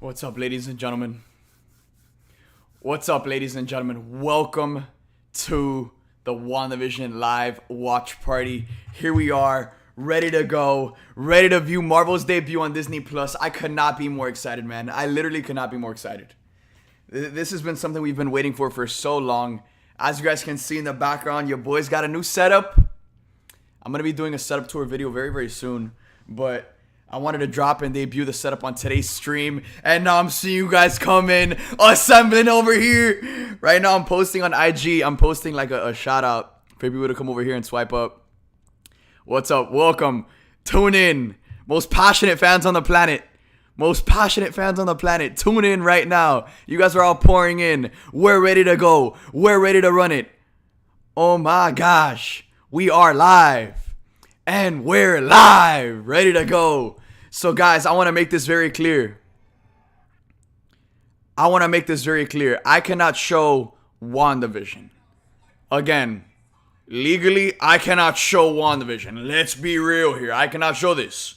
What's up, ladies and gentlemen? What's up, ladies and gentlemen? Welcome to the WandaVision live watch party. Here we are, ready to go, ready to view Marvel's debut on Disney Plus. I could not be more excited, man. I literally could not be more excited. This has been something we've been waiting for so long. As you guys can see in the background, your boy's got a new setup. I'm going to be doing a setup tour video very, very soon, but I wanted to drop and debut the setup on today's stream, and now I'm seeing you guys come in, assembling over here. Right now I'm posting on IG. I'm posting like a shout out for people to come over here and swipe up. What's up? Welcome. Tune in. Most passionate fans on the planet. Most passionate fans on the planet. Tune in right now. You guys are all pouring in. We're ready to go. We're ready to run it. Oh my gosh. We are live. And we're live. Ready to go. So guys, I want to make this very clear. I cannot show WandaVision. Again, legally, I cannot show WandaVision. Let's be real here. I cannot show this.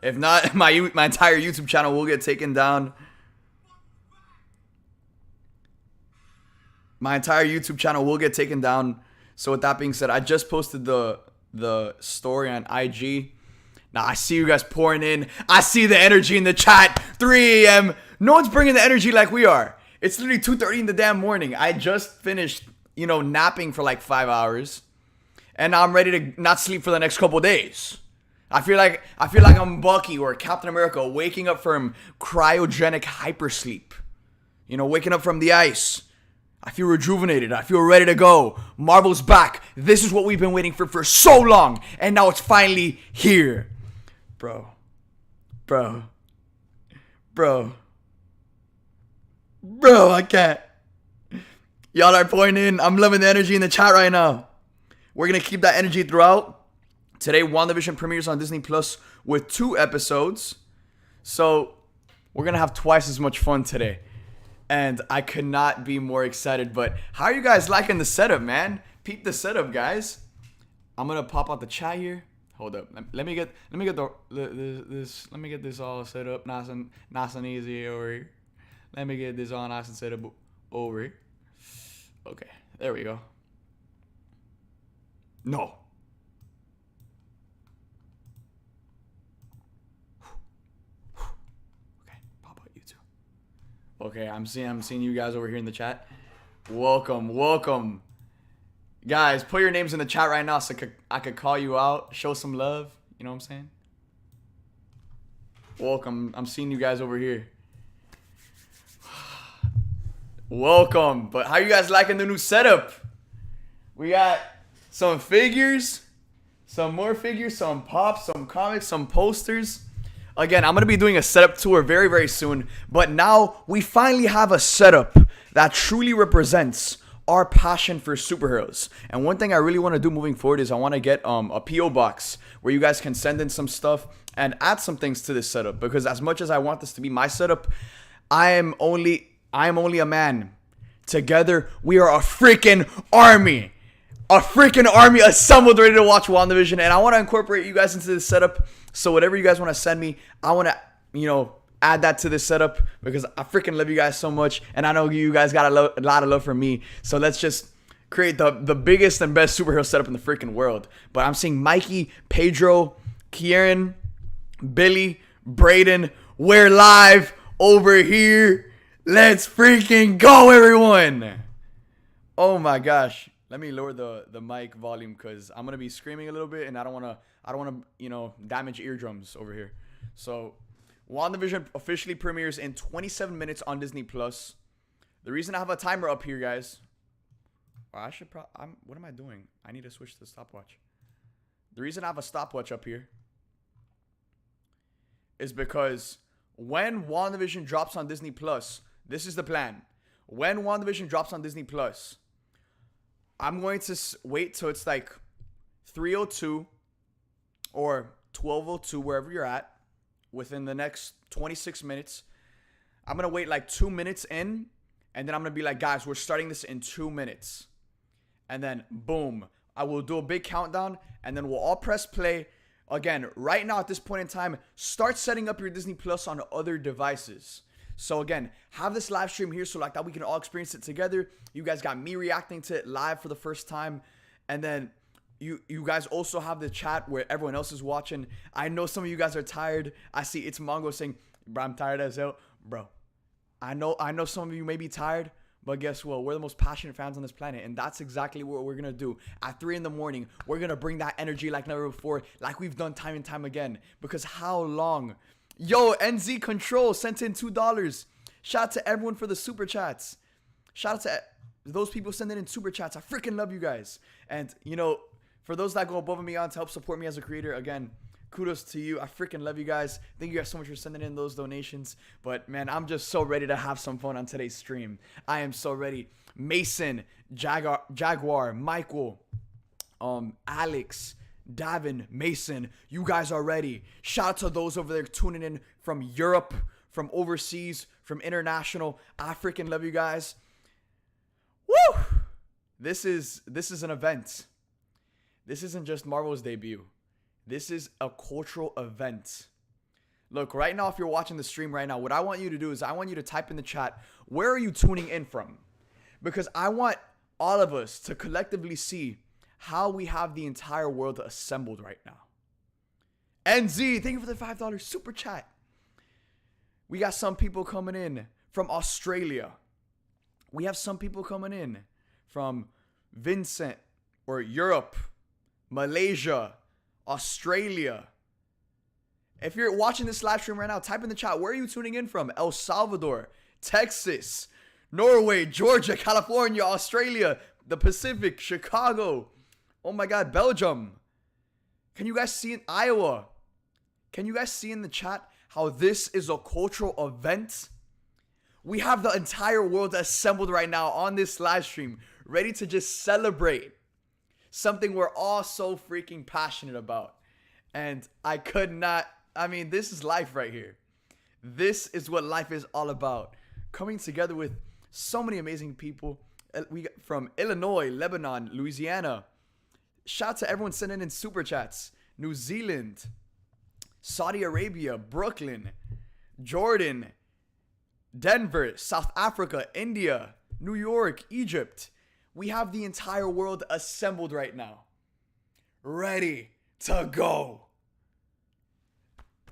If not, my entire YouTube channel will get taken down. My entire YouTube channel will get taken down. So with that being said, I just posted the story on IG. Now, I see you guys pouring in. I see the energy in the chat. 3 a.m. No one's bringing the energy like we are. It's literally 2:30 in the damn morning. I just finished, napping for like 5 hours. And now I'm ready to not sleep for the next couple days. I feel like I'm Bucky or Captain America waking up from cryogenic hypersleep. Waking up from the ice. I feel rejuvenated. I feel ready to go. Marvel's back. This is what we've been waiting for so long. And now it's finally here. Bro, I can't. Y'all are pouring in. I'm loving the energy in the chat right now. We're going to keep that energy throughout. Today, WandaVision premieres on Disney Plus with 2 episodes. So, we're going to have twice as much fun today. And I could not be more excited. But how are you guys liking the setup, man? Peep the setup, guys. I'm going to pop out the chat here. Hold up. Let me get this all set up nice and easy over here. Let me get this all nice and set up over here. Okay, there we go. No. Okay, pop out YouTube. Okay, I'm seeing you guys over here in the chat. Welcome. Guys, put your names in the chat right now so I could call you out, show some love. You know what I'm saying? Welcome. I'm seeing you guys over here. Welcome. But how you guys liking the new setup? We got some figures, some more figures, some pops, some comics, some posters. Again, I'm going to be doing a setup tour very, very soon. But now we finally have a setup that truly represents our passion for superheroes. And one thing I really want to do moving forward is I want to get a P.O. box where you guys can send in some stuff and add some things to this setup. Because as much as I want this to be my setup, I am only a man. Together, we are a freaking army. A freaking army assembled ready to watch WandaVision. And I want to incorporate you guys into this setup. So whatever you guys want to send me, I want to, add that to this setup because I freaking love you guys so much. And I know you guys got a lot of love for me. So let's just create the biggest and best superhero setup in the freaking world. But I'm seeing Mikey, Pedro, Kieran, Billy, Braden. We're live over here. Let's freaking go, everyone. Oh my gosh. Let me lower the mic volume because I'm going to be screaming a little bit and I don't want to, damage eardrums over here. So, WandaVision officially premieres in 27 minutes on Disney Plus. The reason I have a timer up here, guys. What am I doing? I need to switch to the stopwatch. The reason I have a stopwatch up here is because when WandaVision drops on Disney Plus, this is the plan. When WandaVision drops on Disney Plus, I'm going to wait till it's like 3:02 or 12:02, wherever you're at, within the next 26 minutes. I'm going to wait like 2 minutes in, and then I'm going to be like, guys, we're starting this in 2 minutes. And then, boom, I will do a big countdown, and then we'll all press play. Again, right now at this point in time, start setting up your Disney Plus on other devices. So again, have this live stream here so like that we can all experience it together. You guys got me reacting to it live for the first time. And then you guys also have the chat where everyone else is watching. I know some of you guys are tired. I see It's Mongo saying, bro, I'm tired as hell. Bro, I know some of you may be tired, but guess what? We're the most passionate fans on this planet, and that's exactly what we're gonna do. At 3 in the morning, we're gonna bring that energy like never before, like we've done time and time again. Because how long? Yo, NZ Control sent in $2. Shout out to everyone for the super chats. Shout out to those people sending in super chats. I freaking love you guys. And you know, for those that go above and beyond to help support me as a creator, again, kudos to you. I freaking love you guys. Thank you guys so much for sending in those donations. But man, I'm just so ready to have some fun on today's stream. I am so ready. Mason, Jaguar, Michael, Alex, Davin, Mason, you guys are ready. Shout out to those over there tuning in from Europe, from overseas, from international. I freaking love you guys. Woo! This is an event. This isn't just Marvel's debut. This is a cultural event. Look, right now, if you're watching the stream right now, what I want you to do is I want you to type in the chat, where are you tuning in from? Because I want all of us to collectively see how we have the entire world assembled right now. NZ, thank you for the $5 super chat. We got some people coming in from Australia. We have some people coming in from Vincent or Europe, Malaysia, Australia. If you're watching this live stream right now, type in the chat, where are you tuning in from? El Salvador, Texas, Norway, Georgia, California, Australia, the Pacific, Chicago. Oh my God, Belgium. Can you guys see in Iowa? Can you guys see in the chat how this is a cultural event? We have the entire world assembled right now on this live stream, ready to just celebrate something we're all so freaking passionate about. And this is life right here. This is what life is all about. Coming together with so many amazing people. We got from Illinois, Lebanon, Louisiana. Shout out to everyone sending in super chats. New Zealand, Saudi Arabia, Brooklyn, Jordan, Denver, South Africa, India, New York, Egypt. We have the entire world assembled right now. Ready to go.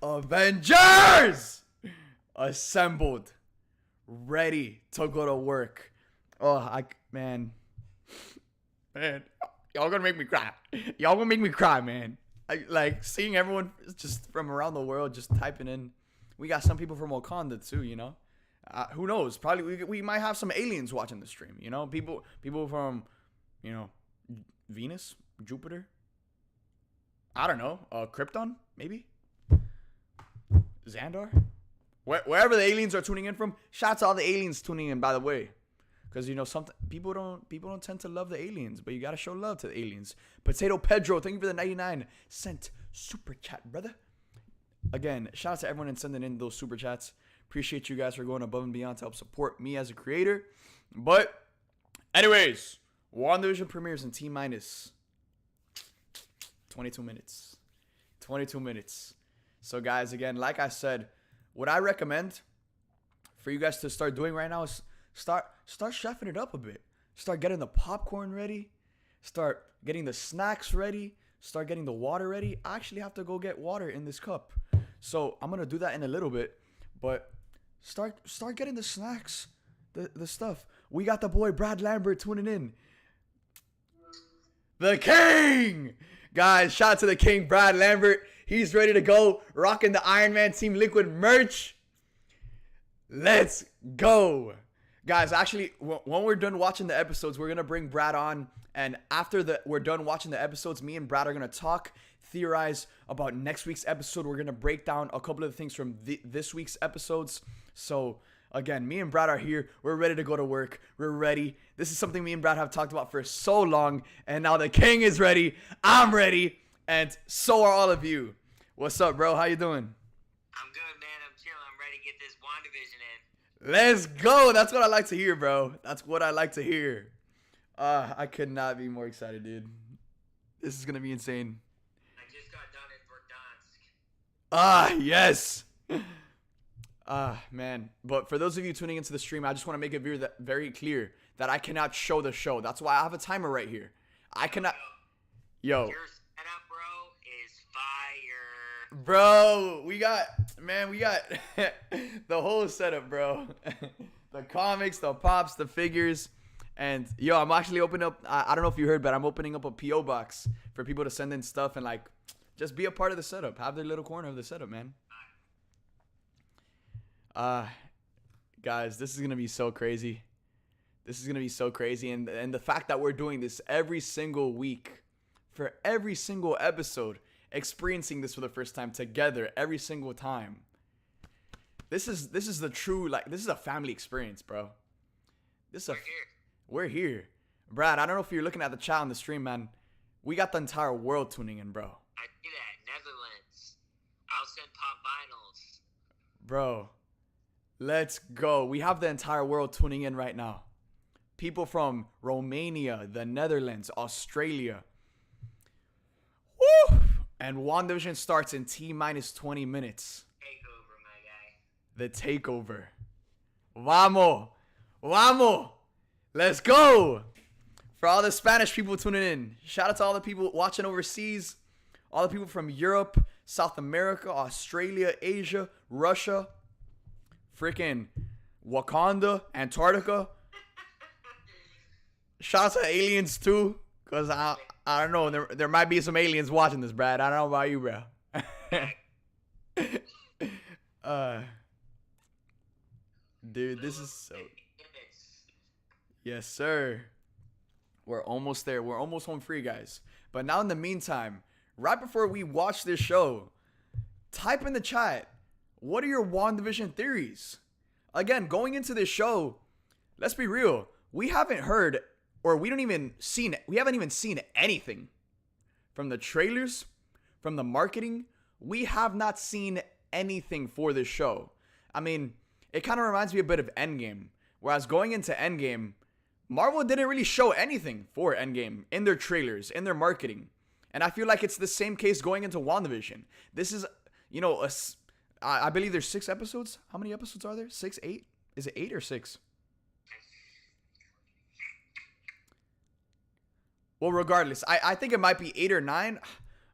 Avengers! Assembled. Ready to go to work. Man. Y'all gonna make me cry. Y'all gonna make me cry, man. Like seeing everyone just from around the world just typing in. We got some people from Wakanda too, you know. Who knows? Probably we might have some aliens watching the stream. You know, people from, you know, Venus, Jupiter. I don't know. Krypton, maybe. Xandar. Wherever the aliens are tuning in from. Shout out to all the aliens tuning in, by the way, because you know something. People don't tend to love the aliens, but you gotta show love to the aliens. Potato Pedro, thank you for the 99-cent super chat, brother. Again, shout out to everyone and sending in those super chats. Appreciate you guys for going above and beyond to help support me as a creator. But, anyways, WandaVision premieres in T-minus 22 minutes. 22 minutes. So, guys, again, like I said, what I recommend for you guys to start doing right now is start chefing it up a bit. Start getting the popcorn ready. Start getting the snacks ready. Start getting the water ready. I actually have to go get water in this cup. So, I'm going to do that in a little bit. But start getting the snacks, the stuff. We got the boy Brad Lambert tuning in. The King! Guys, shout out to the King, Brad Lambert. He's ready to go, rocking the Iron Man Team Liquid merch. Let's go. Guys, actually, when we're done watching the episodes, we're going to bring Brad on. And after we're done watching the episodes, me and Brad are going to talk, theorize about next week's episode. We're going to break down a couple of the things from this week's episodes. So, again, me and Brad are here. We're ready to go to work. We're ready. This is something me and Brad have talked about for so long. And now the King is ready. I'm ready. And so are all of you. What's up, bro? How you doing? I'm good, man. I'm chilling. I'm ready to get this WandaVision in. Let's go. That's what I like to hear, bro. That's what I like to hear. I could not be more excited, dude. This is going to be insane. I just got done in Verdansk. Yes. Man. But for those of you tuning into the stream, I just want to make it very clear that I cannot show the show. That's why I have a timer right here. I cannot. Yo. Your setup, bro, is fire. Bro, we got the whole setup, bro. The comics, the pops, the figures. And yo, I'm actually opening up, I don't know if you heard, but I'm opening up a P.O. box for people to send in stuff and like just be a part of the setup. Have their little corner of the setup, man. Guys, this is gonna be so crazy. This is gonna be so crazy, and the fact that we're doing this every single week, for every single episode, experiencing this for the first time together every single time. This is the true, like, this is a family experience, bro. We're here. Brad, I don't know if you're looking at the chat on the stream, man. We got the entire world tuning in, bro. I see that. Netherlands. I'll send pop vinyls. Bro, let's go. We have the entire world tuning in right now. People from Romania, the Netherlands, Australia. Woo! And WandaVision starts in T-minus 20 minutes. Takeover, my guy. The takeover. Vamos! Vamos! Let's go! For all the Spanish people tuning in, shout out to all the people watching overseas, all the people from Europe, South America, Australia, Asia, Russia, freaking Wakanda, Antarctica. Shout out to aliens too, because I don't know, there might be some aliens watching this, Brad. I don't know about you, bro. Dude, this is so... Yes, sir. We're almost there. We're almost home free, guys. But now in the meantime, right before we watch this show, type in the chat, what are your WandaVision theories? Again, going into this show, let's be real. We haven't heard, or we haven't even seen anything. From the trailers, from the marketing, we have not seen anything for this show. I mean, it kind of reminds me a bit of Endgame. Whereas going into Endgame, Marvel didn't really show anything for Endgame in their trailers, in their marketing. And I feel like it's the same case going into WandaVision. This is, you know, I believe there's 6 episodes. How many episodes are there? 6, 8? Is it 8 or 6? Well, regardless, I think it might be 8 or 9.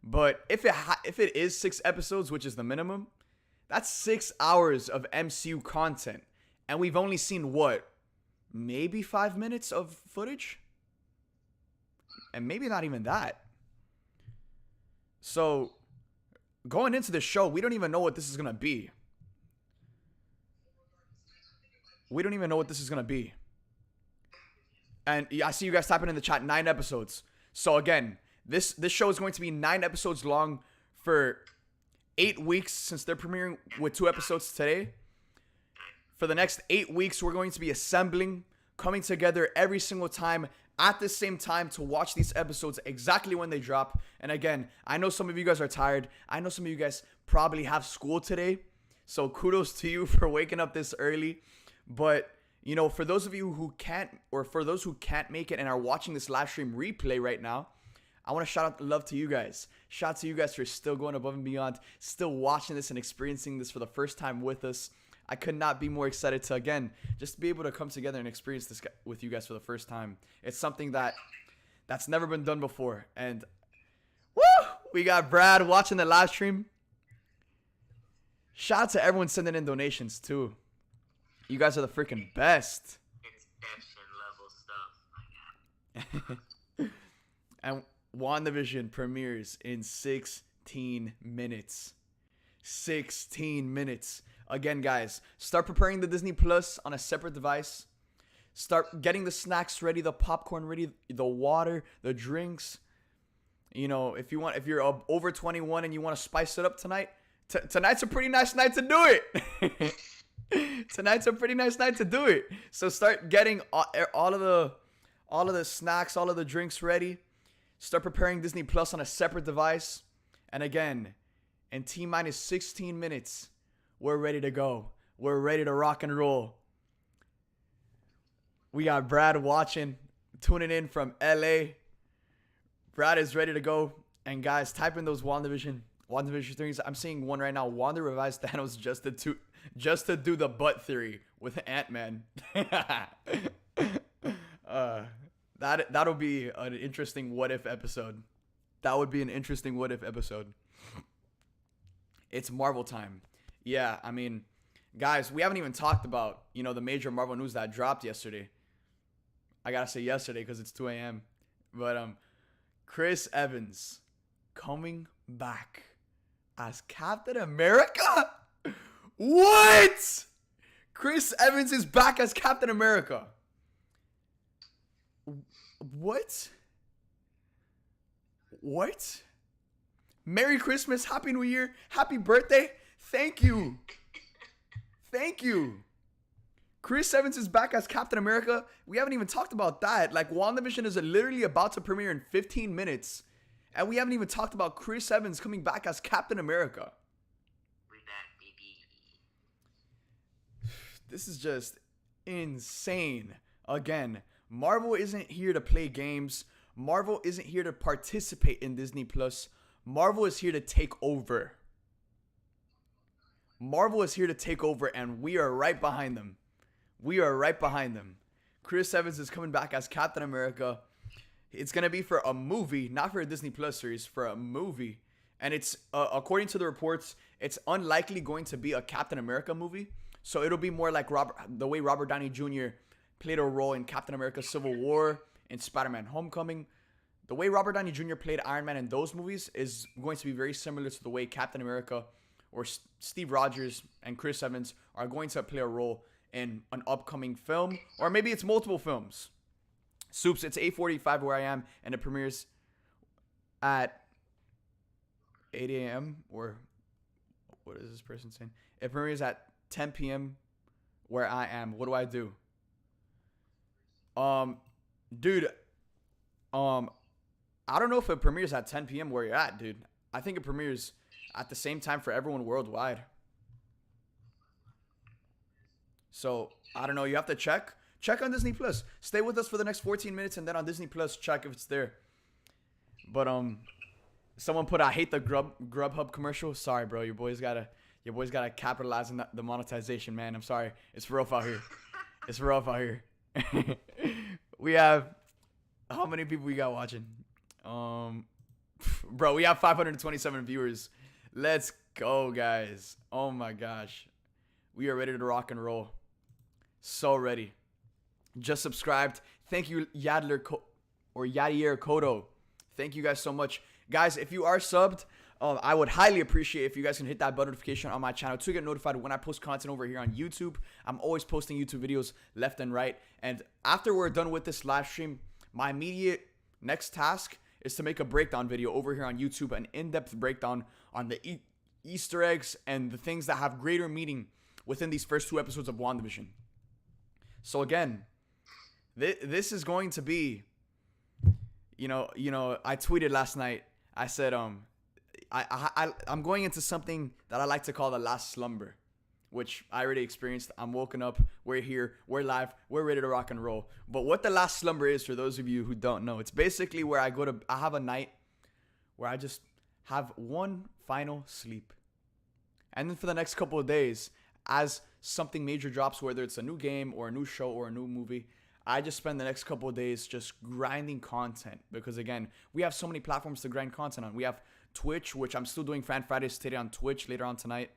But if it is 6 episodes, which is the minimum, that's 6 hours of MCU content. And we've only seen what? Maybe 5 minutes of footage? And maybe not even that. So, going into the show, we don't even know what this is going to be. We don't even know what this is going to be. And I see you guys typing in the chat, 9 episodes. So again, this show is going to be 9 episodes long for 8 weeks since they're premiering with 2 episodes today. For the next 8 weeks, we're going to be assembling, coming together every single time at the same time to watch these episodes exactly when they drop. And again, I know some of you guys are tired. I know some of you guys probably have school today. So kudos to you for waking up this early. But, you know, for those of you who can't, or for those who can't make it and are watching this live stream replay right now, I want to shout out love to you guys. Shout out to you guys for still going above and beyond, still watching this and experiencing this for the first time with us. I could not be more excited to, again, just be able to come together and experience this with you guys for the first time. It's something that's never been done before. And, woo! We got Brad watching the live stream. Shout out to everyone sending in donations, too. You guys are the freaking best. Inception level stuff. My God. And WandaVision premieres in 16 minutes. 16 minutes. Again, guys, start preparing the Disney Plus on a separate device. Start getting the snacks ready, the popcorn ready, the water, the drinks. You know, if you're over 21 and you want to spice it up tonight, tonight's a pretty nice night to do it. Tonight's a pretty nice night to do it. So start getting all of the snacks, all of the drinks ready. Start preparing Disney Plus on a separate device. And again, in T-minus 16 minutes, we're ready to go. We're ready to rock and roll. We got Brad watching, tuning in from LA. Brad is ready to go. And guys, type in those WandaVision theories. I'm seeing one right now. Wanda revised Thanos just just to do the butt theory with Ant-Man. That'll be an interesting what if episode. That would be an interesting what if episode. It's Marvel time. Yeah, I mean, guys, we haven't even talked about, the major Marvel news that dropped yesterday. I gotta say yesterday because it's 2 a.m. But Chris Evans coming back as Captain America? What? Chris Evans is back as Captain America. What? What? Merry Christmas, Happy New Year, Happy Birthday. Thank you. Thank you. Chris Evans is back as Captain America. We haven't even talked about that. Like, WandaVision is literally about to premiere in 15 minutes. And we haven't even talked about Chris Evans coming back as Captain America. We're back, baby. This is just insane. Again, Marvel isn't here to play games. Marvel isn't here to participate in Disney Plus. Marvel is here to take over. Marvel is here to take over, and we are right behind them. We are right behind them. Chris Evans is coming back as Captain America. It's going to be for a movie, not for a Disney Plus series, for a movie. And it's, according to the reports, it's unlikely going to be a Captain America movie. So it'll be more like the way Robert Downey Jr. played a role in Captain America Civil War and Spider-Man Homecoming. The way Robert Downey Jr. played Iron Man in those movies is going to be very similar to the way Captain America or Steve Rogers and Chris Evans are going to play a role in an upcoming film, or maybe it's multiple films. Supes, it's 8:45 where I am, and it premieres at 8 a.m. or what is this person saying? It premieres at 10 p.m. where I am. What do I do? Dude, I don't know if it premieres at 10 p.m. where you're at, dude. I think it premieres at the same time for everyone worldwide. So, I don't know. You have to check. Check on Disney Plus. Stay with us for the next 14 minutes, and then on Disney Plus, check if it's there. But someone put I hate the Grubhub commercial. Sorry, bro. Your boys gotta capitalize on the monetization, man. I'm sorry. It's rough out here. It's rough out here. We have how many people we got watching? Bro, we have 527 viewers. Let's go, guys. Oh my gosh. We are ready to rock and roll. So ready. Just subscribed. Thank you, Yadier Kodo. Thank you guys so much. Guys, if you are subbed, I would highly appreciate if you guys can hit that bell notification on my channel to get notified when I post content over here on YouTube. I'm always posting YouTube videos left and right. And after we're done with this live stream, my immediate next task is to make a breakdown video over here on YouTube, an in-depth breakdown on the Easter eggs and the things that have greater meaning within these first 2 episodes of WandaVision. So again, this is going to be, I tweeted last night. I said, I'm going into something that I like to call the last slumber, which I already experienced. I'm woken up. We're here. We're live. We're ready to rock and roll. But what the last slumber is, for those of you who don't know, it's basically where I have a night where I just have one final sleep. And then for the next couple of days, as something major drops, whether it's a new game or a new show or a new movie, I just spend the next couple of days just grinding content. Because again, we have so many platforms to grind content on. We have Twitch, which I'm still doing Fan Fridays today on Twitch later on tonight.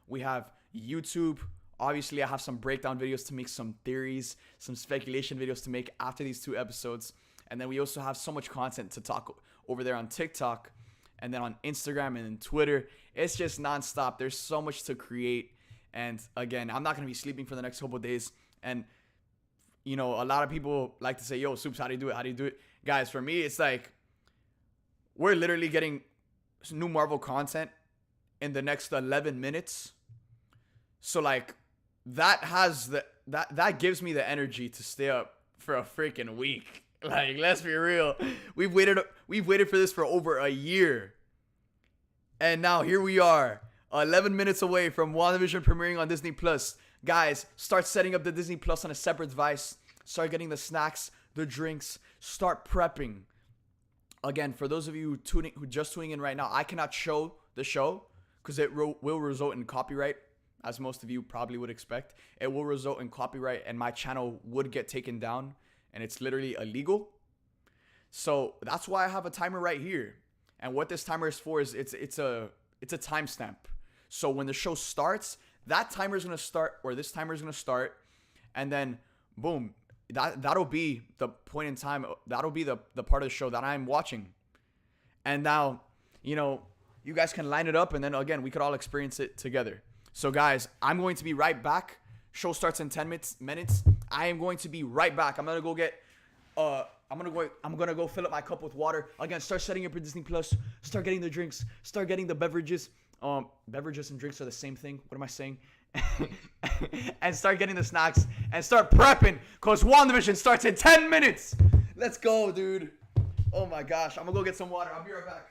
We have YouTube. Obviously, I have some breakdown videos to make, some theories, some speculation videos to make after these 2 episodes. And then we also have so much content to talk over there on TikTok and then on Instagram and then Twitter. It's just nonstop. There's so much to create. And again, I'm not going to be sleeping for the next couple of days. And, a lot of people like to say, yo, Supes, how do you do it? How do you do it? Guys, for me, it's like we're literally getting new Marvel content in the next 11 minutes. So, like, that gives me the energy to stay up for a freaking week. Like, let's be real. We've waited for this for over a year. And now here we are, 11 minutes away from WandaVision premiering on Disney Plus. Guys, start setting up the Disney Plus on a separate device. Start getting the snacks, the drinks. Start prepping. Again, for those of you who just tuning in right now, I cannot show the show because it will result in copyright as most of you probably would expect. It will result in copyright and my channel would get taken down, and it's literally illegal. So that's why I have a timer right here. And what this timer is for is it's a timestamp. So when the show starts, that timer is gonna start, or this timer is gonna start, and then boom, that'll be the point in time. That'll be the part of the show that I'm watching. And now, you know, you guys can line it up, and then again, we could all experience it together. So guys, I'm going to be right back. Show starts in 10 minutes. I am going to be right back. I'm gonna go get I'm gonna go fill up my cup with water. Again, start setting up your Disney Plus. Start getting the drinks. Start getting the beverages. Beverages and drinks are the same thing. What am I saying? And start getting the snacks and start prepping, cause WandaVision starts in 10 minutes. Let's go, dude. Oh my gosh, I'm gonna go get some water. I'll be right back.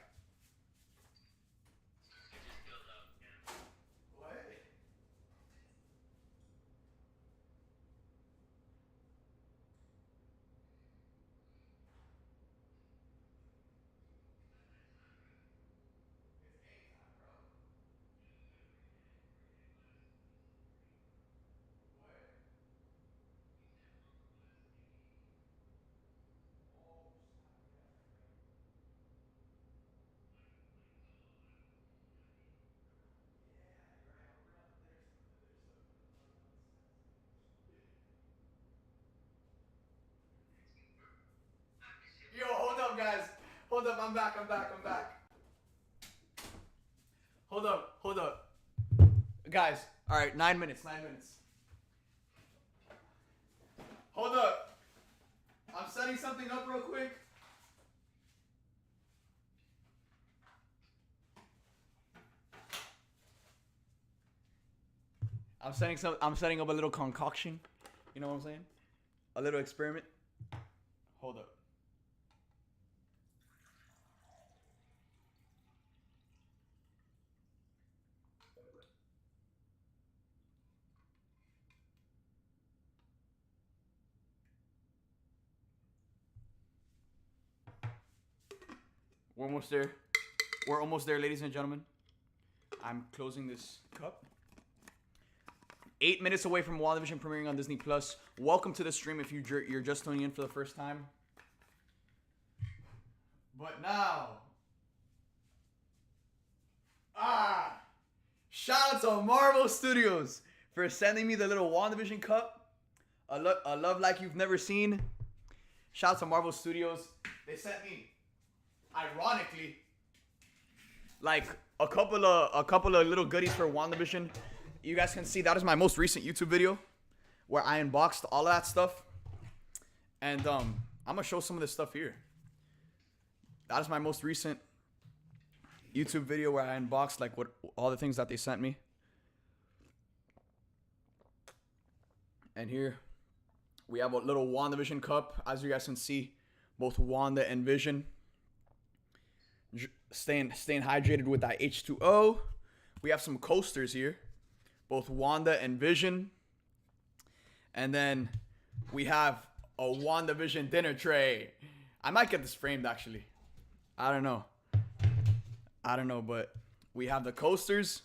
Yo, hold up, guys. Hold up, I'm back. Hold up. Guys, all right, 9 minutes. Hold up. I'm setting something up real quick. I'm setting up a little concoction. You know what I'm saying? A little experiment. Hold up. We're almost there, ladies and gentlemen. I'm closing this cup. 8 minutes away from WandaVision premiering on Disney Plus. Welcome to the stream if you're just tuning in for the first time. But now, shout out to Marvel Studios for sending me the little WandaVision cup. A love like you've never seen. Shout out to Marvel Studios. They sent me, ironically, like a couple of little goodies for WandaVision. You guys can see that is my most recent YouTube video where I unboxed all of that stuff. And I'm gonna show some of this stuff here. That is my most recent YouTube video where I unboxed like what all the things that they sent me. And here we have a little WandaVision cup. As you guys can see, both Wanda and Vision staying hydrated with that H2O. We have some coasters here, both Wanda and Vision. And then we have a WandaVision dinner tray. I might get this framed actually. I don't know, but we have the coasters.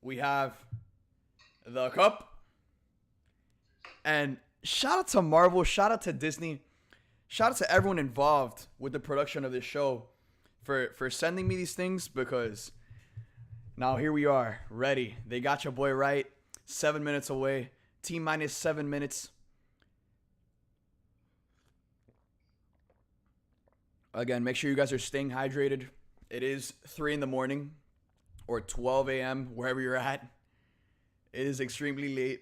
We have the cup. And shout out to Marvel, shout out to Disney, shout out to everyone involved with the production of this show for sending me these things, because now here we are, ready. They got your boy right. 7 minutes away. T-minus 7 minutes. Again, make sure you guys are staying hydrated. It is 3 in the morning or 12 a.m. wherever you're at. It is extremely late.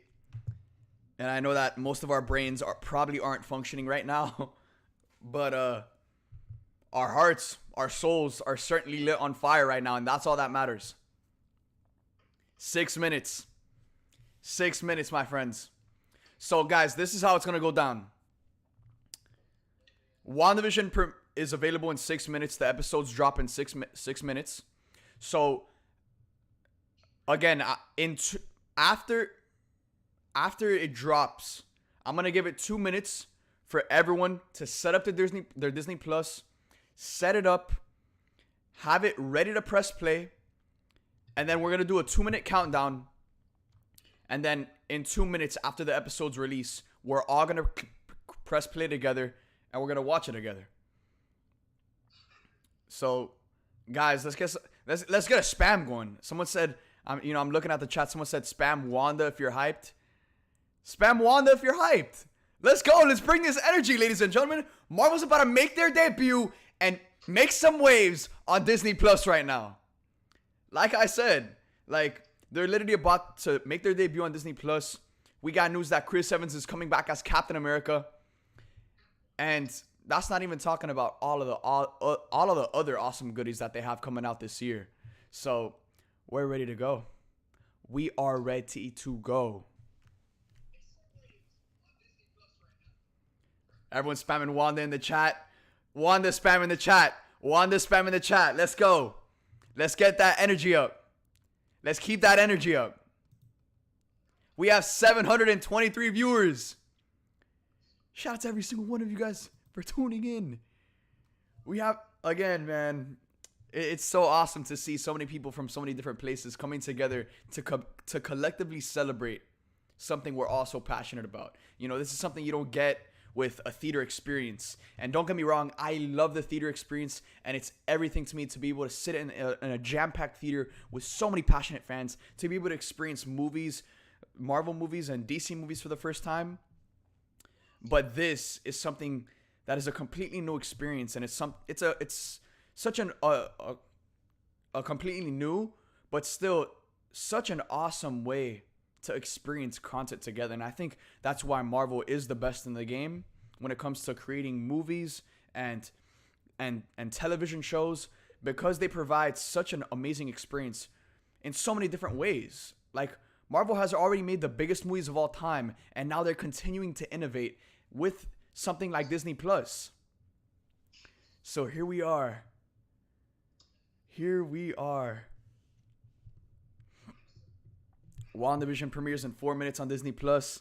And I know that most of our brains probably aren't functioning right now. But our hearts, our souls are certainly lit on fire right now. And that's all that matters. 6 minutes. 6 minutes, my friends. So, guys, this is how it's going to go down. WandaVision is available in 6 minutes. The episodes drop in 6 minutes. So, again, after it drops, I'm going to give it 2 minutes for everyone to set up their Disney Plus, set it up, have it ready to press play, and then we're going to do a 2-minute countdown. And then in 2 minutes after the episode's release, we're all going to press play together and we're going to watch it together. So, guys, let's get a spam going. Someone said, I'm looking at the chat. Someone said, spam Wanda if you're hyped. Spam Wanda if you're hyped. Let's go. Let's bring this energy, ladies and gentlemen. Marvel's about to make their debut and make some waves on Disney Plus right now. Like I said, they're literally about to make their debut on Disney Plus. We got news that Chris Evans is coming back as Captain America. And that's not even talking about all of the other awesome goodies that they have coming out this year. So, we're ready to go. We are ready to go. Everyone's spamming Wanda in the chat. Wanda spamming the chat. Wanda spamming the chat. Let's go. Let's get that energy up. Let's keep that energy up. We have 723 viewers. Shout out to every single one of you guys for tuning in. We have, again, man, it's so awesome to see so many people from so many different places coming together to collectively celebrate something we're all so passionate about. You know, this is something you don't get with a theater experience. And don't get me wrong, I love the theater experience, and it's everything to me to be able to sit in a jam-packed theater with so many passionate fans, to be able to experience movies, Marvel movies and DC movies for the first time. But this is something that is a completely new experience, and it's such a completely new, but still such an awesome way to experience content together. And I think that's why Marvel is the best in the game when it comes to creating movies and television shows, because they provide such an amazing experience in so many different ways. Like, Marvel has already made the biggest movies of all time, and now they're continuing to innovate with something like Disney Plus. So here we are. WandaVision premieres in 4 minutes on Disney Plus.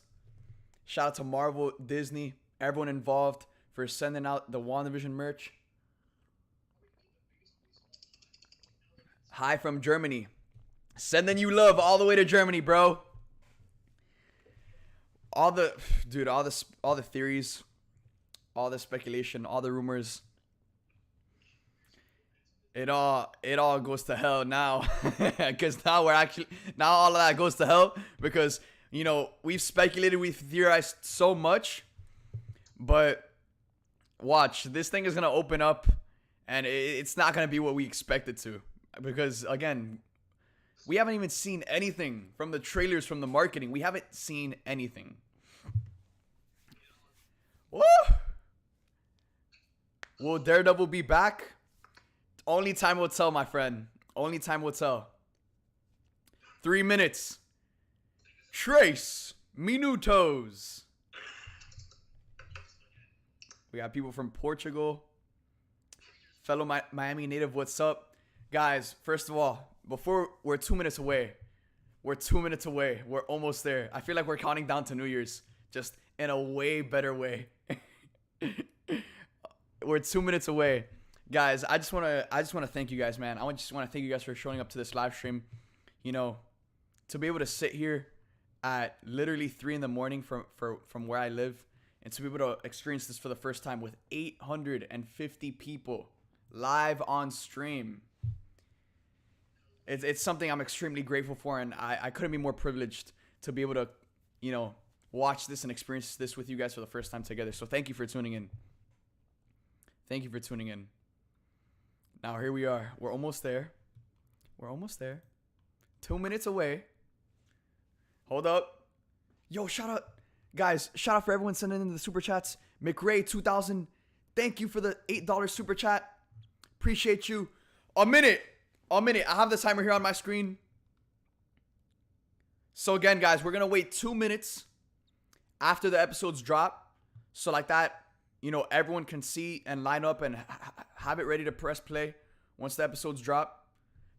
Shout out to Marvel, Disney, everyone involved for sending out the WandaVision merch. Hi from Germany. Sending you love all the way to Germany, bro. All the theories, all the speculation, all the rumors. It all goes to hell now, because now all of that goes to hell, because, you know, we've speculated, we've theorized so much, but watch, this thing is gonna open up, and it's not gonna be what we expect it to, because again, we haven't even seen anything from the trailers, from the marketing. We haven't seen anything. Woo! Will Daredevil be back? Only time will tell, my friend. Only time will tell. 3 minutes. Trace Minutos. We got people from Portugal. Fellow Miami native, what's up? Guys, first of all, we're 2 minutes away. We're 2 minutes away. We're almost there. I feel like we're counting down to New Year's, just in a way better way. We're 2 minutes away. Guys, I just want to thank you guys, man. I just want to thank you guys for showing up to this live stream. You know, to be able to sit here at literally 3 a.m. from where I live, and to be able to experience this for the first time with 850 people live on stream. It's something I'm extremely grateful for, and I couldn't be more privileged to be able to, you know, watch this and experience this with you guys for the first time together. So thank you for tuning in. Thank you for tuning in. Now here we are. We're almost there. 2 minutes away. Hold up. Yo, shout out. Guys, shout out for everyone sending in the super chats. McRae 2000. Thank you for the $8 super chat. Appreciate you. A minute. I have the timer here on my screen. So again, guys, we're going to wait 2 minutes after the episodes drop. So like that, you know, everyone can see and line up and have it ready to press play once the episodes drop.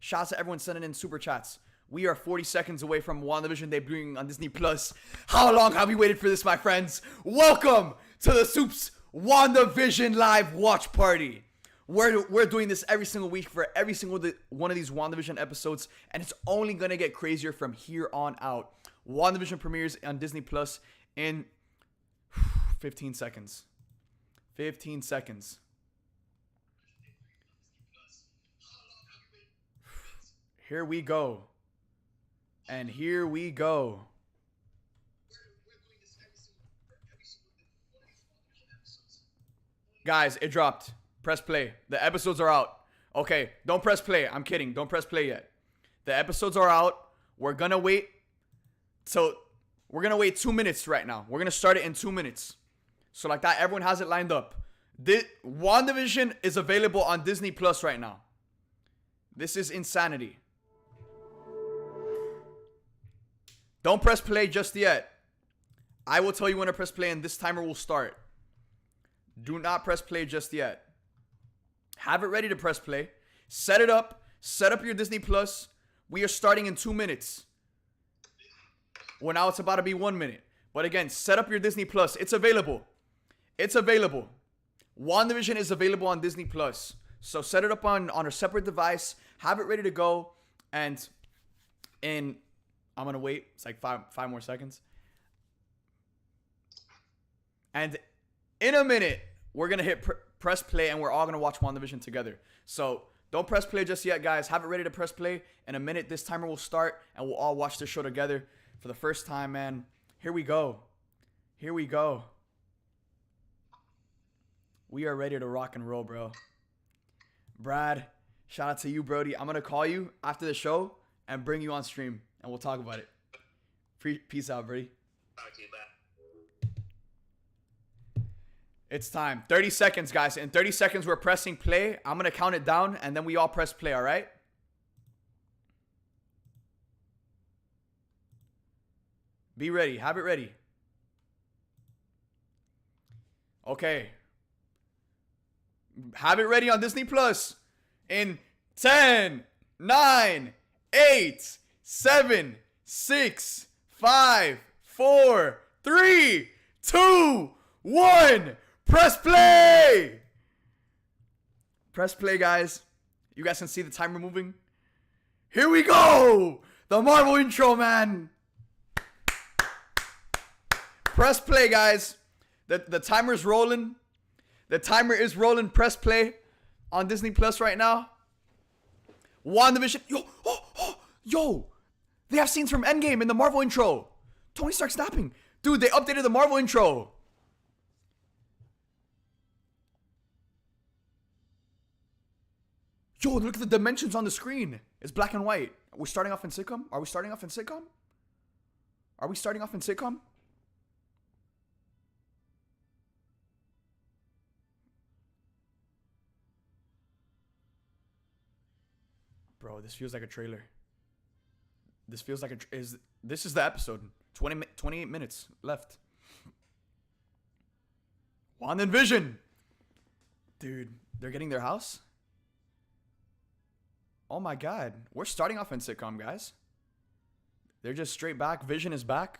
Shouts to everyone sending in super chats. We are 40 seconds away from WandaVision debuting on Disney Plus. How long have we waited for this, my friends? Welcome to the SUPES WandaVision live watch party. We're doing this every single week for every single one of these WandaVision episodes, and it's only gonna get crazier from here on out. WandaVision premieres on Disney Plus in 15 seconds. 15 seconds. Here we go. And here we go. Guys, it dropped. Press play. The episodes are out. Okay, don't press play. I'm kidding. Don't press play yet. The episodes are out. We're gonna wait. So, we're gonna wait 2 minutes right now. We're gonna start it in 2 minutes. So like that, everyone has it lined up. WandaVision is available on Disney Plus right now. This is insanity. Don't press play just yet. I will tell you when to press play and this timer will start. Do not press play just yet. Have it ready to press play. Set it up. Set up your Disney Plus. We are starting in 2 minutes. Well, now it's about to be 1 minute. But again, set up your Disney Plus. It's available. It's available. WandaVision is available on Disney Plus. So set it up on a separate device. Have it ready to go. And I'm going to wait. It's like five more seconds. And in a minute, we're going to hit press play and we're all going to watch WandaVision together. So don't press play just yet, guys. Have it ready to press play. In a minute, this timer will start and we'll all watch the show together for the first time, man. Here we go. Here we go. We are ready to rock and roll, bro. Brad, shout out to you, Brody. I'm going to call you after the show and bring you on stream and we'll talk about it. Peace out, Brody. Talk to you, bye. It's time. 30 seconds, guys. In 30 seconds, we're pressing play. I'm going to count it down, and then we all press play, all right? Be ready. Have it ready. Okay. Have it ready on Disney Plus. In 10, 9, 8, 7, 6, 5, 4, 3, 2, 1. Press play! Press play, guys. You guys can see the timer moving. Here we go! The Marvel intro, man! Press play, guys. The timer's rolling. The timer is rolling. Press play on Disney Plus right now. WandaVision. Yo! They have scenes from Endgame in the Marvel intro. Tony Stark snapping. Dude, they updated the Marvel intro. Yo, look at the dimensions on the screen. It's black and white. Are we starting off in sitcom? Are we starting off in sitcom? Are we starting off in sitcom? Bro, this feels like a trailer. This feels like this is the episode. 28 minutes left. WandaVision. Dude, they're getting their house? Oh my god. We're starting off in sitcom, guys. They're just straight back. Vision is back.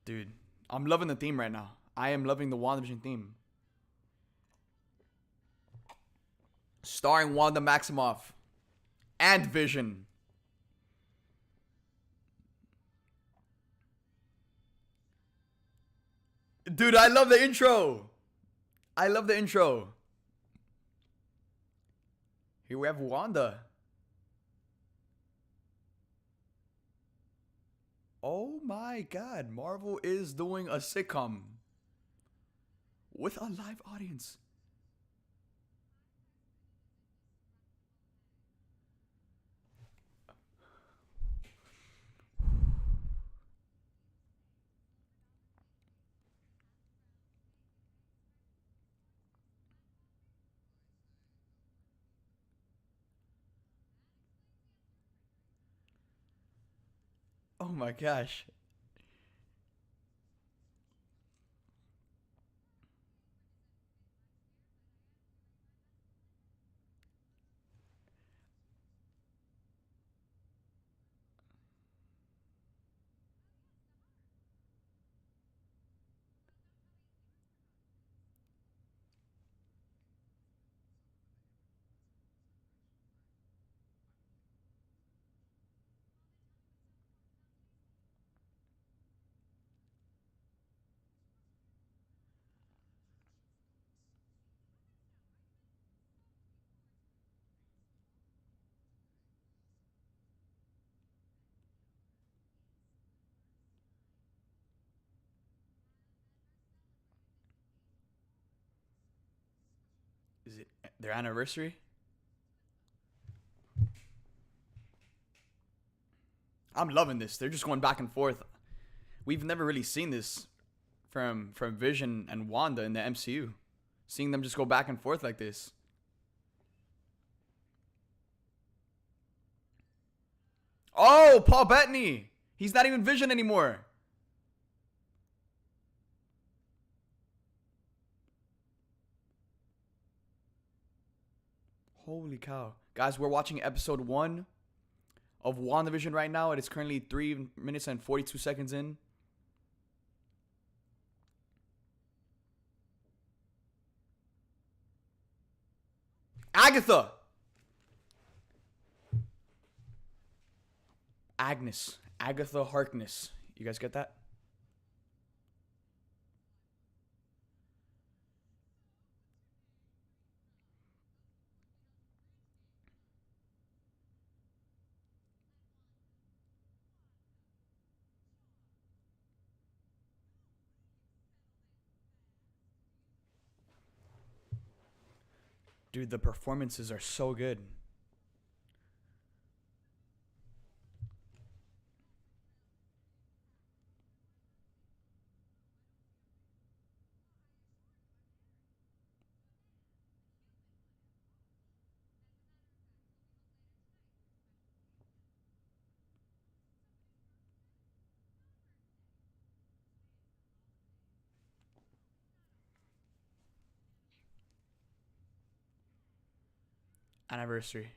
Dude, I'm loving the theme right now. I am loving the WandaVision theme. Starring Wanda Maximoff and Vision. Dude, I love the intro. I love the intro. Here we have Wanda. Oh my god, Marvel is doing a sitcom with a live audience. Oh my gosh. Their anniversary? I'm loving this. They're just going back and forth. We've never really seen this from Vision and Wanda in the MCU. Seeing them just go back and forth like this. Oh, Paul Bettany. He's not even Vision anymore. Holy cow. Guys, we're watching episode 1 of WandaVision right now. It is currently 3 minutes and 42 seconds in. Agatha! Agnes. Agatha Harkness. You guys get that? Dude, the performances are so good. Anniversary.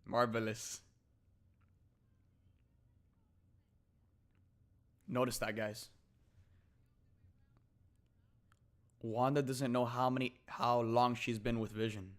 Marvelous. Notice that, guys. Wanda doesn't know how long she's been with Vision.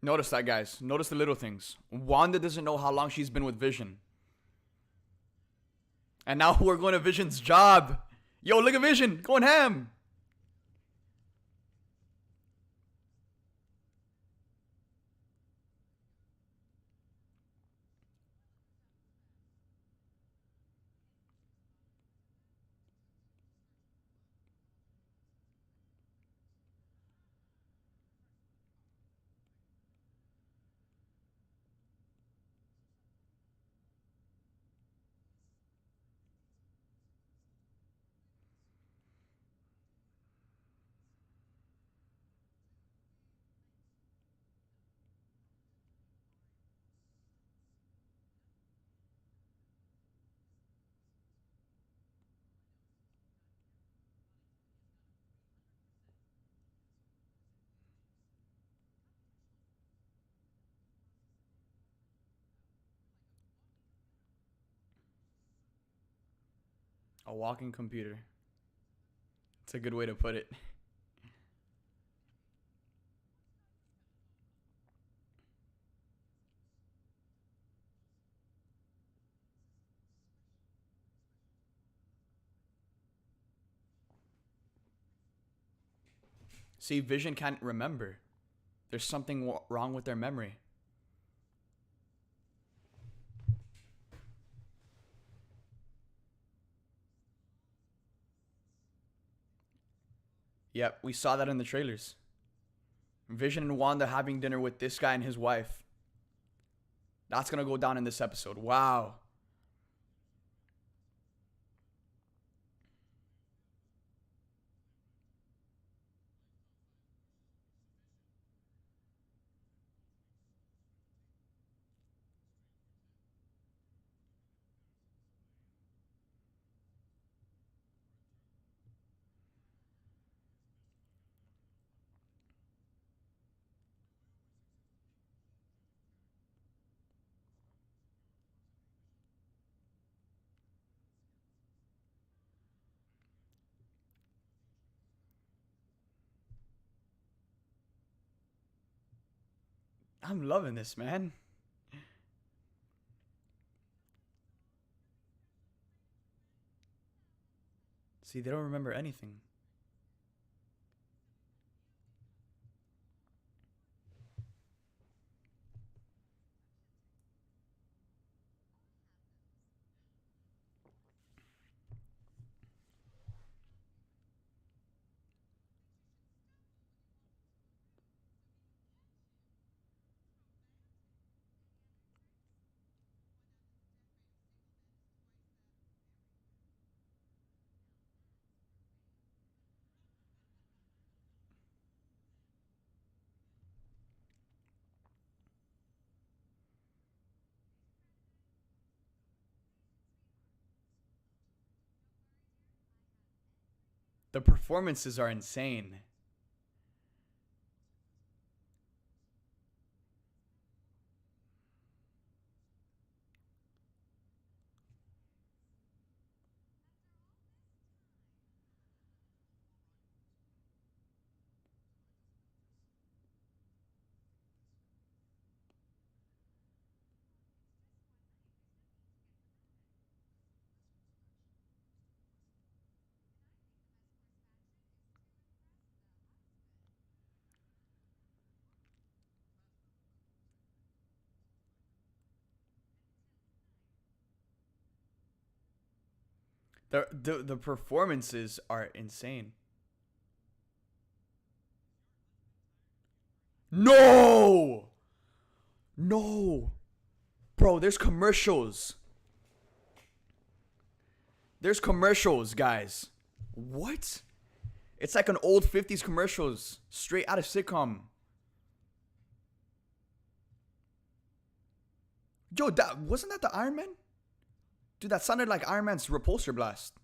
Notice that, guys. Notice the little things. Wanda doesn't know how long she's been with Vision. And now we're going to Vision's job. Yo, look at Vision. Going ham. A walking computer. It's a good way to put it. See, Vision can't remember. There's something wrong with their memory. Yep, we saw that in the trailers. Vision and Wanda having dinner with this guy and his wife. That's going to go down in this episode. Wow. I'm loving this, man. See, they don't remember anything. The performances are insane. The performances are insane. No! No! Bro, there's commercials. There's commercials, guys. What? It's like an old 50s commercials, straight out of sitcom. Yo, that wasn't that the Iron Man? Dude, that sounded like Iron Man's repulsor blast.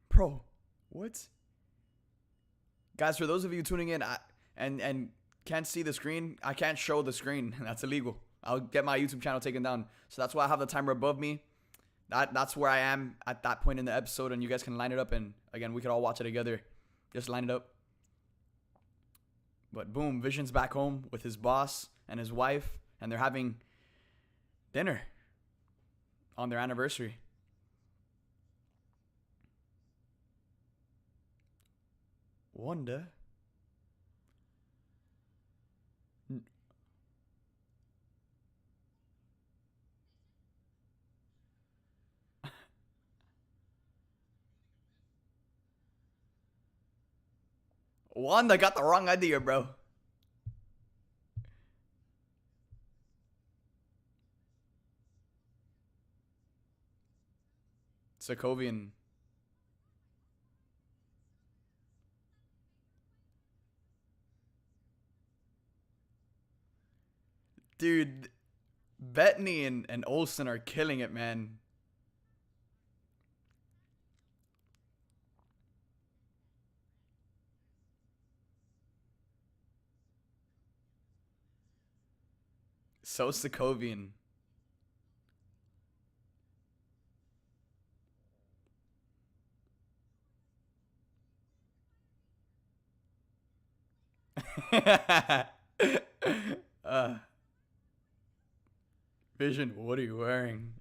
Bro, what? Guys, for those of you tuning in and can't see the screen, I can't show the screen. That's illegal. I'll get my YouTube channel taken down. So that's why I have the timer above me. That's where I am at that point in the episode, and you guys can line it up, and again, we could all watch it together. Just line it up. But boom, Vision's back home with his boss and his wife, and they're having dinner on their anniversary. Wanda. Wanda got the wrong idea, bro. Sokovian. Dude, Bettany and Olsen are killing it, man. So Sokovian. uh, Vision, what are you wearing?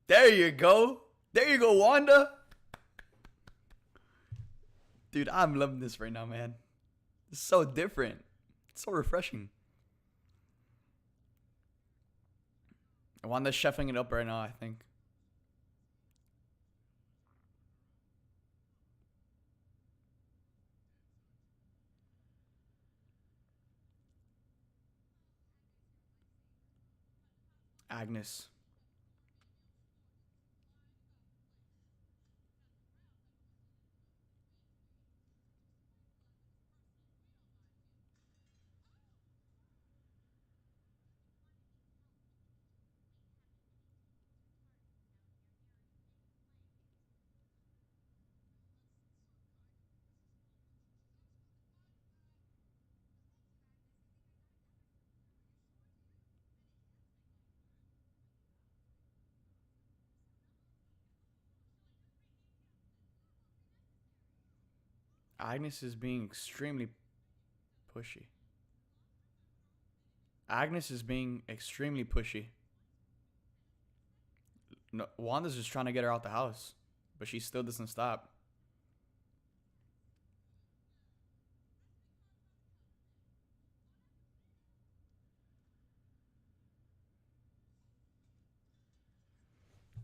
There you go. There you go, Wanda. Dude, I'm loving this right now, man. It's so different. It's so refreshing. Wanda's chefing it up right now, I think. Agnes. Agnes is being extremely pushy. Agnes is being extremely pushy. No, Wanda's just trying to get her out the house, but she still doesn't stop.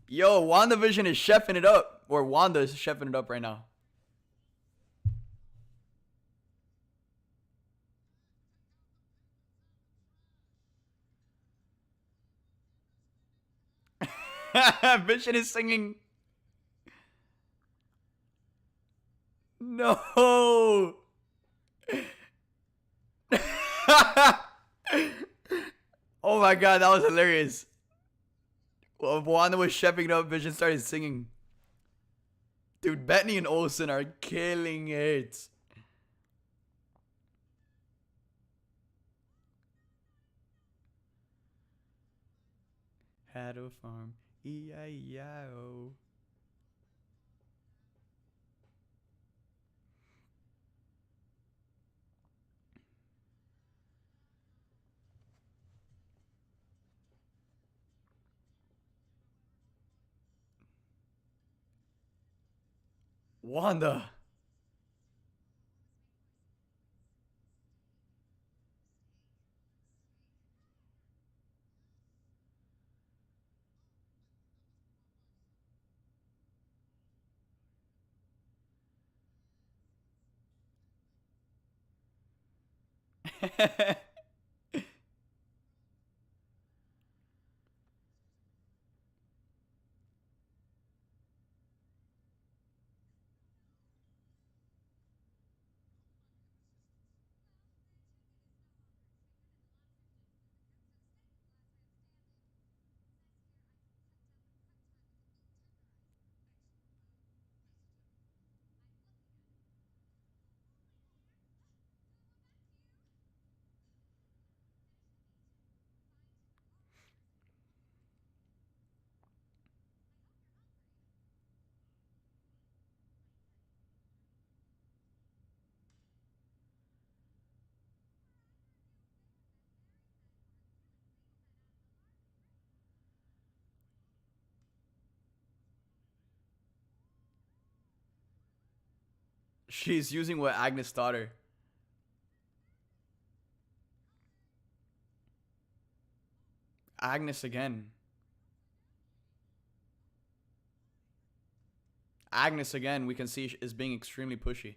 Yo, WandaVision is chefing it up. Or Wanda is chefing it up right now. Vision is singing. No. Oh my god, that was hilarious. Well, Wanda was chefing it up, Vision started singing. Dude, Bettany and Olsen are killing it. Had a farm. E-I-E-I-O. Wanda. She's using what Agnes taught her. Agnes again. Agnes again, we can see is being extremely pushy.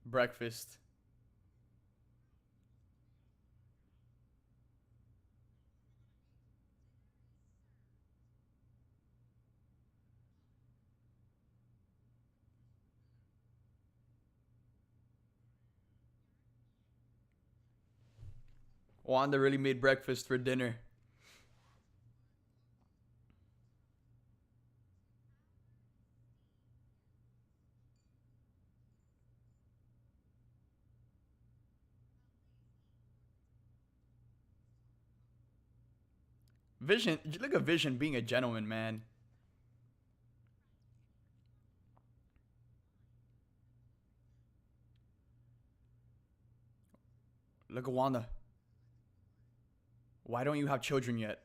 Breakfast. Wanda really made breakfast for dinner. Vision, look at Vision being a gentleman, man. Look at Wanda. Why don't you have children yet?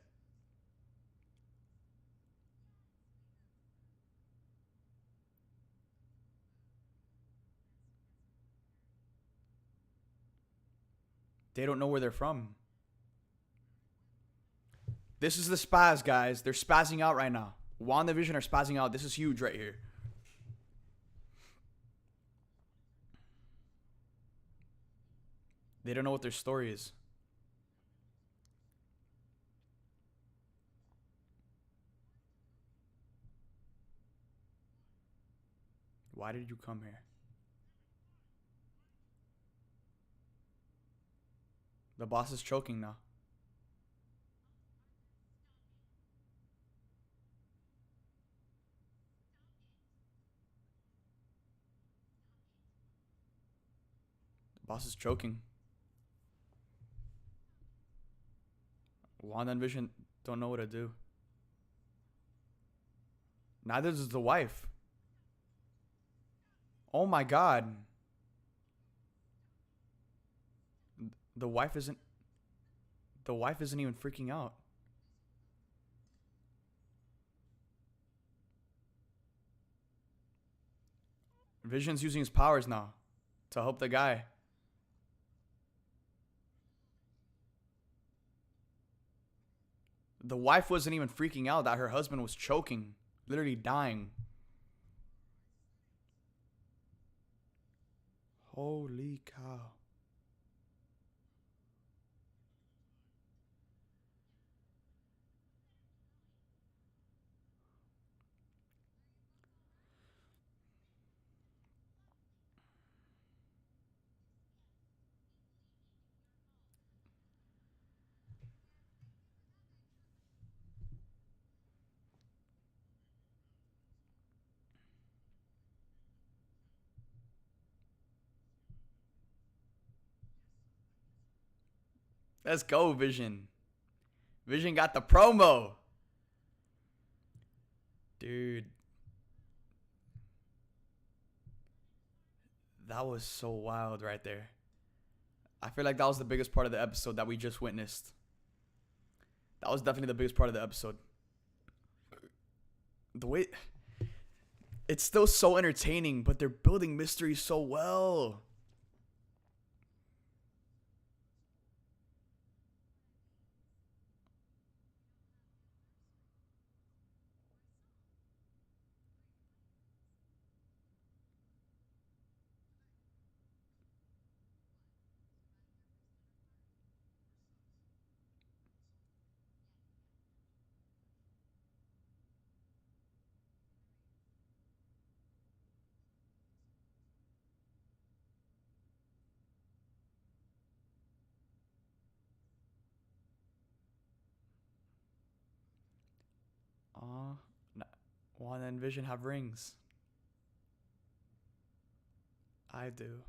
They don't know where they're from. This is the spaz, guys. They're spazzing out right now. WandaVision are spazzing out. This is huge right here. They don't know what their story is. Why did you come here? The boss is choking now. The boss is choking. Wanda and Vision don't know what to do. Neither does the wife. Oh my god. The wife isn't even freaking out. Vision's using his powers now to help the guy. The wife wasn't even freaking out that her husband was choking, literally dying. Holy cow. Let's go, Vision. Vision got the promo. Dude. That was so wild right there. I feel like that was the biggest part of the episode that we just witnessed. That was definitely the biggest part of the episode. The way... It's still so entertaining, but they're building mystery so well. Wanda and Vision have rings. I do.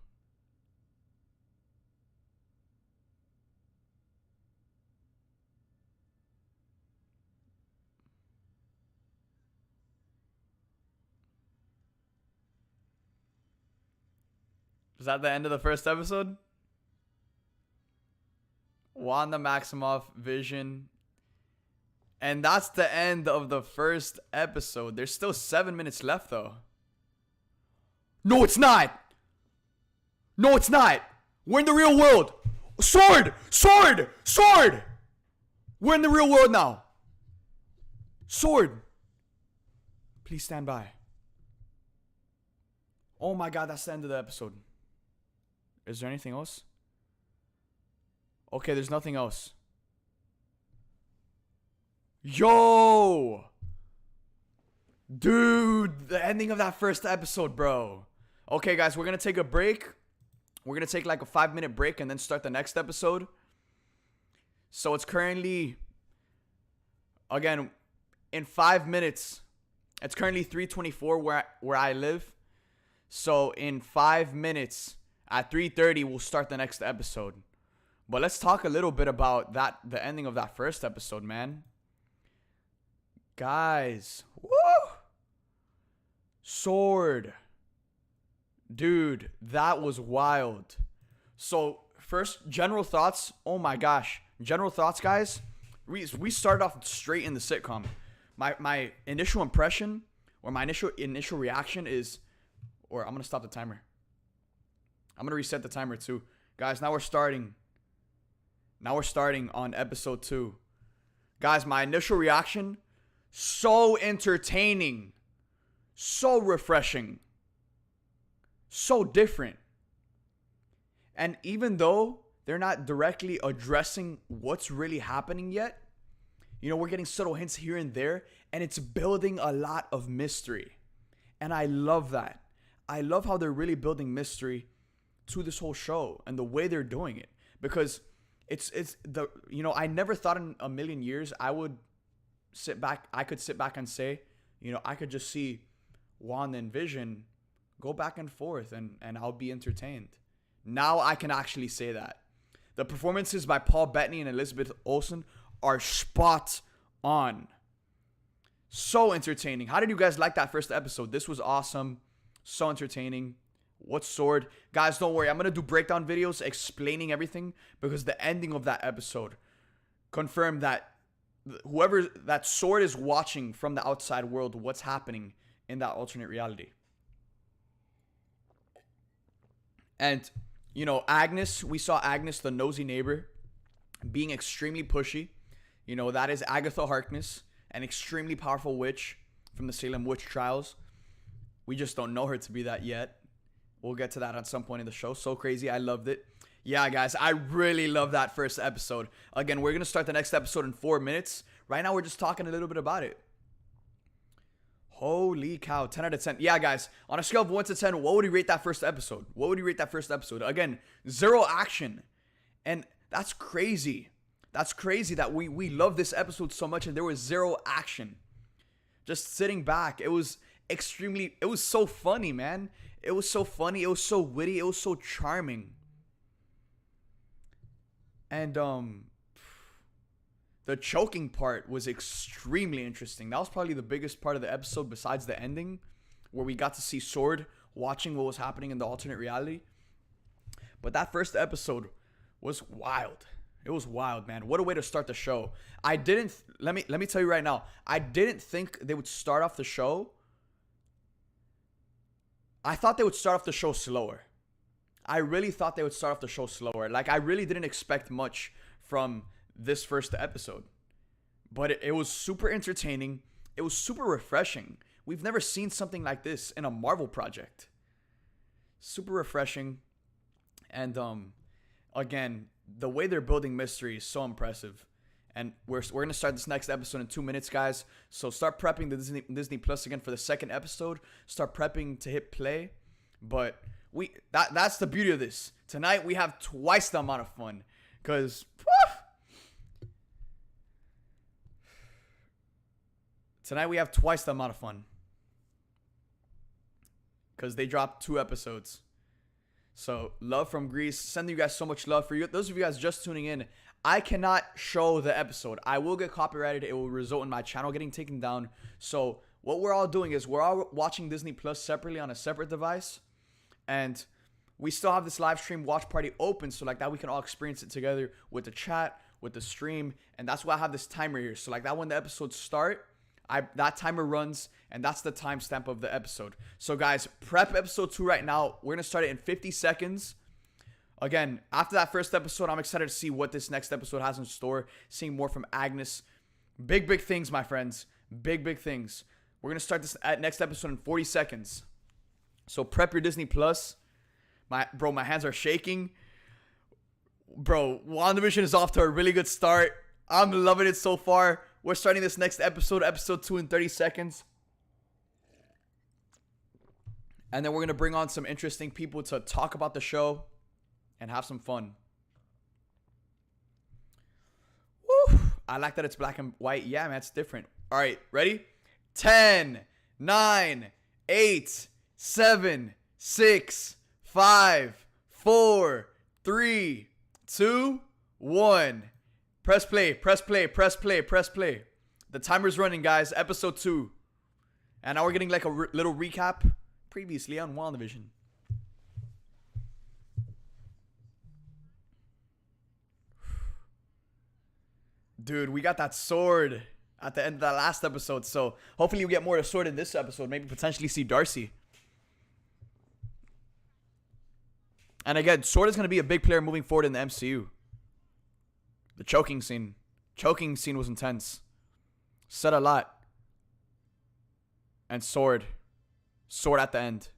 Is that the end of the first episode? Wanda Maximoff, Vision. And that's the end of the first episode. There's still 7 minutes left, though. No, it's not! No, it's not! We're in the real world! Sword! Sword! Sword! We're in the real world now! Sword! Please stand by. Oh my god, that's the end of the episode. Is there anything else? Okay, there's nothing else. Yo! Dude, the ending of that first episode, bro. Okay, guys, we're going to take a break. We're going to take like a 5-minute break and then start the next episode. So it's currently, again, in 5 minutes, it's currently 3:24 where I live. So in 5 minutes, at 3:30, we'll start the next episode. But let's talk a little bit about the ending of that first episode, man. Guys, woo! Sword. Dude, that was wild. So, first, general thoughts. Oh my gosh. General thoughts, guys. We started off straight in the sitcom. My initial impression, or my initial reaction is, or I'm going to stop the timer. I'm going to reset the timer too. Guys, now we're starting. Now we're starting on episode 2. Guys, my initial reaction, so entertaining, so refreshing, so different. And even though they're not directly addressing what's really happening yet, you know, we're getting subtle hints here and there, and it's building a lot of mystery. And I love that. I love how they're really building mystery to this whole show and the way they're doing it, because it's the, you know, I never thought in a million years I could sit back and say, you know, I could just see Wanda and Vision go back and forth and I'll be entertained. Now I can actually say that. The performances by Paul Bettany and Elizabeth Olsen are spot on. So entertaining. How did you guys like that first episode? This was awesome. So entertaining. What sword? Guys, don't worry. I'm going to do breakdown videos explaining everything, because the ending of that episode confirmed that whoever that sword is watching from the outside world what's happening in that alternate reality. And, you know, Agnes, we saw Agnes, the nosy neighbor, being extremely pushy. You know, that is Agatha Harkness, an extremely powerful witch from the Salem witch trials. We just don't know her to be that yet. We'll get to that at some point in the show. So crazy. I loved it. Yeah, guys, I really love that first episode. Again, we're going to start the next episode in 4 minutes. Right now, we're just talking a little bit about it. Holy cow, 10 out of 10. Yeah, guys, on a scale of 1 to 10, what would you rate that first episode? What would you rate that first episode? Again, 0 action. And that's crazy. That's crazy that we love this episode so much and there was 0 action. Just sitting back. It was so funny, man. It was so funny. It was so witty. It was so charming. And, the choking part was extremely interesting. That was probably the biggest part of the episode besides the ending, where we got to see Sword watching what was happening in the alternate reality. But that first episode was wild. It was wild, man. What a way to start the show. Let me tell you right now, I didn't think they would start off the show. I thought they would start off the show slower. I really thought they would start off the show slower. Like, I really didn't expect much from this first episode. But it was super entertaining. It was super refreshing. We've never seen something like this in a Marvel project. Super refreshing. And again, the way they're building mystery is so impressive. And we're going to start this next episode in 2 minutes, guys. So start prepping the Disney Plus again for the second episode. Start prepping to hit play. But that's the beauty of this. Tonight we have twice the amount of fun. Because tonight we have twice the amount of fun. Because they dropped 2 episodes. So, love from Greece. Sending you guys so much love. For you, those of you guys just tuning in, I cannot show the episode. I will get copyrighted. It will result in my channel getting taken down. So, what we're all doing is we're all watching Disney Plus separately on a separate device. And we still have this live stream watch party open, so like that we can all experience it together with the chat, with the stream. And that's why I have this timer here. So like that when the episodes start, that timer runs, and that's the timestamp of the episode. So guys, prep episode 2 right now. We're going to start it in 50 seconds. Again, after that first episode, I'm excited to see what this next episode has in store. Seeing more from Agnes. Big things, my friends. Big things. We're going to start this next episode in 40 seconds. So prep your Disney Plus. My hands are shaking. Bro, WandaVision is off to a really good start. I'm loving it so far. We're starting this next episode 2 in 30 seconds. And then we're going to bring on some interesting people to talk about the show and have some fun. Woo! I like that it's black and white. Yeah, man, it's different. All right, ready? 10, 9, 8, 7, 6, 5, 4, 3, 2, 1. Press play. The timer's running, guys. Episode 2. And now we're getting like a little recap previously on WandaVision. Dude, we got that sword at the end of that last episode. So hopefully you get more of the sword in this episode. Maybe potentially see Darcy. And again, Sword is going to be a big player moving forward in the MCU. The choking scene was intense. Said a lot. And Sword at the end.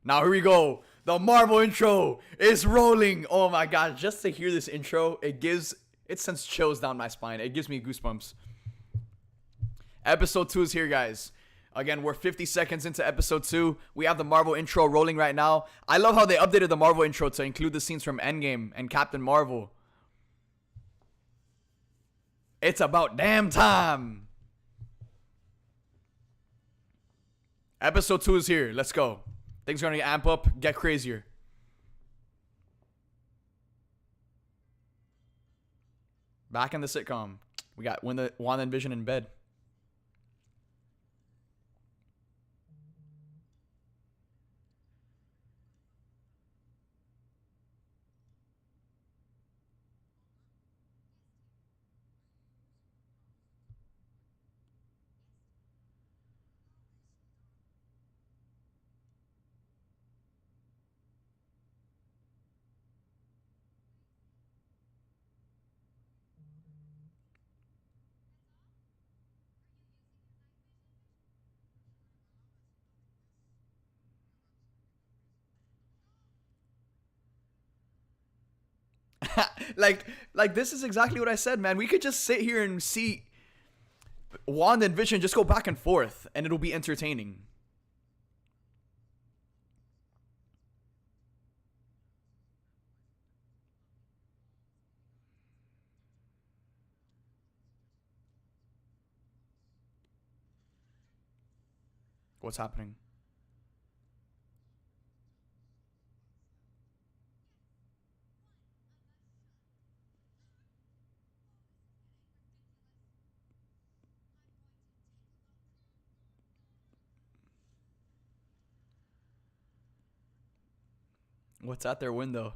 Now here we go. The Marvel intro is rolling. Oh my god, just to hear this intro, it sends chills down my spine. It gives me goosebumps. Episode 2 is here, guys. Again, we're 50 seconds into episode 2. We have the Marvel intro rolling right now. I love how they updated the Marvel intro to include the scenes from Endgame and Captain Marvel. It's about damn time. Episode 2 is here. Let's go. Things are going to amp up, get crazier. Back in the sitcom. We got WandaVision in bed. like this is exactly what I said, man. We could just sit here and see Wanda and Vision just go back and forth, and it'll be entertaining. What's happening? What's at their window?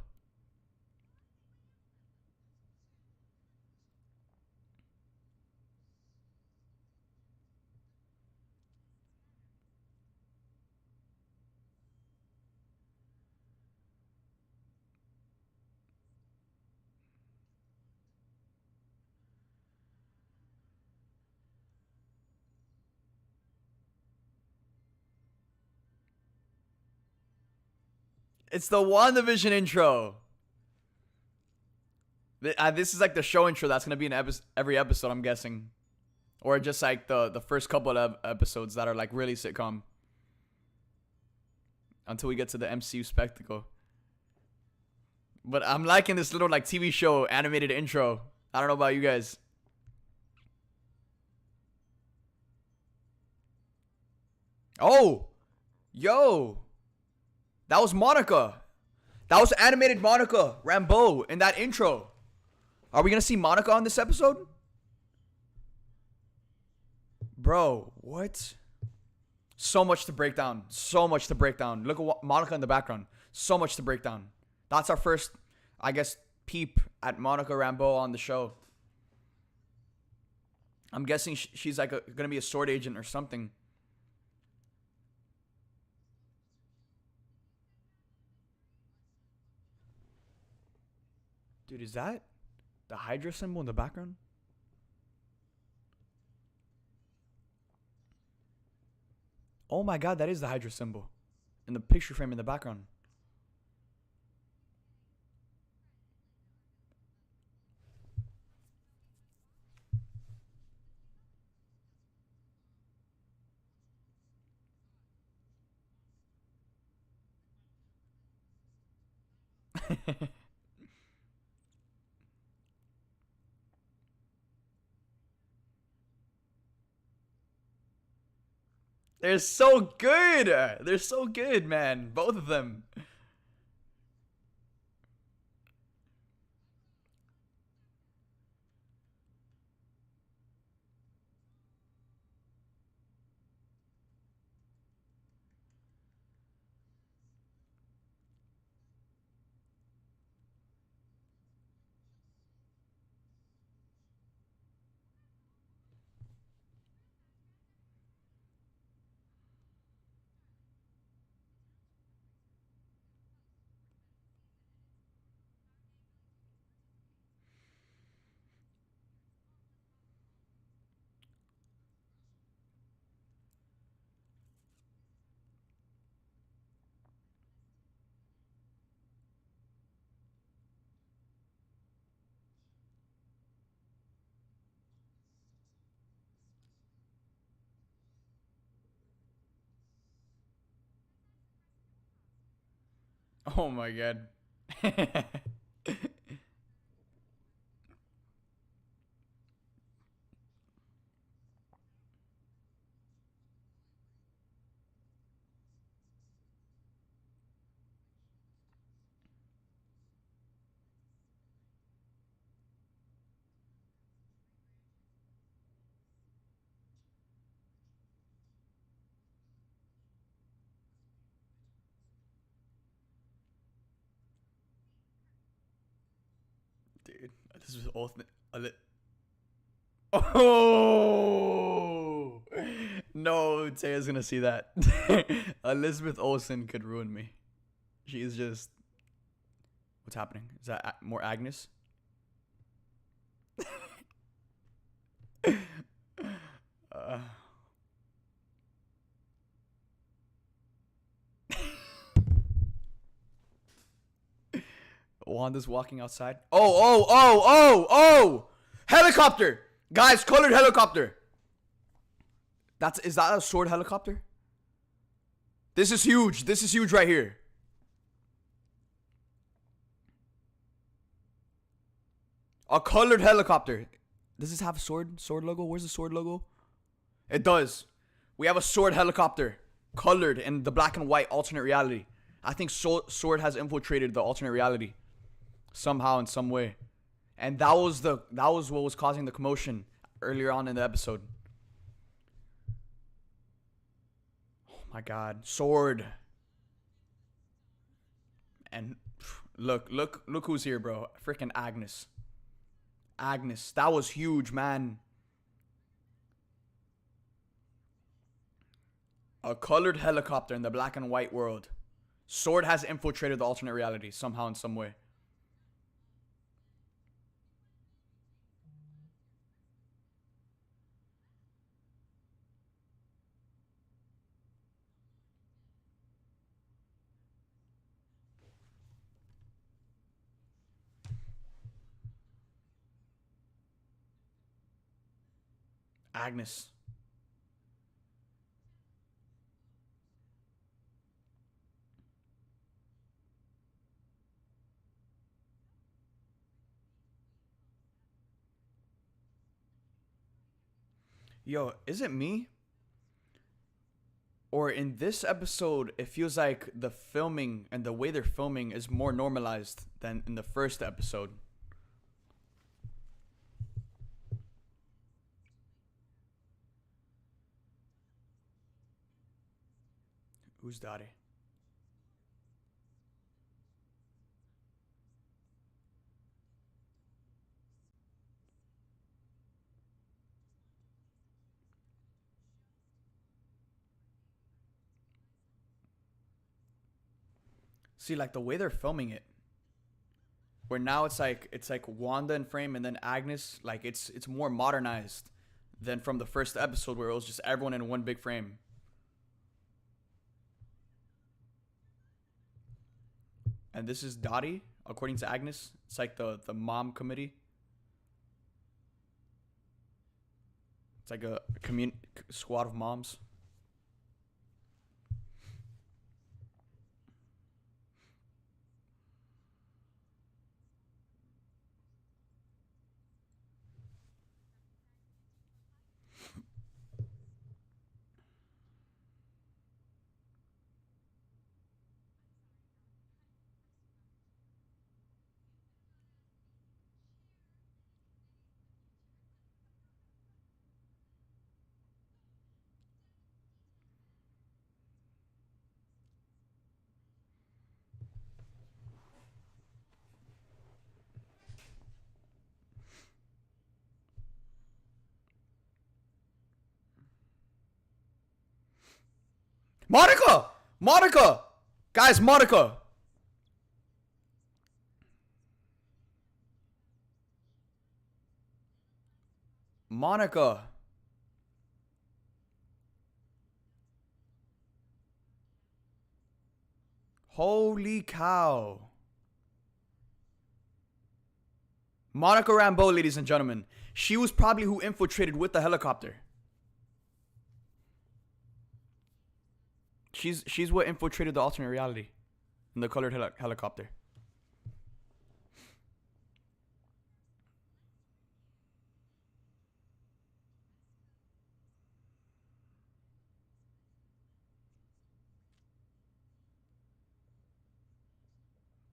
It's the WandaVision intro. This is like the show intro that's gonna be in every episode, I'm guessing, or just like the first couple of episodes that are like really sitcom. Until we get to the MCU spectacle. But I'm liking this little like TV show animated intro. I don't know about you guys. Oh, yo, that was Monica. That was animated Monica Rambeau in that intro. Are we gonna see Monica on this episode? Bro, what? So much to break down. So much to break down. Look at Monica in the background. So much to break down. That's our first, I guess, peep at Monica Rambeau on the show. I'm guessing she's like gonna be a sword agent or something. Dude, is that the Hydra symbol in the background? Oh my god, that is the Hydra symbol in the picture frame in the background. They're so good. They're so good, man. Both of them. Oh my god. Dude, this is all. Oh no, Taya's gonna see that. Elizabeth Olsen could ruin me. She's just. What's happening? Is that more Agnes? uh. Wanda's walking outside. Oh! Helicopter! Guys, colored helicopter. Is that a sword helicopter? This is huge. This is huge right here. A colored helicopter. Does this have a sword logo? Where's the sword logo? It does. We have a sword helicopter. Colored in the black and white alternate reality. I think sword has infiltrated the alternate reality. Somehow, in some way. And that was what was causing the commotion earlier on in the episode. Oh my god. Sword. And look who's here, bro. Freaking Agnes. Agnes. That was huge, man. A colored helicopter in the black and white world. Sword has infiltrated the alternate reality somehow in some way. Agnes. Yo, is it me? Or in this episode, it feels like the filming and the way they're filming is more normalized than in the first episode. Who's Daddy? See, like the way they're filming it, where now it's like Wanda in frame and then Agnes, like it's more modernized than from the first episode where it was just everyone in one big frame. And this is Dottie, according to Agnes. It's like the mom committee. It's like a squad of moms. Monica! Monica! Guys, Monica! Monica. Holy cow. Monica Rambeau, ladies and gentlemen. She was probably who infiltrated with the helicopter. She's what infiltrated the alternate reality. In the colored helicopter.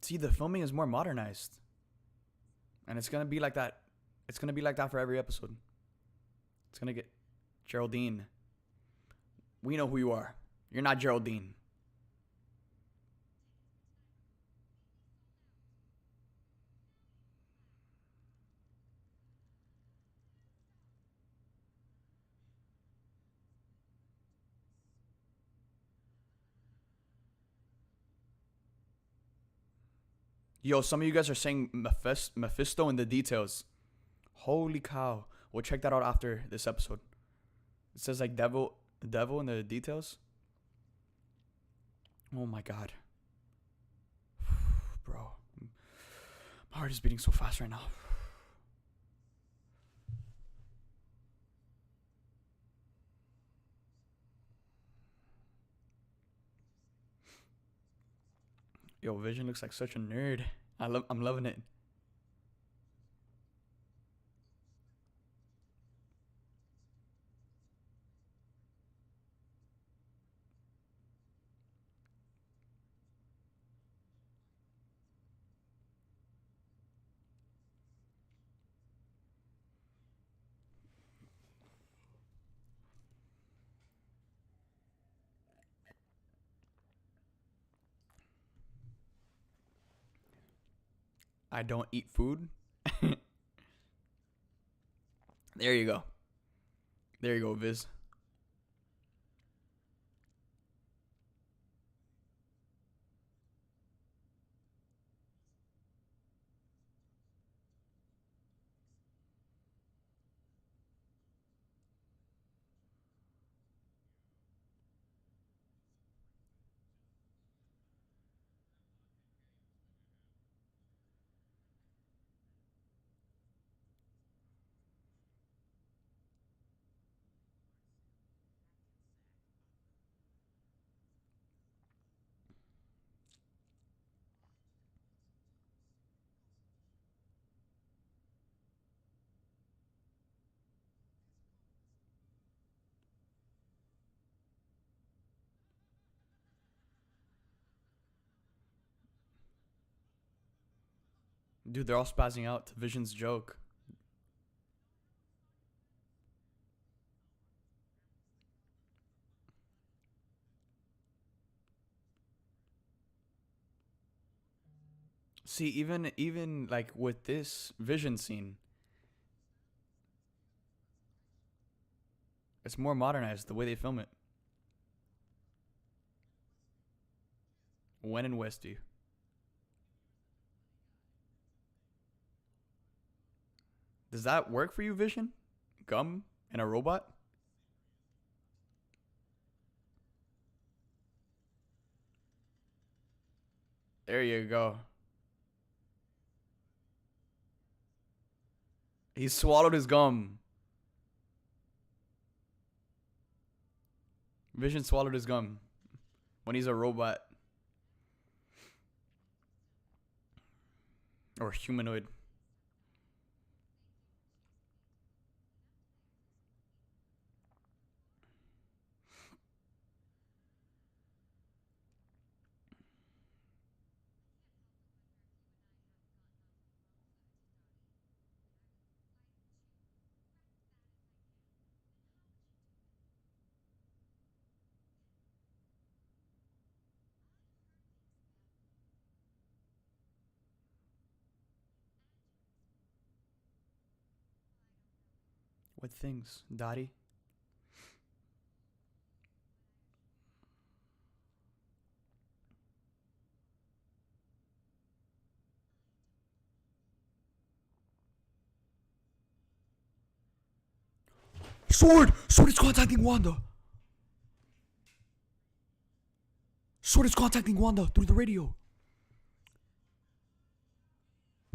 See, the filming is more modernized. And it's going to be like that. It's going to be like that for every episode. It's going to get... Geraldine. We know who you are. You're not Geraldine. Yo, some of you guys are saying Mephisto in the details. Holy cow. We'll check that out after this episode. It says like devil in the details. Oh my god. Bro. My heart is beating so fast right now. Yo, Vision looks like such a nerd. I'm loving it. I don't eat food. There you go. There you go, Viz. Dude, they're all spazzing out to Vision's joke. See, even like with this Vision scene, it's more modernized the way they film it. When in Westview. Does that work for you, Vision? Gum and a robot? There you go. He swallowed his gum. Vision swallowed his gum when he's a robot. Or humanoid. What things, Dottie? Sword! Sword is contacting Wanda! Sword is contacting Wanda through the radio.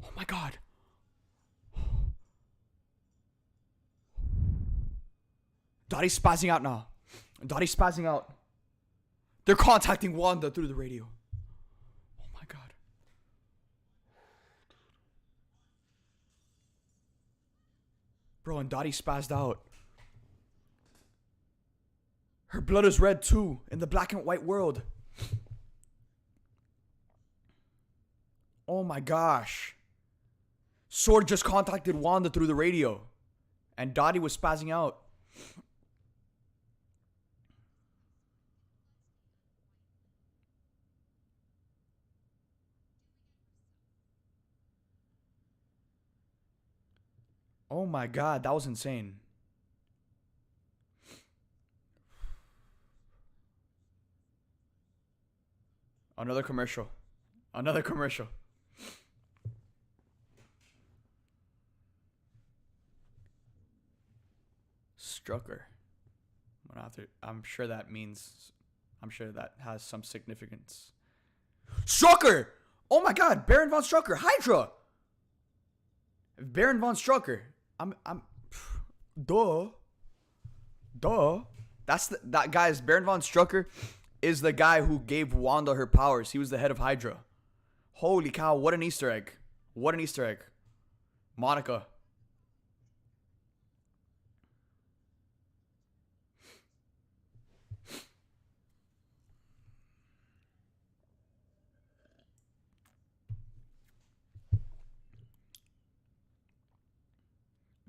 Oh my god. Dottie's spazzing out now. Dottie's spazzing out. They're contacting Wanda through the radio. Bro, and Dottie spazzed out. Her blood is red too, in the black and white world. Oh my gosh. Sword just contacted Wanda through the radio. And Dottie was spazzing out. Oh my god, that was insane. Another commercial. Another commercial. Strucker. I'm sure that means. I'm sure that has some significance. Strucker! Oh my god, Baron von Strucker, Hydra! Baron von Strucker. Duh. That guy's Baron von Strucker is the guy who gave Wanda her powers. He was the head of Hydra. Holy cow, what an Easter egg. What an Easter egg. Monica.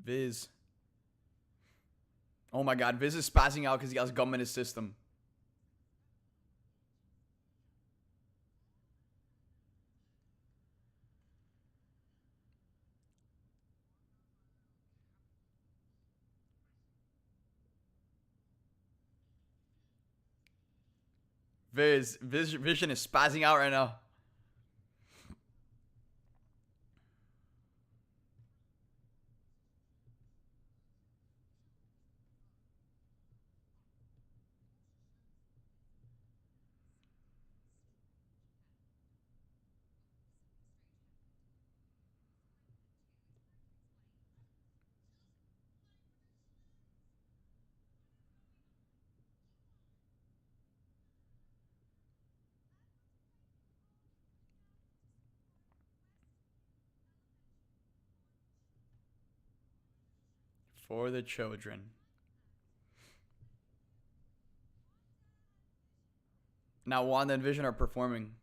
Viz. Oh my god, Viz is spazzing out because he has gum in his system. Vision is spazzing out right now. For the children. Now Wanda and Vision are performing.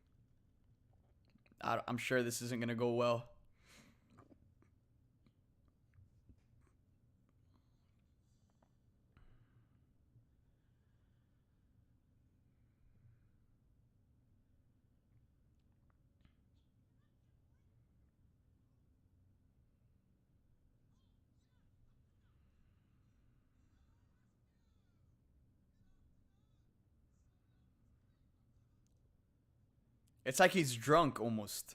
I'm sure this isn't going to go well. It's like he's drunk almost.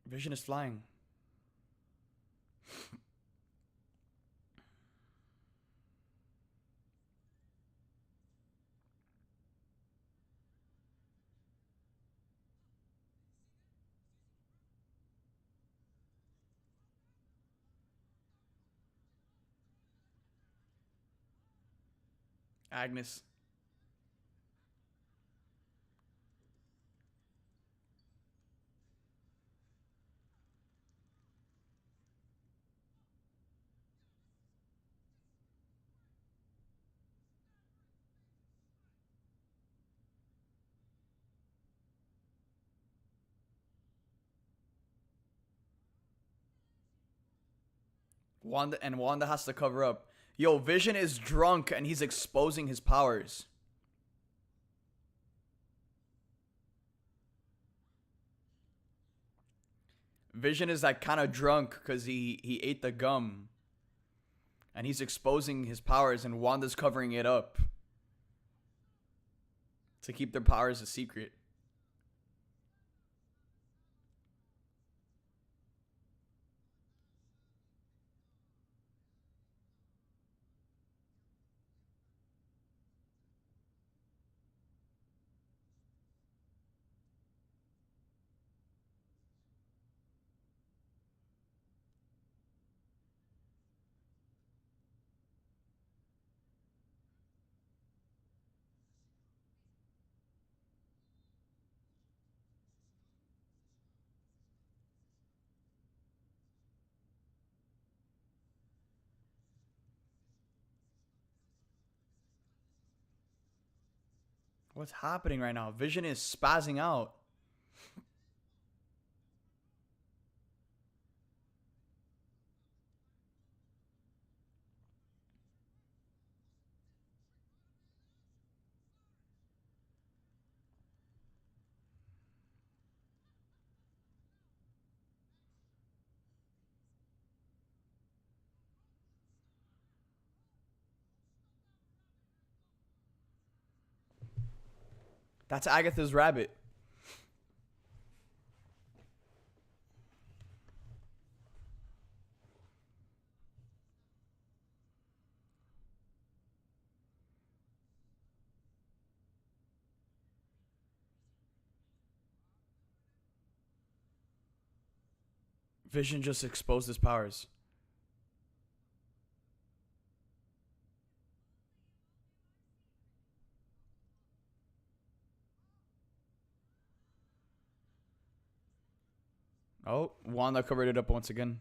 Vision is flying. Agnes. Wanda has to cover up. Yo, Vision is drunk and he's exposing his powers. Vision is like kind of drunk because he ate the gum. And he's exposing his powers and Wanda's covering it up. To keep their powers a secret. What's happening right now? Vision is spazzing out. That's Agatha's rabbit. Vision just exposed his powers. Oh, Wanda covered it up once again.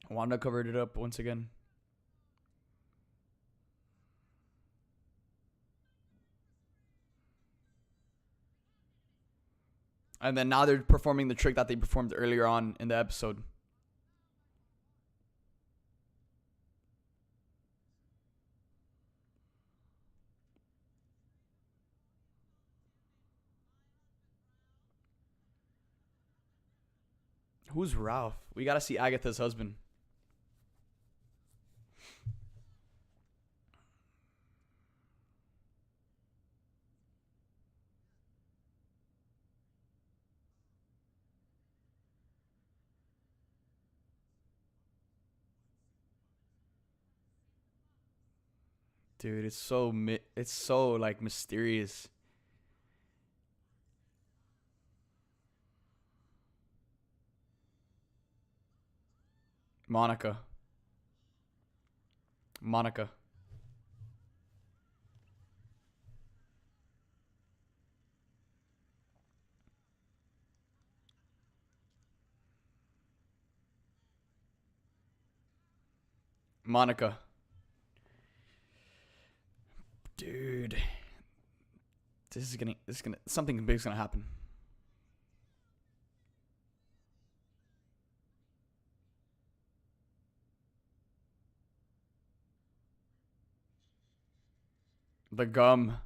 Wanda covered it up once again. And then now they're performing the trick that they performed earlier on in the episode. Who's Ralph? We gotta see Agatha's husband. Dude, it's so like mysterious. Monica. Monica. Monica. Dude. This is gonna something big's gonna happen. The gum.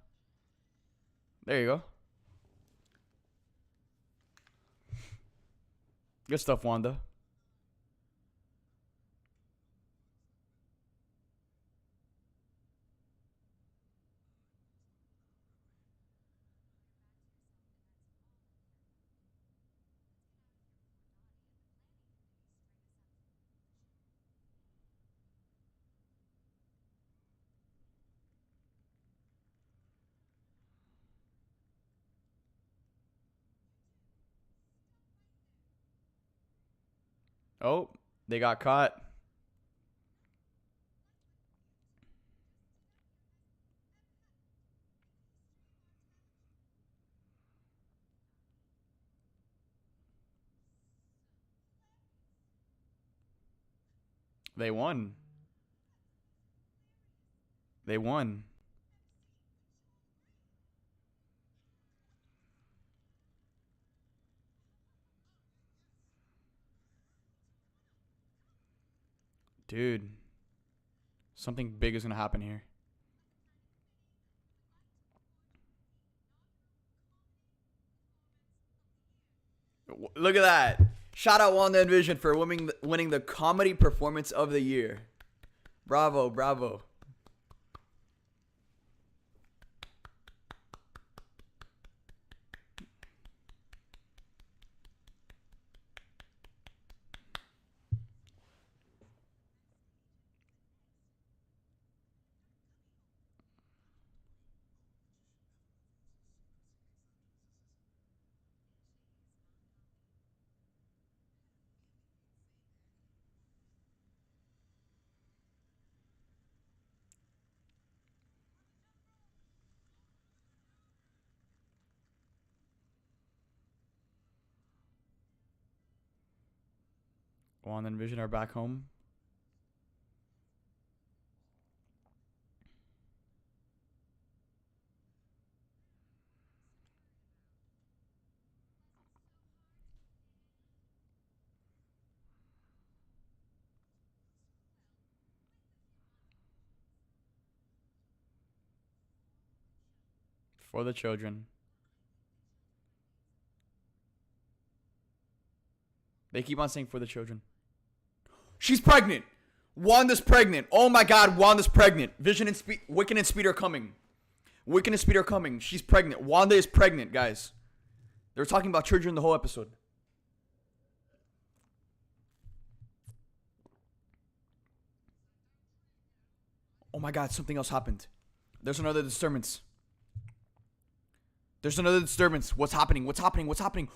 There you go. Good stuff, Wanda. Oh, they got caught. They won. They won. Dude. Something big is gonna happen here. Look at that. Shout out WandaVision for winning the comedy performance of the year. Bravo, bravo. Wanda and Vision are back home. For the children. They keep on saying for the children. She's pregnant. Wanda's pregnant. Oh my god, Wanda's pregnant. Vision and Wiccan and Speed are coming. Wiccan and Speed are coming. She's pregnant. Wanda is pregnant, guys. They were talking about children the whole episode. Oh my god, something else happened. There's another disturbance. There's another disturbance. What's happening? What's happening? What's happening?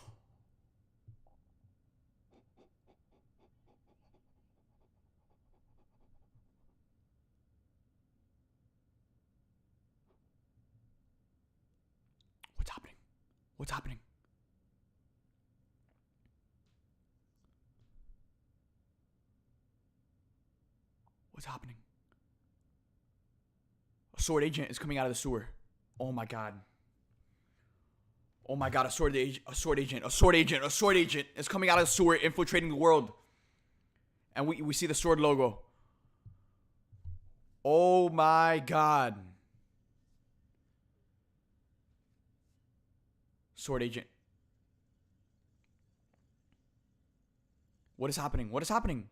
What's happening? What's happening? What's happening? A sword agent is coming out of the sewer. Oh my god. Oh my god, a sword agent is coming out of the sewer, infiltrating the world. And we see the sword logo. Oh my god. Sword agent. What is happening? What is happening?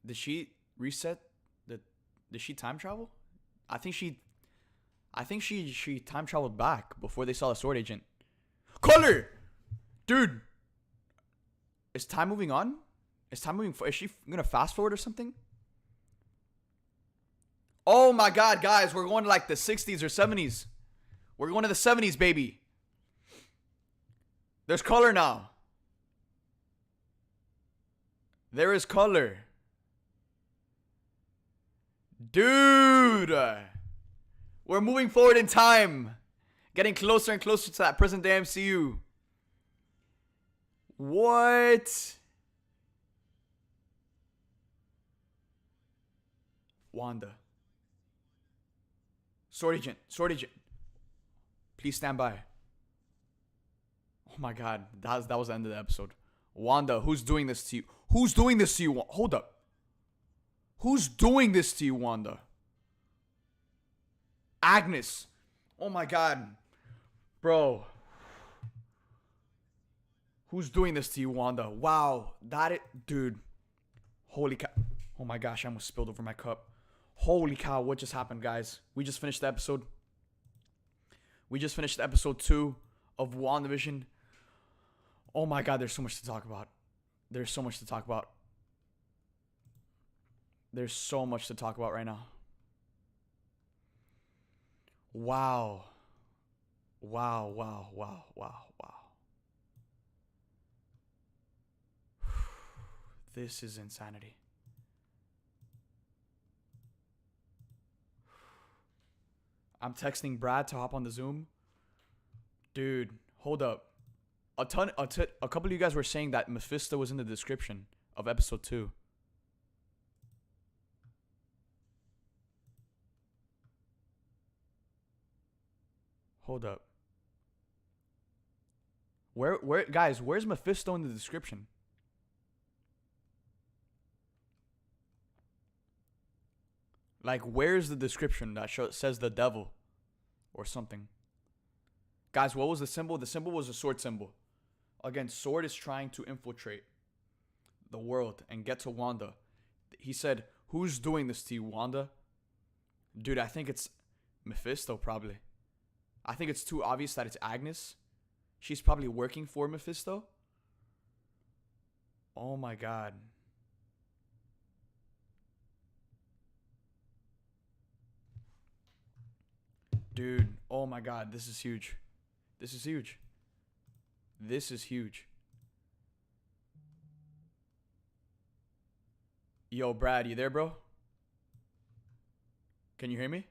Did she reset the? Did she time travel? I think she time traveled back before they saw the sword agent. Color, dude. Is time moving on? Is time moving? Is she gonna fast forward or something? Oh my god, guys, we're going to like the 60s or 70s. We're going to the 70s, baby. There's color now. There is color. Dude, we're moving forward in time, getting closer and closer to that present day MCU. What? Wanda. Sword agent. Please stand by. Oh my god, that was the end of the episode. Wanda, who's doing this to you? Who's doing this to you? Hold up. Who's doing this to you, Wanda? Agnes. Oh my god. Bro. Who's doing this to you, Wanda? Wow. Dude. Holy cow. Oh my gosh, I almost spilled over my cup. Holy cow, what just happened, guys? We just finished the episode. We just finished episode 2 of WandaVision. Oh my god, there's so much to talk about. There's so much to talk about. There's so much to talk about right now. Wow. This is insanity. I'm texting Brad to hop on the Zoom. Dude, hold up. A couple of you guys were saying that Mephisto was in the description of episode 2. Hold up. Where guys, where's Mephisto in the description? Like, where's the description that says the devil or something? Guys, what was the symbol? The symbol was a sword symbol. Again, sword is trying to infiltrate the world and get to Wanda. He said, who's doing this to you, Wanda? Dude, I think it's Mephisto, probably. I think it's too obvious that it's Agnes. She's probably working for Mephisto. Oh my god. Dude, oh my god, this is huge. This is huge. This is huge. Yo, Brad, you there, bro? Can you hear me?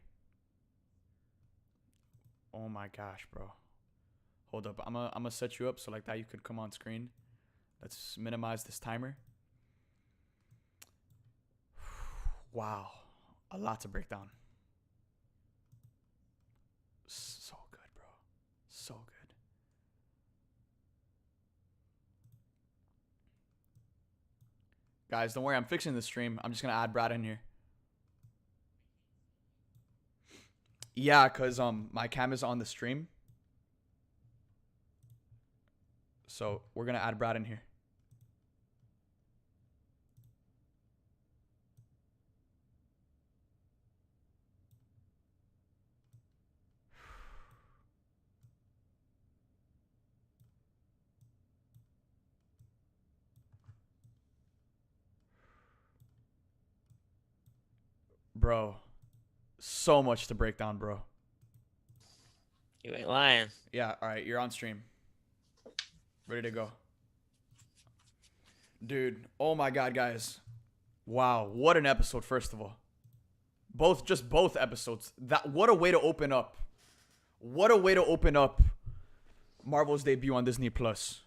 Oh my gosh, bro. Hold up. I'm gonna set you up so like that you could come on screen. Let's minimize this timer. Wow. A lot to break down. So good, Guys, don't worry. I'm fixing the stream. I'm just going to add Brad in here. Yeah, because my cam is on the stream. So we're going to add Brad in here. Bro, so much to break down, bro. You ain't lying. Yeah, all right, you're on stream. Ready to go. Dude, oh my god, guys. Wow, what an episode, first of all. Both episodes. What a way to open up. What a way to open up Marvel's debut on Disney Plus.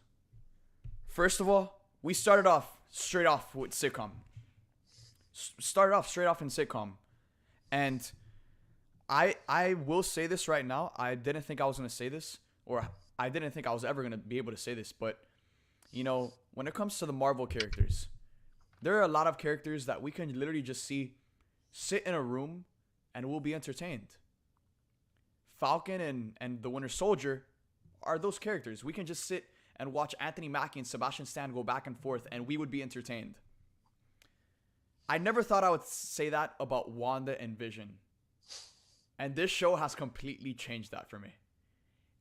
First of all, we started off straight off with sitcom. Started off straight off in sitcom. And I will say this right now. I didn't think I was going to say this, or I didn't think I was ever going to be able to say this, but you know, when it comes to the Marvel characters, there are a lot of characters that we can literally just see sit in a room and we'll be entertained. Falcon and the Winter Soldier are those characters. We can just sit and watch Anthony Mackie and Sebastian Stan go back and forth and we would be entertained. I never thought I would say that about Wanda and Vision. And this show has completely changed that for me.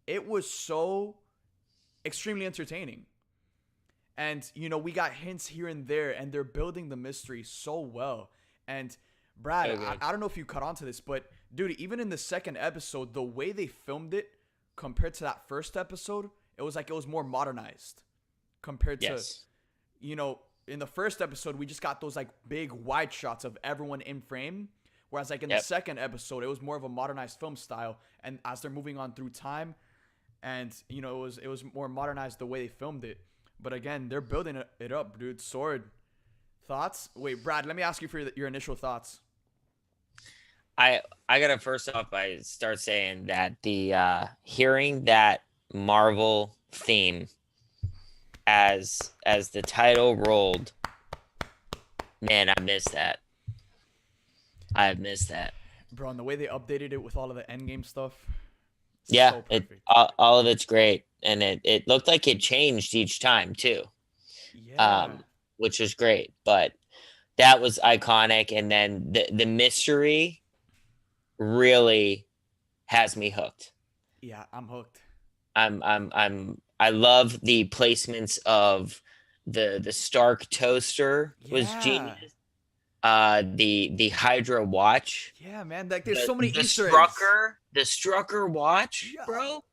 It was so extremely entertaining. And, you know, we got hints here and there, and they're building the mystery so well. And, Brad, I don't know if you caught on to this, but, dude, even in the second episode, the way they filmed it compared to that first episode, it was like it was more modernized compared to, you know, in the first episode, we just got those, like, big wide shots of everyone in frame. Whereas, like, in the second episode, it was more of a modernized film style. And as they're moving on through time, and, you know, it was more modernized the way they filmed it. But again, they're building it up, dude. Sword. Thoughts? Wait, Brad, let me ask you for your initial thoughts. I gotta first off by start saying that the hearing that Marvel theme as the title rolled, man, I missed that. I missed that. Bro, and the way they updated it with all of the endgame stuff. Yeah, so perfect. All of it's great. And it looked like it changed each time too. Yeah. Which was great. But that was iconic. And then the mystery really has me hooked. Yeah, I'm hooked. I love the placements of the Stark toaster was genius. The Hydra watch. Yeah, man. Like there's so many Easter eggs. The eggs. Strucker watch, bro.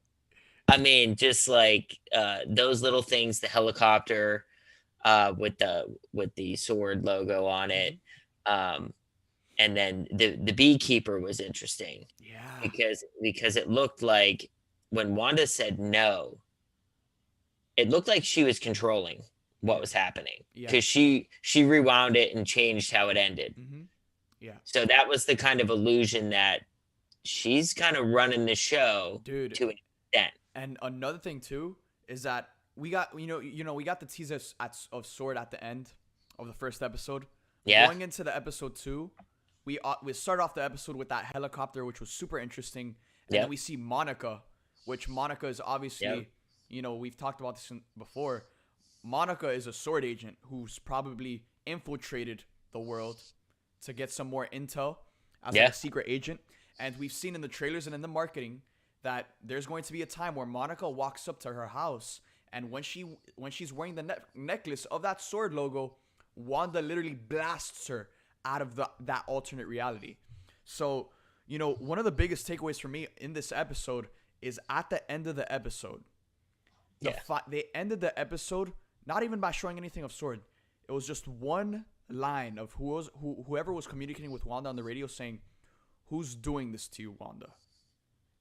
I mean, just like those little things, the helicopter with the sword logo on it. And then the beekeeper was interesting. Yeah. Because it looked like when Wanda said no, it looked like she was controlling what was happening. Because she rewound it and changed how it ended. Yeah. So that was the kind of illusion that she's kind of running the show, dude, to an extent. And another thing too is that we got we got the teaser of Sword at the end of the first episode. Yeah. Going into the episode 2, we start off the episode with that helicopter, which was super interesting. And then we see Monica, which Monica is obviously, you know, we've talked about this before. Monica is a Sword agent who's probably infiltrated the world to get some more intel as like a secret agent. And we've seen in the trailers and in the marketing that there's going to be a time where Monica walks up to her house, and when she's wearing the necklace of that Sword logo, Wanda literally blasts her out of that alternate reality. So, you know, one of the biggest takeaways for me in this episode is at the end of the episode. They ended the episode not even by showing anything of Sword. It was just one line of whoever was communicating with Wanda on the radio saying, "Who's doing this to you, Wanda?"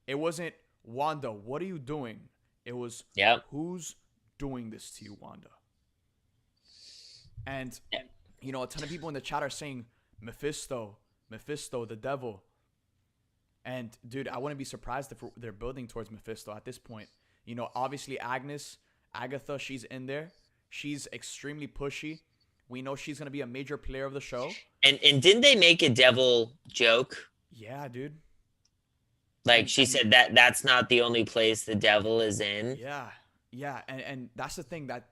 It wasn't, "Wanda, what are you doing?" It was, "Who's doing this to you, Wanda?" And, you know, a ton of people in the chat are saying, Mephisto, the devil. And, dude, I wouldn't be surprised if they're building towards Mephisto at this point. You know, obviously Agatha, she's in there. She's extremely pushy. We know she's gonna be a major player of the show. And didn't they make a devil joke? Yeah, dude. Like she said that's not the only place the devil is in. Yeah, yeah, and that's the thing that,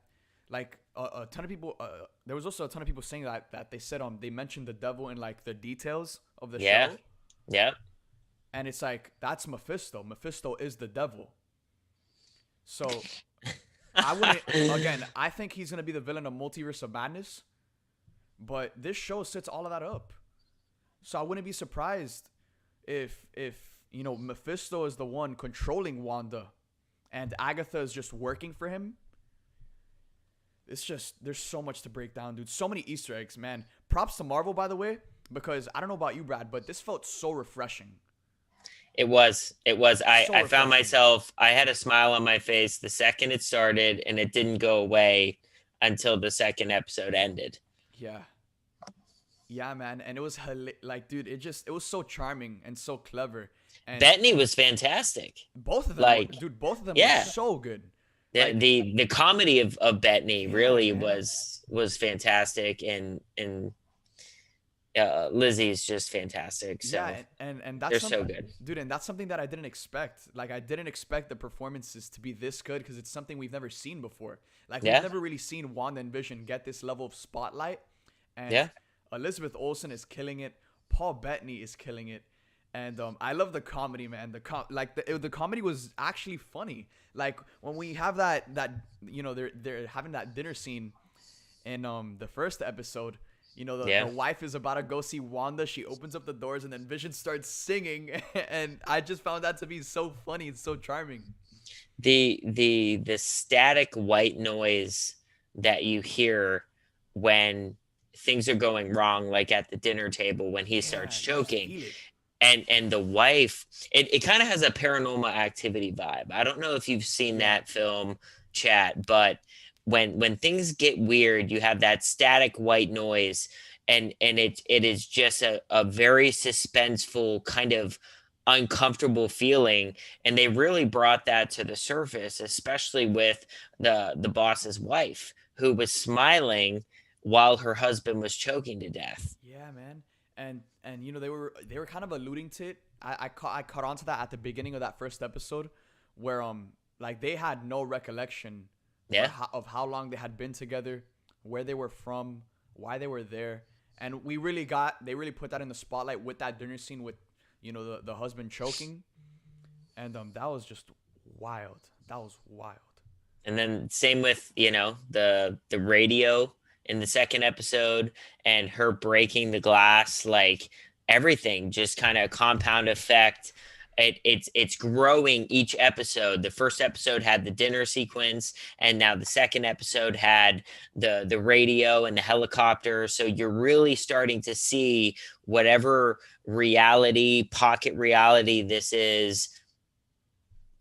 like, a ton of people. There was also a ton of people saying that they said they mentioned the devil in like the details of the Yeah. show, Yep. and it's like that's Mephisto. Mephisto is the devil. So I wouldn't. Again, I think he's gonna be the villain of Multiverse of Madness, but this show sets all of that up. So I wouldn't be surprised if Mephisto is the one controlling Wanda, and Agatha is just working for him. It's just there's so much to break down, dude. So many Easter eggs, man. Props to Marvel, by the way, because I don't know about you, Brad, but this felt so refreshing. It was. I found refreshing. myself, I had a smile on my face the second it started, and it didn't go away until the second episode ended. Yeah. Yeah, man. And it was like, dude, it was so charming and so clever. And Bettany was fantastic. both of them, both of them yeah. were so good. The, Like, the comedy of Bettany really man. was fantastic, and Lizzie's just fantastic. So yeah, and that's they're so good, dude. And that's something that I didn't expect. Like, I didn't expect the performances to be this good because it's something we've never seen before. Like, we've never really seen Wanda and Vision get this level of spotlight. And Elizabeth Olsen is killing it. Paul Bettany is killing it. And I love the comedy, man. The comedy was actually funny. Like, when we have that they're having that dinner scene in the first episode. The wife is about to go see Wanda. She opens up the doors, and then Vision starts singing, and I just found that to be so funny. It's so charming. The static white noise that you hear when things are going wrong, like at the dinner table when he starts choking. And the wife, it kind of has a Paranormal Activity vibe. I don't know if you've seen that film, chat, but when things get weird, you have that static white noise, and it is just a very suspenseful, kind of uncomfortable feeling. And they really brought that to the surface, especially with the boss's wife, who was smiling while her husband was choking to death. Yeah, man. And they were kind of alluding to it. I caught on to that at the beginning of that first episode, where like they had no recollection of how long they had been together, where they were from, why they were there. And they really put that in the spotlight with that dinner scene with the husband choking. And that was just wild. That was wild. And then same with the radio in the second episode, and her breaking the glass, like everything just kind of compound effect. It's growing each episode. The first episode had the dinner sequence, and now the second episode had the radio and the helicopter. So you're really starting to see whatever pocket reality this is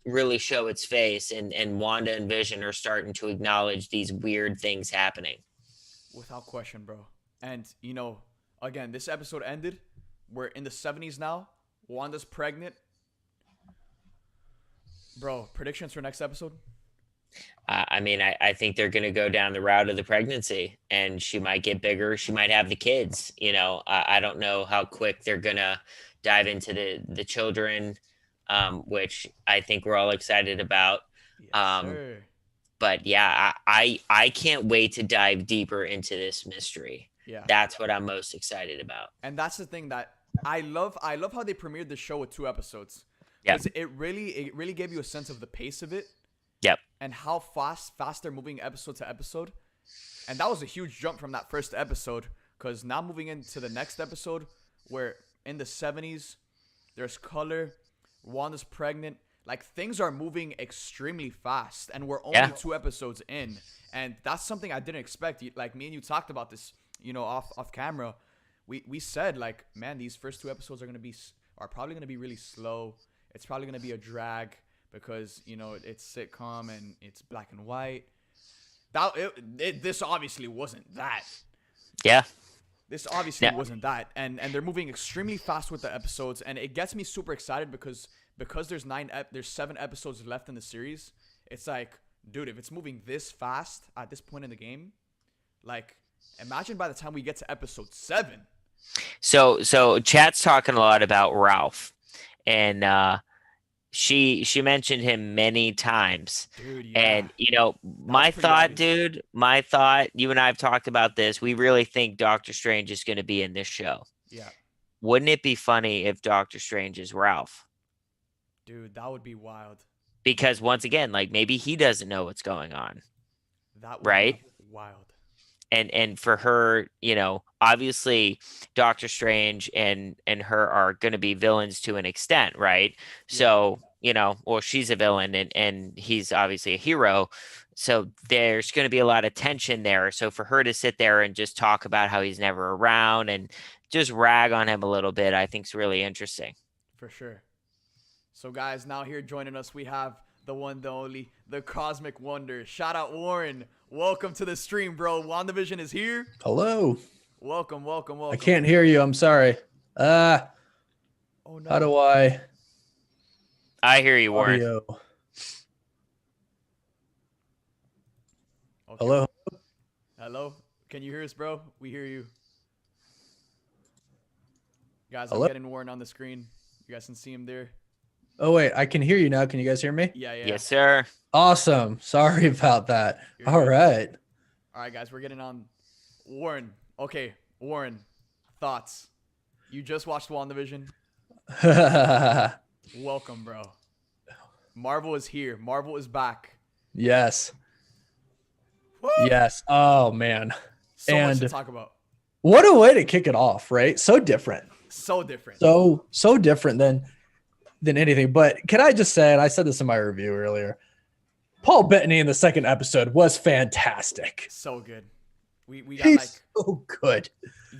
really show its face, and Wanda and Vision are starting to acknowledge these weird things happening. Without question, bro. And, again, this episode ended. We're in the 70s now. Wanda's pregnant. Bro, predictions for next episode? I think they're going to go down the route of the pregnancy, and she might get bigger. She might have the kids. I don't know how quick they're going to dive into the children, which I think we're all excited about. Yes, sir. But yeah, I can't wait to dive deeper into this mystery. Yeah. That's what I'm most excited about. And that's the thing that I love how they premiered the show with 2 episodes. Yeah. Because it really gave you a sense of the pace of it. Yep. And how fast they're moving episode to episode. And that was a huge jump from that first episode. Because now moving into the next episode, where in the 70s, there's color, Wanda's pregnant. Like, things are moving extremely fast, and we're only 2 episodes in, and that's something I didn't expect. Like, me and you talked about this, off camera. We said, like, man, these first 2 episodes are probably gonna be really slow. It's probably gonna be a drag because it's sitcom and it's black and white. This obviously wasn't that. Yeah. This obviously wasn't that, and they're moving extremely fast with the episodes, and it gets me super excited because there's 7 episodes left in the series. It's like, dude, if it's moving this fast at this point in the game, like, Imagine by the time we get to episode 7. So chat's talking a lot about Ralph, and she mentioned him many times. Dude, yeah. And my pretty thought, obvious. dude, my thought, you and I have talked about this. We really think Doctor Strange is going to be in this show. Yeah. Wouldn't it be funny if Doctor Strange is Ralph? Dude, that would be wild. Because once again, like maybe he doesn't know what's going on. That would Right? be wild. And for her, obviously Doctor Strange and her are going to be villains to an extent, right? So, well, she's a villain and he's obviously a hero. So there's going to be a lot of tension there. So for her to sit there and just talk about how he's never around and just rag on him a little bit, I think is really interesting. For sure. So guys, now here joining us, we have the one, the only, the Cosmic Wonder. Shout out Warren. Welcome to the stream, bro. WandaVision is here. Hello. Welcome. I can't hear you. I'm sorry. Oh no. How do I hear you, Warren. audio? Okay. Hello. Hello. Can you hear us, bro? We hear you. Guys, Hello? I'm getting Warren on the screen. You guys can see him there. Oh wait, I can hear you now. Can you guys hear me? Yeah. Yes, sir. Awesome. Sorry about that. You're All good. right. All right, guys, we're getting on Warren. Okay, Warren, thoughts. You just watched WandaVision. Welcome, bro. Marvel is here. Marvel is back. Yes. Woo! Yes. Oh man. So much to And- talk about. What a way to kick it off, right? So different. So different. So different than anything. But can I just say, and I said this in my review earlier, Paul Bettany in the second episode was fantastic. So good. We got He's so good.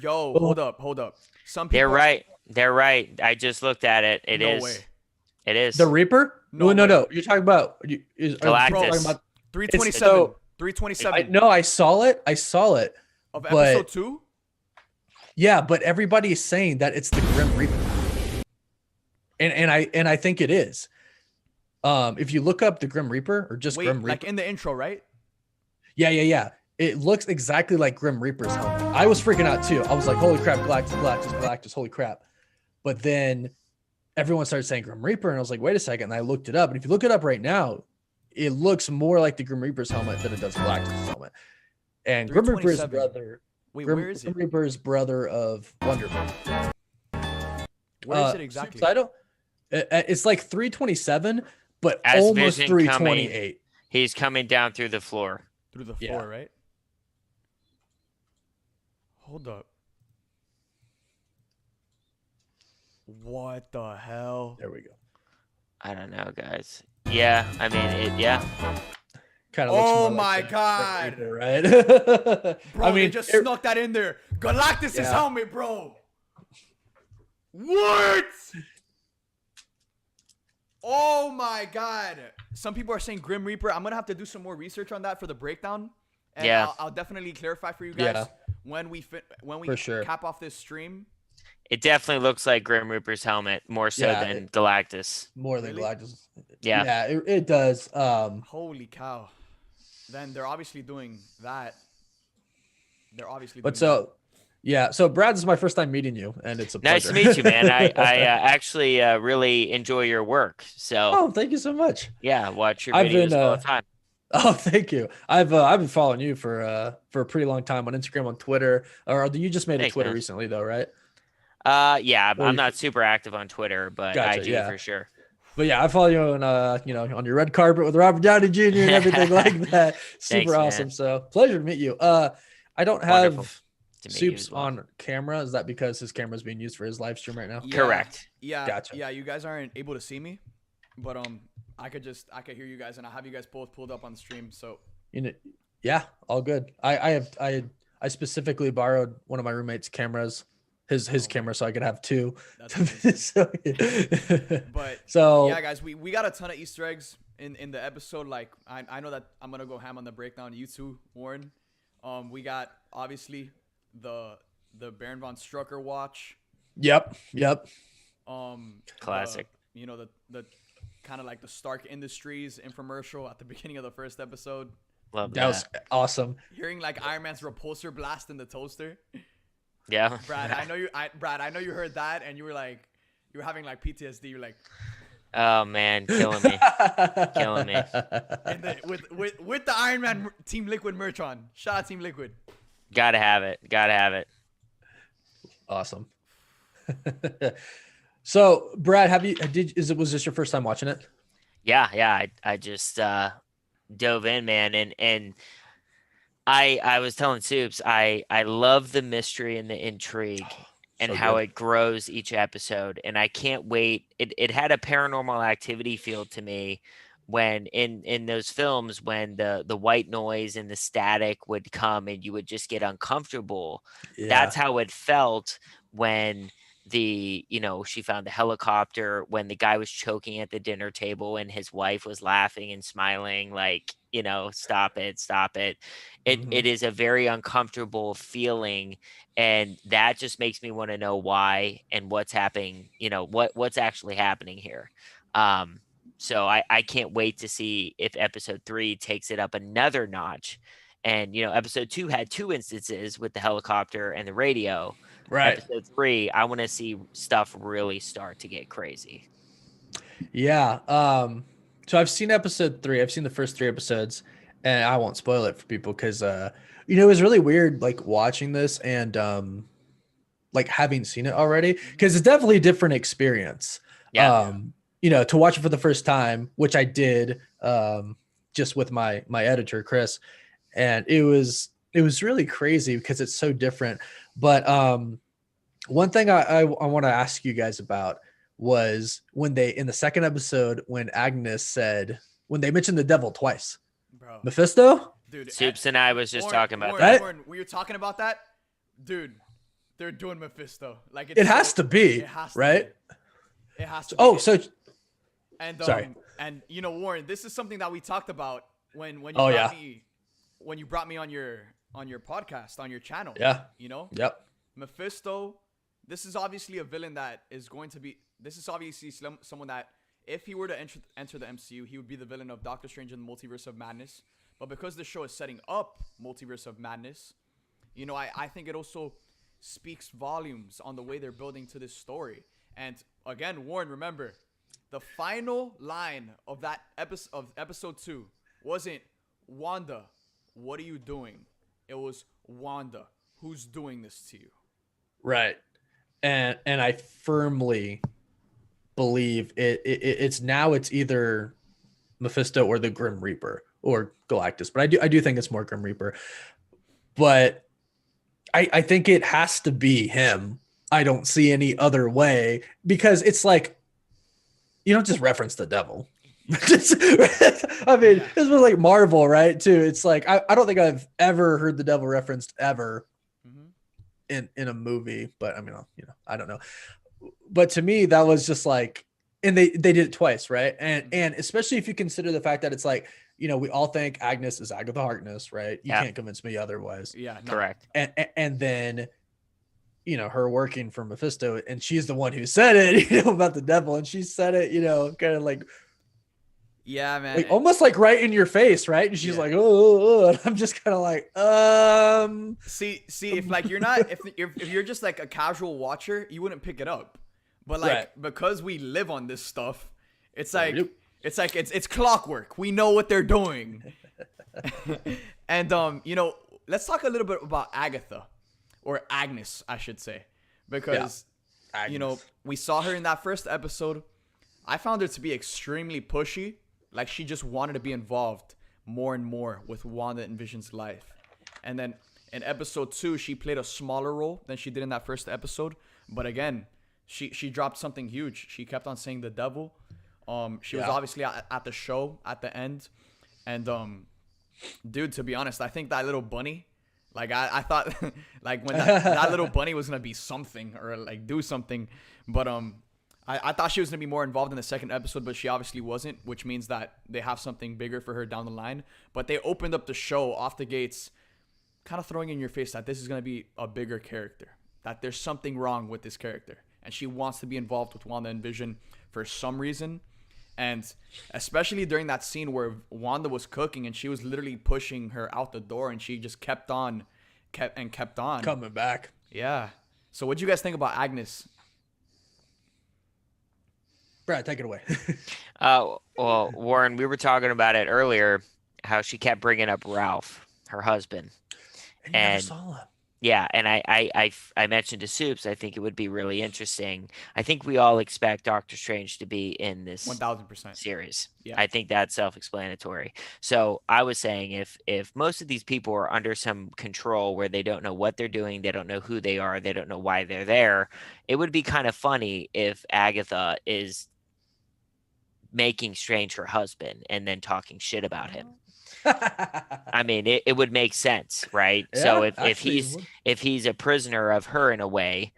yo, hold up. Some people They're right. I just looked at it. It is. No way. It is. The Reaper? No No. way. You're talking about are you Galactus. talking about 327. so- 327 No, I saw it. of but- episode 2. Yeah, but everybody is saying that it's the Grim Reaper, and I think it is. If you look up the Grim Reaper or just Wait, Grim Reaper, like in the intro, right? yeah, it looks exactly like Grim Reaper's helmet. I was freaking out too. I was like, "Holy crap, Galactus! Holy crap!" But then everyone started saying Grim Reaper, and I was like, "Wait a second!" And I looked it up, and if you look it up right now, it looks more like the Grim Reaper's helmet than it does Galactus' helmet. And Grim Reaper's 327. brother. Wait, Grim, where is Grim it? Reaper's brother of Wonder Man. Where is it exactly? So I don't. It's like 327, but As almost Vision 328. He's coming down through the floor. Through the Yeah. floor, right? Hold up. What the hell? There we go. I don't know, guys. Yeah, I mean, yeah. Kind of. Oh looks more my like God. Reaper, right? Bro, they just snuck that in there. Galactus' Yeah. helmet, bro. What? Oh my God. Some people are saying Grim Reaper. I'm going to have to do some more research on that for the breakdown. And Yeah. I'll definitely clarify for you guys Yeah. when we For sure. cap off this stream. It definitely looks like Grim Reaper's helmet more so Yeah, than Galactus. more than Really? Galactus. Yeah. Yeah, it does. Holy cow. Then they're obviously doing that. They're obviously But doing so, yeah. So Brad, this is my first time meeting you, and it's a Nice pleasure. to meet you, man. I actually really enjoy your work. So Oh, thank you so much. yeah, watch your I've videos been, all the time. Oh, thank you. I've been following you for a pretty long time on Instagram, on Twitter, or you just made a Thanks, Twitter man. recently, though, right? Yeah, Or I'm you- not super active on Twitter, but Gotcha, IG yeah. for sure. But yeah, I follow you on on your red carpet with Robert Downey Jr. and everything like that. Super Thanks, man. awesome. So pleasure to meet you. I don't Wonderful have to meet you Soups as well. on camera. Is that because his camera is being used for his live stream right now? Yeah, Correct. Yeah. Gotcha. Yeah, you guys aren't able to see me, but I could hear you guys, and I have you guys both pulled up on the stream. So Yeah, all good. I specifically borrowed one of my roommate's cameras, his camera, so I could have two. that's amazing. But so yeah, guys, we got a ton of Easter eggs in the episode. Like I know that I'm gonna go ham on the breakdown. You too, Warren. We got obviously the Baron von Strucker watch. Yep. Classic. The kind of like the Stark Industries infomercial at the beginning of the first episode. Love That was awesome. Hearing like Iron Man's repulsor blast in the toaster. Yeah. Brad, I know you heard that and you were having like PTSD. You're like, Oh man, killing me. Killing me. with the Iron Man Team Liquid merch on. Shout out Team Liquid. Gotta have it. Gotta have it. Awesome. So, Brad, was this your first time watching it? Yeah. I just dove in, man, and I was telling Soups, I love the mystery and the intrigue and So how good. it grows each episode, and I can't wait. It had a Paranormal Activity feel to me when in those films when the white noise and the static would come and you would just get uncomfortable. Yeah. That's how it felt when she found the helicopter, when the guy was choking at the dinner table and his wife was laughing and smiling like, stop it. It is a very uncomfortable feeling, and that just makes me want to know why and what's happening, what's actually happening here. So I can't wait to see if episode 3 takes it up another notch. And episode 2 had 2 instances with the helicopter and the radio. Right. Episode 3, I want to see stuff really start to get crazy. Yeah. So I've seen episode 3. I've seen the first 3 episodes, and I won't spoil it for people because it was really weird like watching this and like having seen it already, because it's definitely a different experience. Yeah. To watch it for the first time, which I did just with my editor Chris, and it was really crazy because it's so different. But one thing I want to ask you guys about was when they, in the second episode, when they mentioned the devil twice. Bro. Mephisto? Dude, Soups and I was just talking about that. Warren, we were talking about that? Dude, they're doing Mephisto. Like it has to be, it has to right? Be. It has to be. Oh, so sorry. And Warren, this is something that we talked about when you brought me on your podcast, on your channel. Yeah. Yep. Mephisto, this is obviously a villain that is going to be. This is obviously someone that, if he were to enter the MCU, he would be the villain of Doctor Strange and the Multiverse of Madness. But because the show is setting up Multiverse of Madness, I think it also speaks volumes on the way they're building to this story. And again, Warren, remember, the final line of that episode 2 wasn't Wanda, what are you doing? It was Wanda, who's doing this to you? Right. And I firmly believe it's either Mephisto or the Grim Reaper or Galactus, but I do think it's more Grim Reaper. But I think it has to be him. I don't see any other way, because it's like you don't just reference the devil. I mean, this was like Marvel, right? Too. It's like I don't think I've ever heard the devil referenced ever in a movie, but I mean, I don't know. But to me, that was just like, and they did it twice, right? And especially if you consider the fact that it's like, we all think Agnes is Agatha Harkness, right? You can't convince me otherwise. Yeah, no. Correct. And then, her working for Mephisto, and she's the one who said it, about the devil, and she said it, kind of like, yeah, man, like almost like right in your face, right? And she's like, oh, and I'm just kind of like, See, if like you're not, if you're just like a casual watcher, you wouldn't pick it up. But like because we live on this stuff, it's like it's clockwork. We know what they're doing. And let's talk a little bit about Agatha, or Agnes, I should say, because we saw her in that first episode. I found her to be extremely pushy. Like, she just wanted to be involved more and more with Wanda and Vision's life. And then in episode 2, she played a smaller role than she did in that first episode. But again, she dropped something huge. She kept on saying the devil. She was obviously at the show at the end. And dude, to be honest, I think that little bunny, like I thought like when that little bunny was gonna be something or like do something, but I thought she was going to be more involved in the second episode, but she obviously wasn't, which means that they have something bigger for her down the line. But they opened up the show off the gates, kind of throwing in your face that this is going to be a bigger character, that there's something wrong with this character. And she wants to be involved with Wanda and Vision for some reason. And especially during that scene where Wanda was cooking and she was literally pushing her out the door, and she just kept on. Coming back. Yeah. So what do you guys think about Agnes? Brad, take it away. Well, Warren, we were talking about it earlier, how she kept bringing up Ralph, her husband. And you never And saw him. yeah, and I mentioned to Soups, I think it would be really interesting. I think we all expect Doctor Strange to be in this 1000%. series. Yeah. I think that's self-explanatory. So I was saying if most of these people are under some control where they don't know what they're doing, they don't know who they are, they don't know why they're there, it would be kind of funny if Agatha is making Strange her husband and then talking shit about him. I mean, it would make sense, right? So Yeah, if actually, it he's would. if he's a prisoner of her in a way,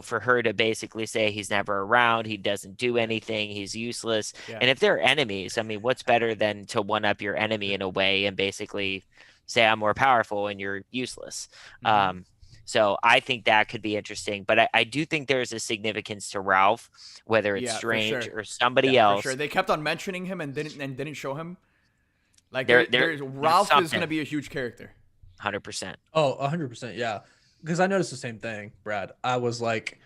for her to basically say he's never around, he doesn't do anything, he's useless. Yeah. And if they're enemies, I mean, what's better than to one up your enemy in a way and basically say I'm more powerful and you're useless. Mhm. So I think that could be interesting. But I do think there's a significance to Ralph, whether it's Yeah, for Strange sure. or somebody Yeah, for else. sure. They kept on mentioning him and didn't show him. Like There's Ralph is something. gonna be a huge character. 100%. Oh, 100%. Yeah. Because I noticed the same thing, Brad. I was like,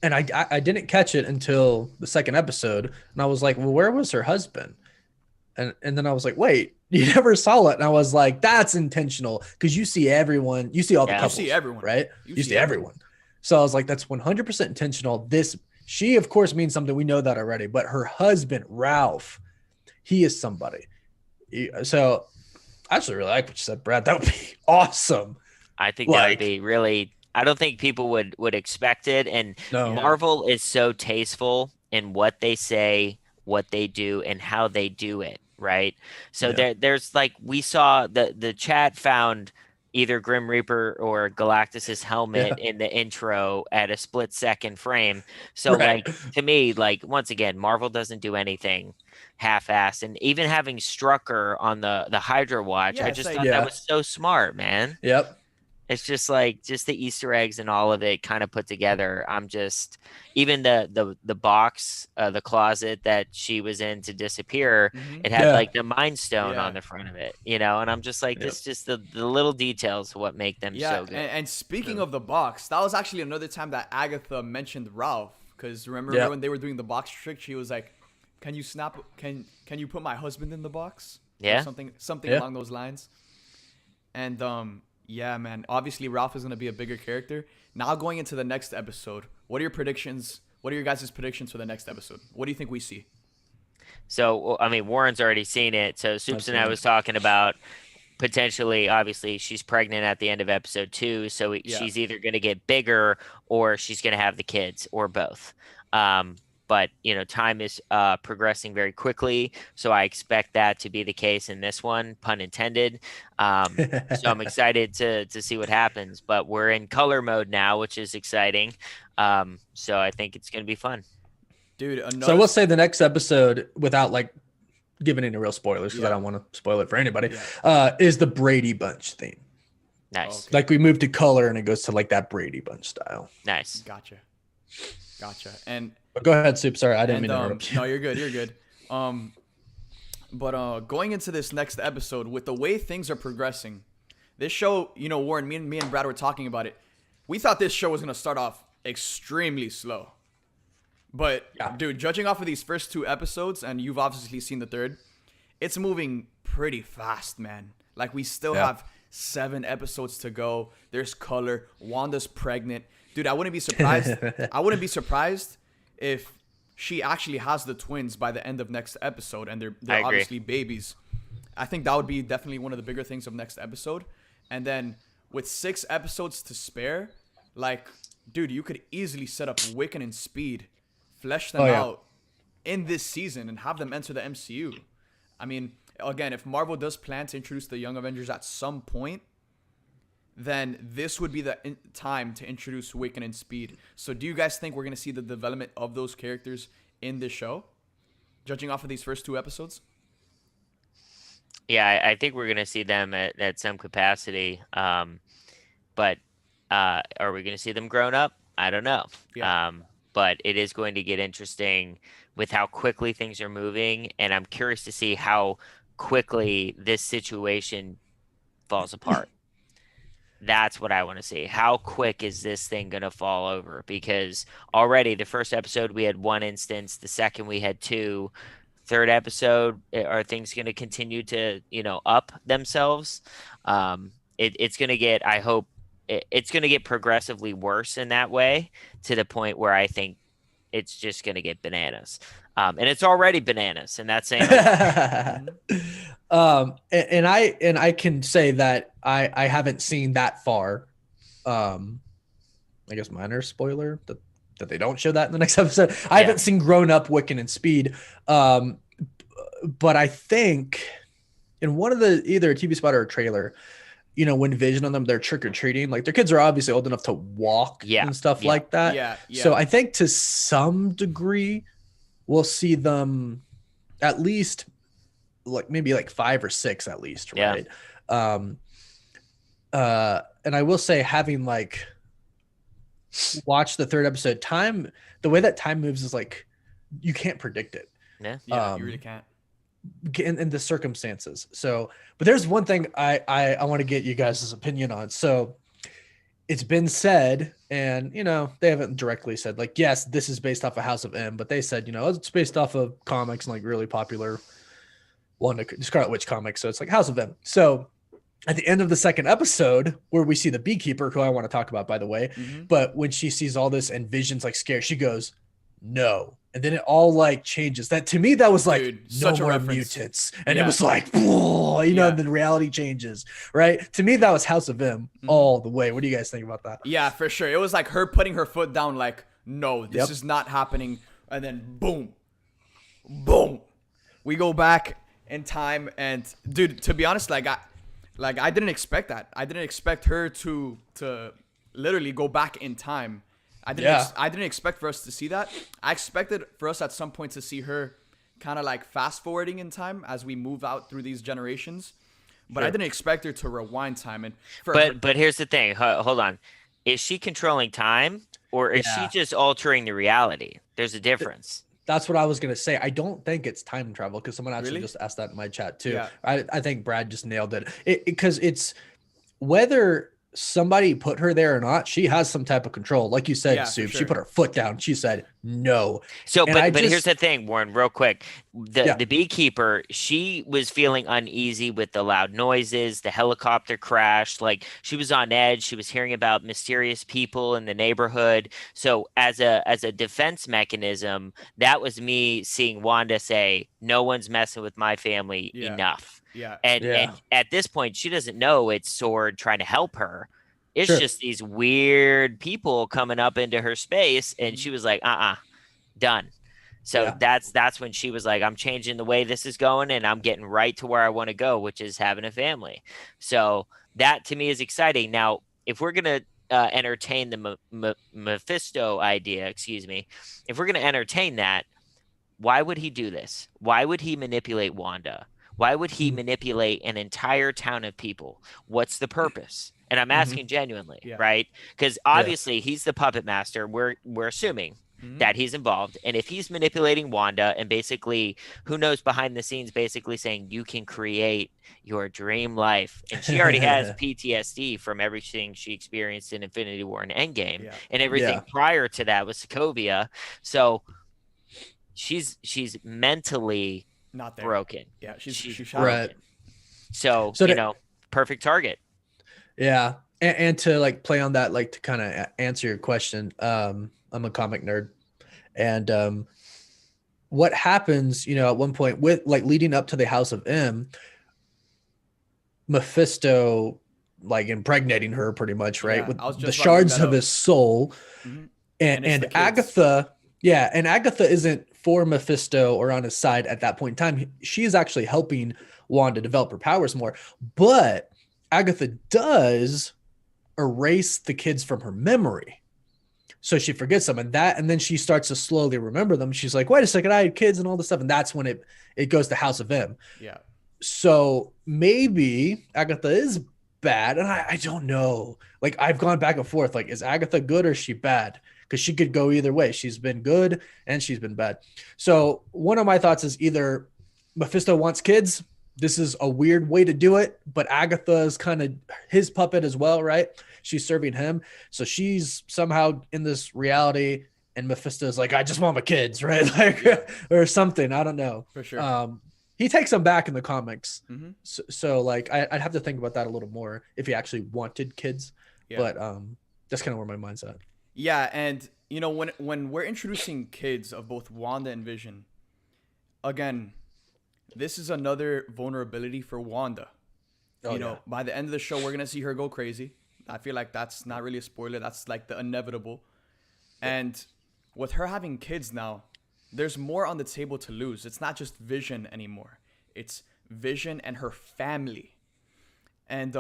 and I didn't catch it until the second episode. And I was like, well, where was her husband? And then I was like, wait, you never saw it. And I was like, that's intentional. Because you see everyone, you see all the Yeah. You couples. see everyone. Right? You You see see everyone. So I was like, that's 100% intentional. She, of course, means something. We know that already. But her husband, Ralph, he is somebody. So I actually really like what you said, Brad. That would be awesome. I think that would Like, be really. I don't think people would expect it, and no. Marvel is so tasteful in what they say, what they do, and how they do it. Right. So Yeah. there's like we saw the chat found either Grim Reaper or Galactus's helmet Yeah. in the intro at a split-second frame. So Right. like to me, like once again, Marvel doesn't do anything half-assed, and even having Strucker on the Hydra watch, Yeah, I it's just like thought that Yeah. was so smart, man. Yep. It's just like just the Easter eggs and all of it kind of put together. I'm just even the box, the closet that she was in to disappear, Mhm. it had Yeah. like the Mind Stone on Yeah. the front of it, and I'm just like, Yep. this just the little details what make them Yeah, so good. and speaking Yeah. of the box, that was actually another time that Agatha mentioned Ralph. Because remember Yeah. when they were doing the box trick, she was like, "Can you snap? Can you put my husband in the box?" Or Yeah. something Yeah. along those lines. And yeah, man. Obviously, Ralph is gonna be a bigger character. Now going into the next episode, what are your predictions? What are your guys' predictions for the next episode? What do you think we see? So I mean, Warren's already seen it. So Soups and I seen was it. talking about potentially, obviously, she's pregnant at the end of episode 2, so Yeah. she's either going to get bigger or she's going to have the kids or both. But time is progressing very quickly, so I expect that to be the case in this one, pun intended. So I'm excited to see what happens. But we're in color mode now, which is exciting. So I think it's going to be fun. Dude, So I another. will say the next episode, without like giving any real spoilers, because Yeah. I don't want to spoil it for anybody, Yeah. is the Brady Bunch theme. Nice, Okay. Like we move to color and it goes to like that Brady Bunch style. nice. Gotcha. And But go ahead, Soup. Sorry, I didn't mean to interrupt you. no, you're good. You're good. But going into this next episode, with the way things are progressing, this show, Warren, me and Brad were talking about it. We thought this show was gonna start off extremely slow. But Yeah. dude, judging off of these first 2 episodes, and you've obviously seen the third, it's moving pretty fast, man. Like we still Yeah. have 7 episodes to go. There's color. Wanda's pregnant. Dude, I wouldn't be surprised. I wouldn't be surprised if she actually has the twins by the end of next episode, and I they're agree. obviously babies. I think that would be definitely one of the bigger things of next episode. And then with 6 episodes to spare, like, dude, you could easily set up Wiccan and Speed, flesh them Oh, yeah. out in this season, and have them enter the MCU. I mean, again, if Marvel does plan to introduce the Young Avengers at some point, then this would be the time to introduce Wiccan and Speed. So do you guys think we're going to see the development of those characters in this show, judging off of these first 2 episodes? Yeah, I think we're going to see them at some capacity. But are we going to see them grown up? I don't know. Yeah. but it is going to get interesting with how quickly things are moving, and I'm curious to see how quickly this situation falls apart. That's what I want to see. How quick is this thing going to fall over? Because already the first episode we had one instance, the second we had two, third episode are things going to continue to, up themselves? It's going to get, I hope it's going to get progressively worse in that way, to the point where I think it's just going to get bananas. And it's already bananas, and that's saying a lot. And I can say that I haven't seen that far. I guess minor spoiler that they don't show that in the next episode. I haven't seen Grown Up, Wiccan, and Speed. But I think in one of the, either a TV spot or a trailer, when Vision on them, they're trick-or-treating. Like, their kids are obviously old enough to walk and stuff like that. Yeah. So I think to some degree we'll see them at least maybe 5 or 6 at least, right? And I will say, having watched the third episode, the way that time moves is you can't predict it. Yeah, you really can't. In the circumstances. So, but there's one thing I want to get you guys' opinion on. So it's been said, and they haven't directly said yes, this is based off of House of M, but they said it's based off of comics and really popular Scarlet Witch comics. So it's House of M. So at the end of the second episode, where we see the beekeeper, who I want to talk about, by the way, but when she sees all this and Vision's scared, she goes, "No." And then it all changes. That, to me, that was Dude, no such a more reference. mutants. And it was the reality changes, right? To me, that was House of M all the way. What do you guys think about that? Yeah, for sure. It was her putting her foot down, no, this is not happening. And then boom, we go back in time. And dude, to be honest, I didn't expect that. I didn't expect her to literally go back in time. I didn't expect for us to see that. I expected for us at some point to see her kind of fast forwarding in time as we move out through these generations. But I didn't expect her to rewind time. And but here's the thing. Hold on. Is she controlling time, or is she just altering the reality? There's a difference. That's what I was going to say. I don't think it's time travel, because someone actually just asked that in my chat too. Yeah. I think Brad just nailed it. Because it's whether somebody put her there or not, she has some type of control. Like you said, Soup, she put her foot down. She said no. So, but here's the thing, Warren, real quick. The beekeeper, she was feeling uneasy with the loud noises, the helicopter crash. She was on edge. She was hearing about mysterious people in the neighborhood. So as a defense mechanism, that was me seeing Wanda say, "No one's messing with my family enough." Yeah. And at this point, she doesn't know it's Sword trying to help her. It's just these weird people coming up into her space, and she was like, done. So that's when she was like, I'm changing the way this is going, and I'm getting right to where I want to go, which is having a family. So that to me is exciting. Now, if we're going to entertain the Mephisto idea, if we're going to entertain that, why would he do this? Why would he manipulate Wanda? Why would he manipulate an entire town of people? What's the purpose? And I'm asking genuinely, right? Because obviously he's the puppet master. We're assuming that he's involved. And if he's manipulating Wanda and basically, who knows, behind the scenes, basically saying you can create your dream life. And she already has PTSD from everything she experienced in Infinity War and Endgame. And everything prior to that was Sokovia. So she's mentally not there. Broken. Yeah, she's broken. So perfect target. Yeah. And to play on that, to kind of answer your question, I'm a comic nerd. And what happens, at one point with leading up to the House of M, Mephisto impregnating her pretty much, right? With the shards of his soul. And Agatha, and Agatha isn't for Mephisto or on his side at that point in time. She is actually helping Wanda develop her powers more. But Agatha does erase the kids from her memory. So she forgets them, and then she starts to slowly remember them. She's like, wait a second, I had kids and all this stuff. And that's when it goes to House of M. Yeah. So maybe Agatha is bad. And I don't know. I've gone back and forth. Is Agatha good or is she bad? because she could go either way. She's been good and she's been bad. So one of my thoughts is either Mephisto wants kids. This is a weird way to do it, but Agatha is kind of his puppet as well, right? She's serving him. So she's somehow in this reality, and Mephisto is like, I just want my kids, right? Like, or something. I don't know. For sure. He takes them back in the comics. Mm-hmm. So like, I'd have to think about that a little more if he actually wanted kids. Yeah. But that's kind of where my mind's at. Yeah, and you know, when we're introducing kids of both Wanda and Vision, again, this is another vulnerability for Wanda. You know, by the end of the show, we're going to see her go crazy. I feel like that's not really a spoiler. That's like the inevitable. And with her having kids now, there's more on the table to lose. It's not just Vision anymore. It's Vision and her family. And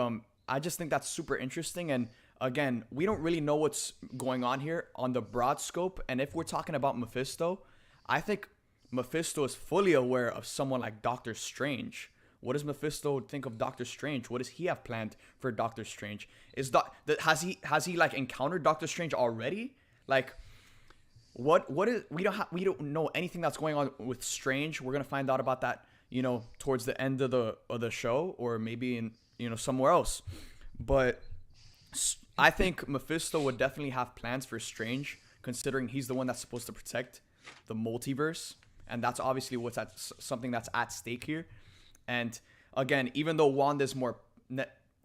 I just think that's super interesting. And again, we don't really know what's going on here on the broad scope. And if we're talking about Mephisto, I think Mephisto is fully aware of someone like Doctor Strange. What does Mephisto think of Doctor Strange? What does he have planned for Doctor Strange? Has he like encountered Doctor Strange already? Like, what is we don't know anything that's going on with Strange. We're gonna find out about that, you know, towards the end of the show, or maybe in, you know, somewhere else. But I think Mephisto would definitely have plans for Strange, considering he's the one that's supposed to protect the multiverse. And that's obviously something that's at stake here. And again, even though Wanda's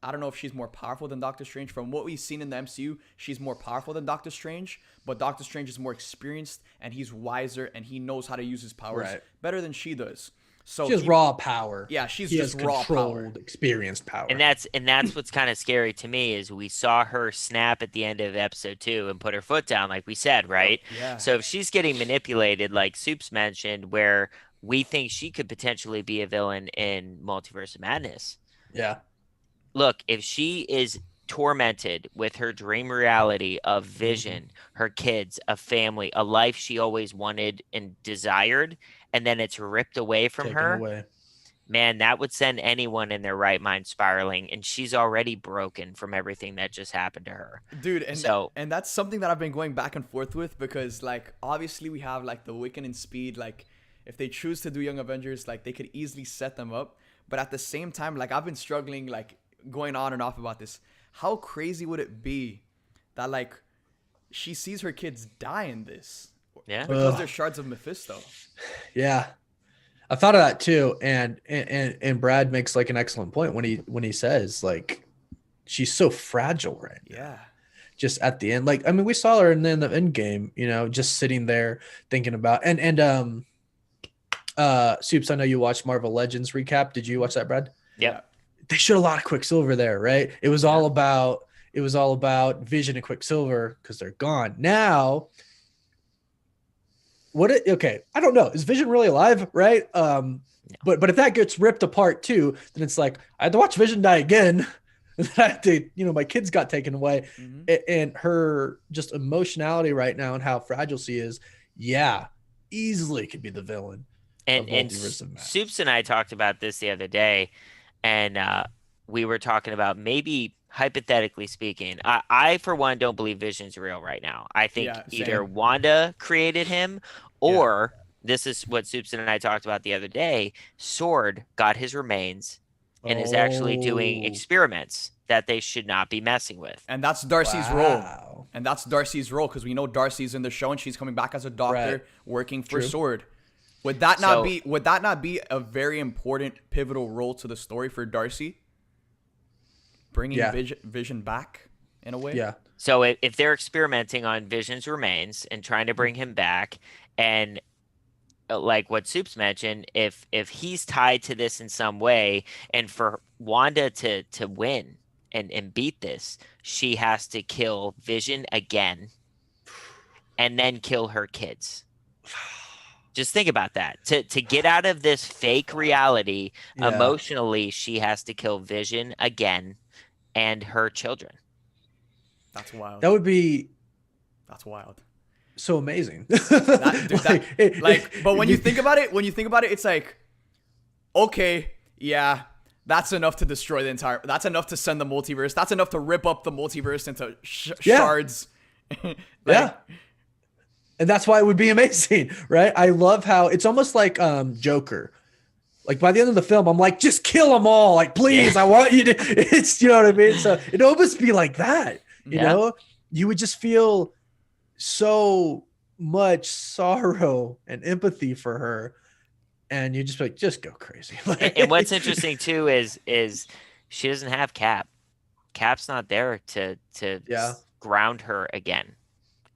I don't know if she's more powerful than Doctor Strange. From what we've seen in the MCU, she's more powerful than Doctor Strange. But Doctor Strange is more experienced, and he's wiser, and he knows how to use his powers better than she does. So she has raw power. Yeah, she's just raw power, experienced power. And that's what's kind of scary to me is we saw her snap at the end of episode 2 and put her foot down, like we said, right? Yeah. So if she's getting manipulated, like Soups mentioned, where we think she could potentially be a villain in Multiverse of Madness. Yeah. Look, if she is tormented with her dream reality of Vision, her kids, a family, a life she always wanted and desired, and then it's ripped away from her, man, that would send anyone in their right mind spiraling. And she's already broken from everything that just happened to her. Dude, and that's something that I've been going back and forth with, because like obviously we have like the Wiccan and Speed, like if they choose to do Young Avengers, like they could easily set them up. But at the same time, like I've been struggling, like going on and off about this. How crazy would it be that like she sees her kids die in this? Yeah, because they're shards of Mephisto. Yeah, I thought of that too, and Brad makes like an excellent point when he says like she's so fragile right now. Yeah, just at the end, like I mean, we saw her in the end game, you know, just sitting there thinking about and Soups, I know you watched Marvel Legends recap. Did you watch that, Brad? Yeah. They showed a lot of Quicksilver there, right? It was all about Vision and Quicksilver because they're gone now. Okay, I don't know. Is Vision really alive, right? No. But if that gets ripped apart too, then it's like I had to watch Vision die again. My kids got taken away, and her just emotionality right now and how fragile she is. Yeah, easily could be the villain. And Soups and I talked about this the other day, and we were talking about maybe hypothetically speaking, I for one don't believe Vision's real right now. I think either Wanda created him, or this is what Soups and I talked about the other day. Sword got his remains and is actually doing experiments that they should not be messing with. And that's Darcy's role. And that's Darcy's role, because we know Darcy's in the show and she's coming back as a doctor working for Sword. Would that not be a very important pivotal role to the story for Darcy? Bringing Vision back in a way? Yeah. So if they're experimenting on Vision's remains and trying to bring him back, and like what Soups mentioned, if he's tied to this in some way, and for Wanda to win and beat this, she has to kill Vision again and then kill her kids. Just think about that. To get out of this fake reality, emotionally, she has to kill Vision again and her children. That's wild. That's wild. So amazing. But when you think about it, it's like, okay, yeah, that's enough to destroy the entire. That's enough to send the multiverse. That's enough to rip up the multiverse into shards. And that's why it would be amazing, right? I love how it's almost like Joker. Like by the end of the film, I'm like, just kill them all. Like, please, Yeah. I want you to. It's, you know what I mean? So it almost be like that. You Yeah. know, you would just feel so much sorrow and empathy for her, and you just be like, just go crazy. And what's interesting too is she doesn't have Cap. Cap's not there to Yeah. ground her again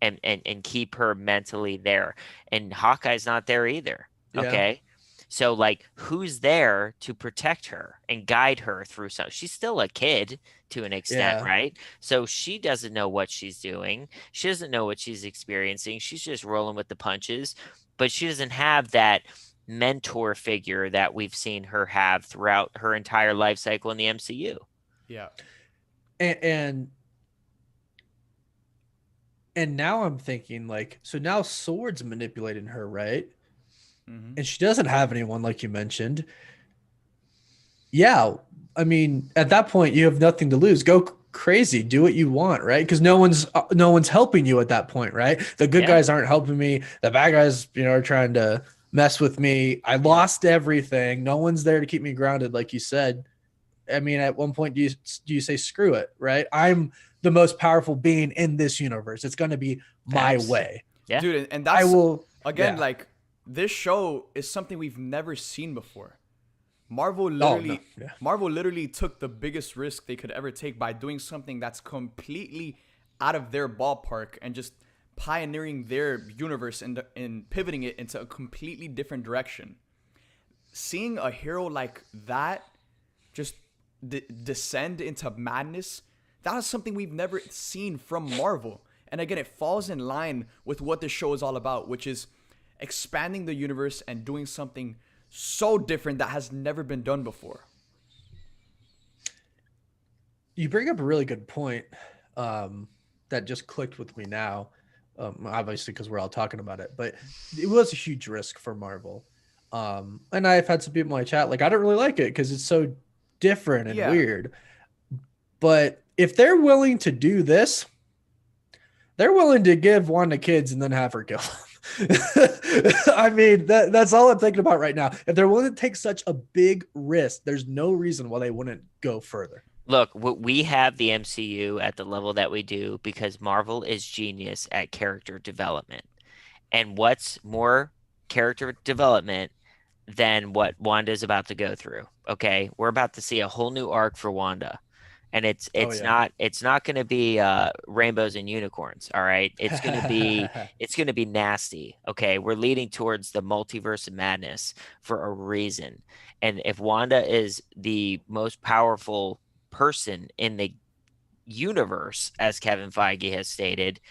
and keep her mentally there. And Hawkeye's not there either. Yeah. Okay. So like who's there to protect her and guide her through some she's still a kid to an extent, Yeah. right? So she doesn't know what she's doing. She doesn't know what she's experiencing. She's just rolling with the punches, but she doesn't have that mentor figure that we've seen her have throughout her entire life cycle in the MCU. Yeah. And now I'm thinking like, so now Sword's manipulating her, right? Mm-hmm. And she doesn't have anyone like you mentioned. Yeah, I mean, at that point, you have nothing to lose. Go crazy, do what you want, right? Because no one's helping you at that point, right? The good guys aren't helping me. The bad guys, are trying to mess with me. I lost everything. No one's there to keep me grounded, like you said. I mean, at one point, do you say screw it, right? I'm the most powerful being in this universe. It's going to be my way. Yeah, dude, and that's I will again yeah. like this show is something we've never seen before. Marvel literally took the biggest risk they could ever take by doing something that's completely out of their ballpark and just pioneering their universe and pivoting it into a completely different direction. Seeing a hero like that just descend into madness, that is something we've never seen from Marvel. And again, it falls in line with what this show is all about, which is expanding the universe and doing something so different that has never been done before. You bring up a really good point that just clicked with me now, obviously because we're all talking about it, but it was a huge risk for Marvel. And I've had some people in my chat like, I don't really like it because it's so different and weird. But if they're willing to do this, they're willing to give Wanda kids and then have her kill them. I mean, that's all I'm thinking about right now. If they're willing to take such a big risk, there's no reason why they wouldn't go further. Look, we have the MCU at the level that we do because Marvel is genius at character development. And what's more character development than what Wanda's about to go through? Okay, we're about to see a whole new arc for Wanda. And it's not going to be rainbows and unicorns. All right, it's going to be nasty. Okay, we're leading towards the multiverse of madness for a reason. And if Wanda is the most powerful person in the universe, as Kevin Feige has stated,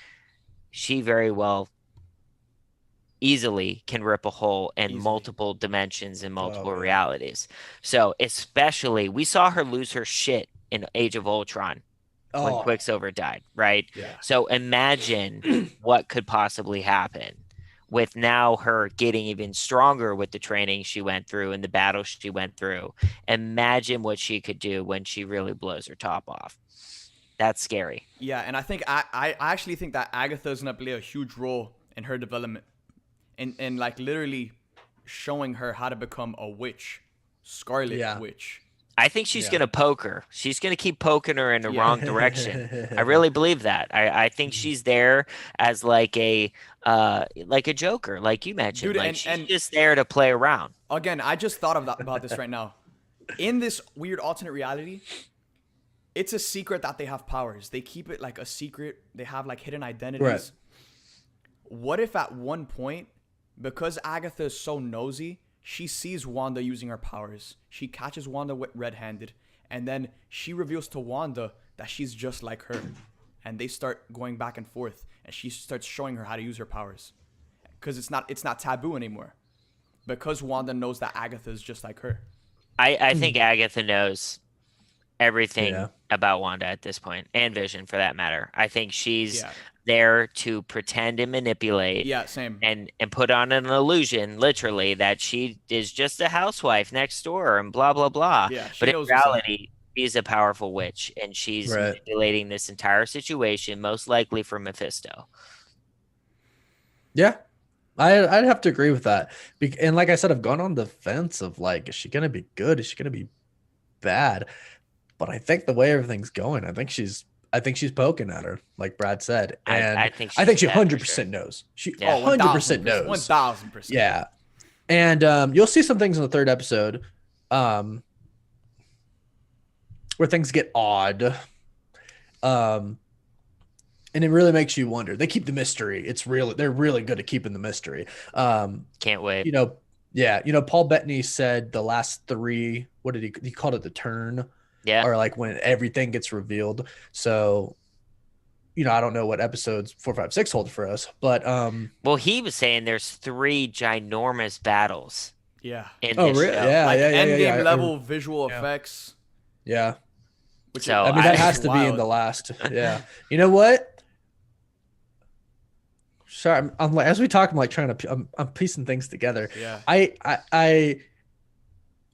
she very well easily can rip a hole in multiple dimensions and multiple realities. So especially, we saw her lose her shit in Age of Ultron when Quicksilver died, right? Yeah. So imagine what could possibly happen with now her getting even stronger with the training she went through and the battle she went through. Imagine what she could do when she really blows her top off. That's scary. Yeah, and I think I actually think that Agatha is gonna play a huge role in her development, and like literally showing her how to become a witch, Scarlet Witch. I think she's going to poke her. She's going to keep poking her in the wrong direction. I really believe that. I think she's there as like a Joker, like you mentioned. Dude, like she's just there to play around. Again, I just thought about this right now. In this weird alternate reality, it's a secret that they have powers. They keep it like a secret. They have like hidden identities. Right. What if at one point, because Agatha is so nosy, she sees Wanda using her powers. She catches Wanda red-handed, and then she reveals to Wanda that she's just like her. And they start going back and forth, and she starts showing her how to use her powers. Because it's not taboo anymore. Because Wanda knows that Agatha is just like her. I think Agatha knows everything about Wanda at this point, and Vision for that matter. I think she's there to pretend and manipulate and put on an illusion, literally, that she is just a housewife next door and blah blah blah. But in reality, she's a powerful witch, and she's manipulating this entire situation, most likely for Mephisto. Yeah, I'd have to agree with that. And like I said, I've gone on the fence of like, is she gonna be good? Is she gonna be bad? But I think the way everything's going, I think she's poking at her, like Brad said, I and think I she's think she bad for sure. 100% knows. She Yeah. Oh, 100% 1000%. knows. 1000%. Yeah, and you'll see some things in the third episode, um, where things get odd, um, and it really makes you wonder. They keep the mystery. They're really good at keeping the mystery. Can't wait. You know, yeah, Paul Bettany said the last three. What did he called it? The turn, Yeah. or like when everything gets revealed. So, I don't know what episodes 4, 5, 6 hold for us, but Well, he was saying there's 3 ginormous battles Yeah. in oh, this really? show. Yeah, Like yeah, yeah, end yeah, game yeah. level visual yeah. effects. Yeah. Which So, I mean, that I- has to be in wild. the last. Yeah. You know what? Sorry, I'm like, as we talk, I'm like trying to, I'm piecing things together. Yeah.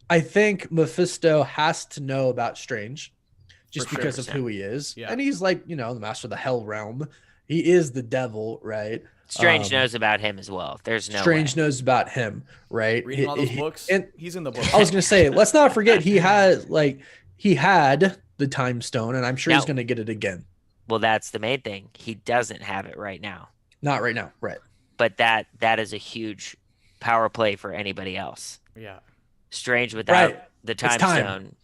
I think Mephisto has to know about Strange just For because of sure. who he is. Yeah. And he's like, the master of the hell realm. He is the devil, right? Strange knows about him as well. There's no Strange way. knows about him, right? Reading all those books. And He's in the book. I was gonna say, let's not forget he had the time stone, and I'm sure he's Now- gonna get it again. Well, that's the main thing. He doesn't have it right now. Not right now, right? But that is a huge power play for anybody else. Yeah. Strange without Right. the time time. stone.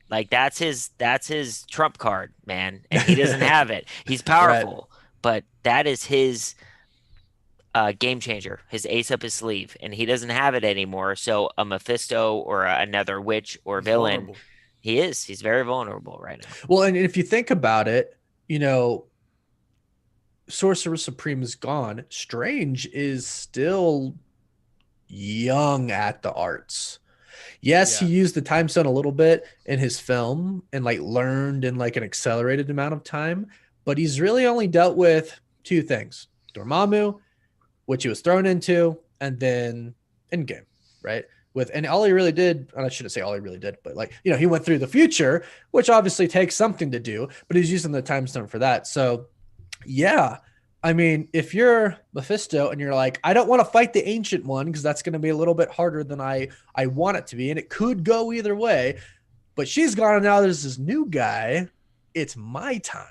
Like that's his trump card, man. And he doesn't have it. He's powerful, but that is his game changer, his ace up his sleeve, and he doesn't have it anymore. So a Mephisto or another witch or He's villain, vulnerable. he's very vulnerable right now. Well, and if you think about it, Sorcerer Supreme is gone. Strange is still young at the arts. Yes, Yeah. he used the time stone a little bit in his film and like learned in like an accelerated amount of time, but he's really only dealt with 2 things: Dormammu, which he was thrown into, and then Endgame, right? And all he really did, and I shouldn't say all he really did, but like, he went through the future, which obviously takes something to do, but he's using the time stone for that. So yeah, I mean, if you're Mephisto and you're like, I don't want to fight the ancient one because that's going to be a little bit harder than I want it to be, and it could go either way, but she's gone and now there's this new guy. It's my time.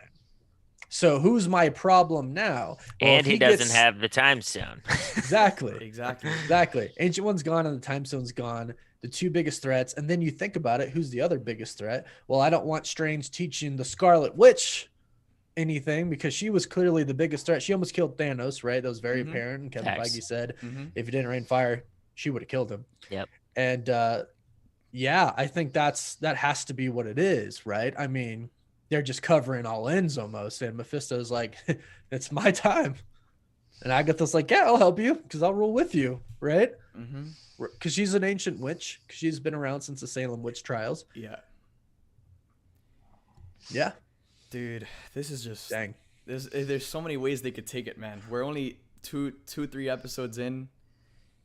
So who's my problem now? Well, And if he doesn't gets- have the time stone. exactly. Exactly. Ancient one's gone and the time stone's gone. The 2 biggest threats, and then you think about it, who's the other biggest threat? Well, I don't want Strange teaching the Scarlet Witch anything because she was clearly the biggest threat. She almost killed Thanos, right? That was very Mhm. apparent. And Kevin Facts. Feige said Mm-hmm. if he didn't rain fire, she would have killed him. Yep. And yeah, I think that has to be what it is, right? I mean, they're just covering all ends almost, and Mephisto's like, it's my time. And Agatha's like, yeah, I'll help you because I'll rule with you, right? Mm-hmm. Because she's an ancient witch. 'Cause she's been around since the Salem witch trials. Yeah. Yeah. Dude, this is just Dang. there's so many ways they could take it, man. We're only 3 episodes in.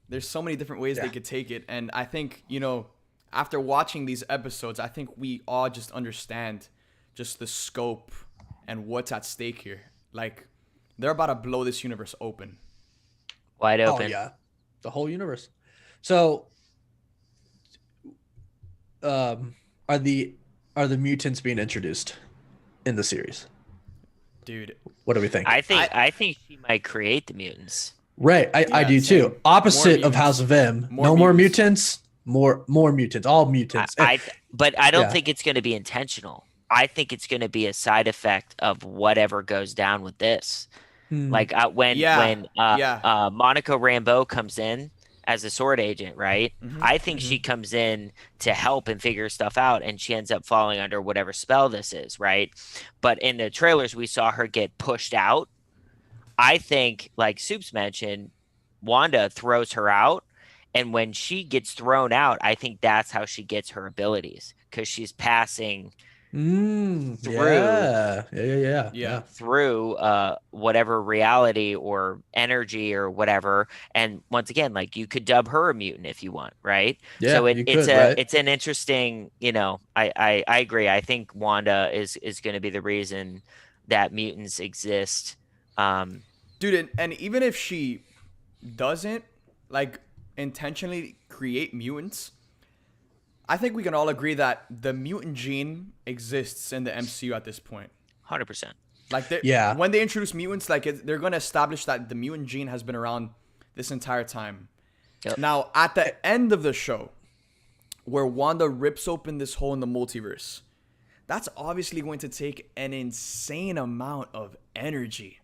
There's so many different ways they Yeah. could take it, and I think, after watching these episodes, I think we all just understand just the scope and what's at stake here. Like, they're about to blow this universe open. Wide Oh open. yeah, the whole universe. So, are the mutants being introduced in the series? Dude, What do we think? I think she might create the mutants. Right, I Yeah, do same. too. Opposite More of House of M. More No more mutants. mutants. More mutants. All mutants. But I don't Yeah. think it's going to be intentional. I think it's going to be a side effect of whatever goes down with this. Hmm. Like when Yeah. Monica Rambeau comes in as a sword agent, right? Mhm. I think she comes in to help and figure stuff out, and she ends up falling under whatever spell this is, right? But in the trailers, we saw her get pushed out. I think, like Soups mentioned, Wanda throws her out, and when she gets thrown out, I think that's how she gets her abilities because she's passing through Yeah. through whatever reality or energy or whatever. And once again, like you could dub her a mutant if you want, right? Yeah, So you it's could, right? it's an interesting, I agree. I think Wanda is going to be the reason that mutants exist. Dude, and even if she doesn't like intentionally create mutants, I think we can all agree that the mutant gene exists in the MCU at this point. 100%. Like, Yeah. when they introduce mutants, like they're going to establish that the mutant gene has been around this entire time. Yep. Now, at the end of the show, where Wanda rips open this hole in the multiverse, that's obviously going to take an insane amount of energy.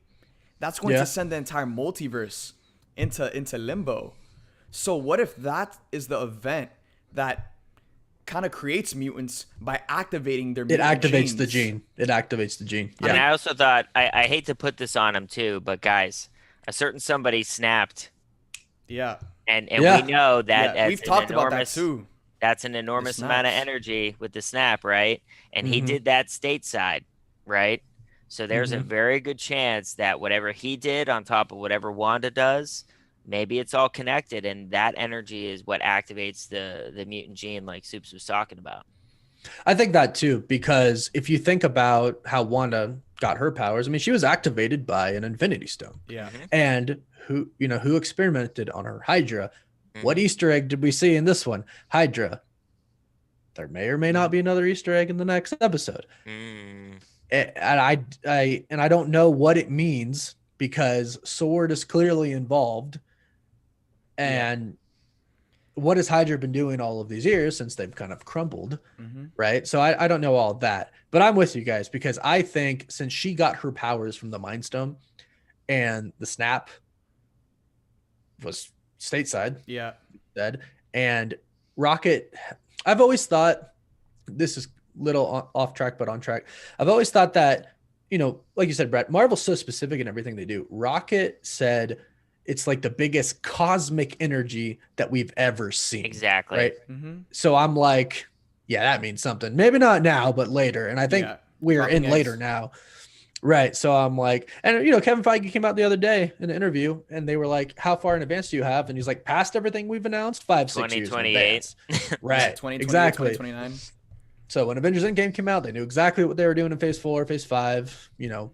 That's going to send the entire multiverse into limbo. So what if that is the event that kind of creates mutants by activating their mutant genes? The gene. It activates the gene. Yeah. And I also thought, I hate to put this on him too, but guys, a certain somebody snapped. Yeah. And we know that Yeah, we've talked about that too. That's an enormous amount of energy with the snap, right? And he did that stateside, right? So there's a very good chance that whatever he did on top of whatever Wanda does, maybe it's all connected, and that energy is what activates the mutant gene like Supes was talking about. I think that too, because if you think about how Wanda got her powers, I mean, she was activated by an Infinity Stone. Yeah. And who experimented on her? Hydra. What Easter egg did we see in this one? Hydra. There may or may not be another Easter egg in the next episode. And I don't know what it means, because Sword is clearly involved. And what has Hydra been doing all of these years since they've kind of crumbled, right? So I don't know all that, but I'm with you guys, because I think since she got her powers from the Mind Stone and the snap was stateside, dead, and Rocket, I've always thought, this is little off track but on track, I've always thought that, like you said, Brett, Marvel's so specific in everything they do. Rocket said it's like the biggest cosmic energy that we've ever seen. Exactly. Right. So I'm like, yeah, that means something. Maybe not now, but later. And I think we're in later now. Right. So I'm like, and Kevin Feige came out the other day in an interview, and they were like, how far in advance do you have? And he's like, past everything we've announced, 5-6 years in advance. Right. 2028, exactly. 2029. So when Avengers Endgame came out, they knew exactly what they were doing in phase 4, phase 5,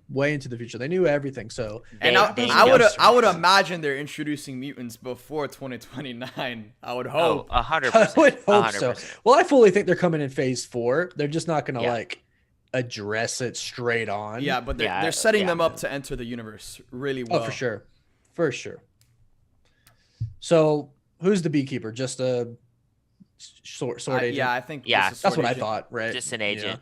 way into the future. They knew everything. So, and I would imagine they're introducing mutants before 2029. I would hope. 100%. I would hope 100%. so. Well, I fully think they're coming in phase 4. They're just not going to address it straight on. Yeah, but they're setting them up to enter the universe really well. Oh, for sure. For sure. So who's the beekeeper? Just a sword agent? Yeah, I think that's what I thought, right? Just an agent.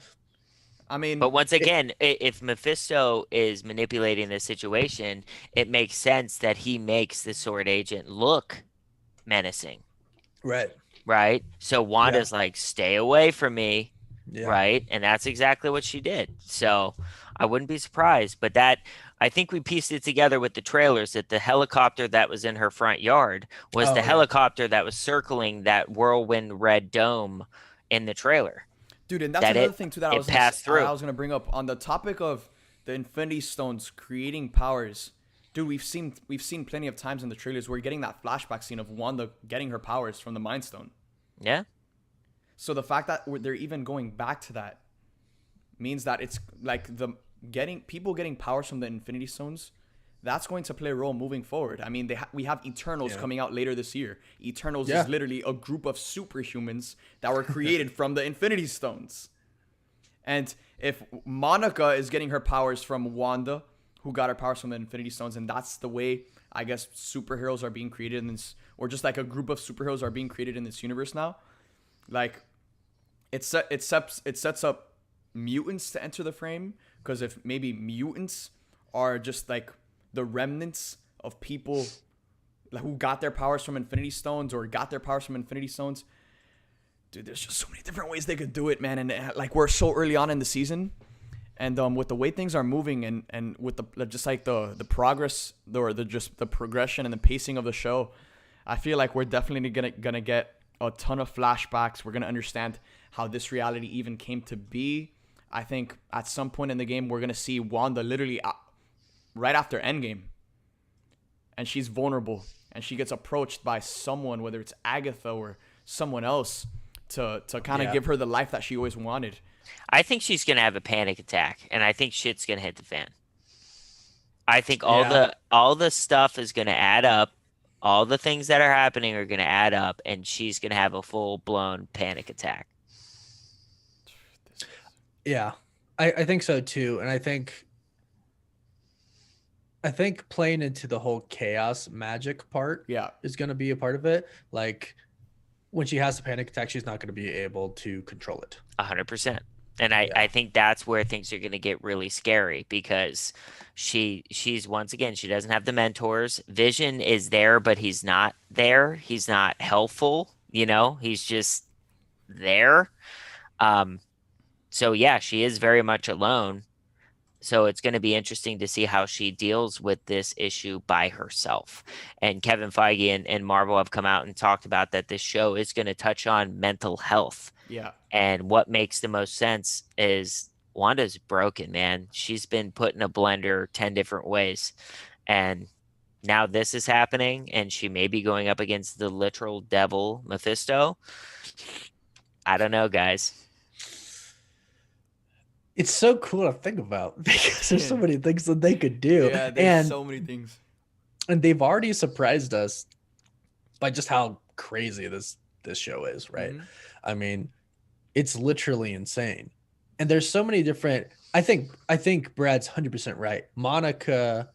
I mean, but once again, if Mephisto is manipulating the situation, it makes sense that he makes the sword agent look menacing. Right. So Wanda's like, stay away from me. Right. And that's exactly what she did. So I wouldn't be surprised. But I think we pieced it together with the trailers that the helicopter that was in her front yard was the helicopter that was circling that whirlwind red dome in the trailer. Dude, and that's another thing too that I was going to bring up on the topic of the Infinity Stones creating powers. Dude, we've seen plenty of times in the trailers where we're getting that flashback scene of Wanda getting her powers from the Mind Stone. Yeah. So the fact that they're even going back to that means that it's like people getting powers from the Infinity Stones, that's going to play a role moving forward. I mean, we have Eternals coming out later this year. Eternals is literally a group of superhumans that were created from the Infinity Stones. And if Monica is getting her powers from Wanda, who got her powers from the Infinity Stones, and that's the way, I guess, superheroes are being created in this, or just like a group of superheroes are being created in this universe now, like, it sets up mutants to enter the frame, because if maybe mutants are just like the remnants of people who got their powers from Infinity Stones or got their powers from Infinity Stones, dude, there's just so many different ways they could do it, man. And like, we're so early on in the season, and with the way things are moving, and with the progress, or the progression and the pacing of the show, I feel like we're definitely gonna get a ton of flashbacks. We're gonna understand how this reality even came to be. I think at some point in the game, we're gonna see Wanda literally right after Endgame, and she's vulnerable, and she gets approached by someone, whether it's Agatha or someone else, to kind of give her the life that she always wanted. I think she's gonna have a panic attack, and I think shit's gonna hit the fan. I think Yeah. all the stuff is going to add up. All the things that are happening are going to add up, and she's going to have a full blown panic attack. Yeah, I think so too, and I think playing into the whole chaos magic part Yeah. is going to be a part of it. Like when she has a panic attack, she's not going to be able to control it. 100%. And I Yeah. think that's where things are going to get really scary because she's once again, she doesn't have the mentors. Vision is there, but he's not there. He's not helpful, he's just there. Um, so yeah, she is very much alone. So it's going to be interesting to see how she deals with this issue by herself. And Kevin Feige and Marvel have come out and talked about that this show is going to touch on mental health. Yeah. And what makes the most sense is Wanda's broken, man. She's been put in a blender 10 different ways. And now this is happening, and she may be going up against the literal devil, Mephisto. I don't know, guys. It's so cool to think about because there's so many things that they could do. Yeah, there's and so many things. and they've already surprised us by just how crazy this show is, right? Mhm. I mean, it's literally insane. And there's so many different I think Brad's 100% right. Monica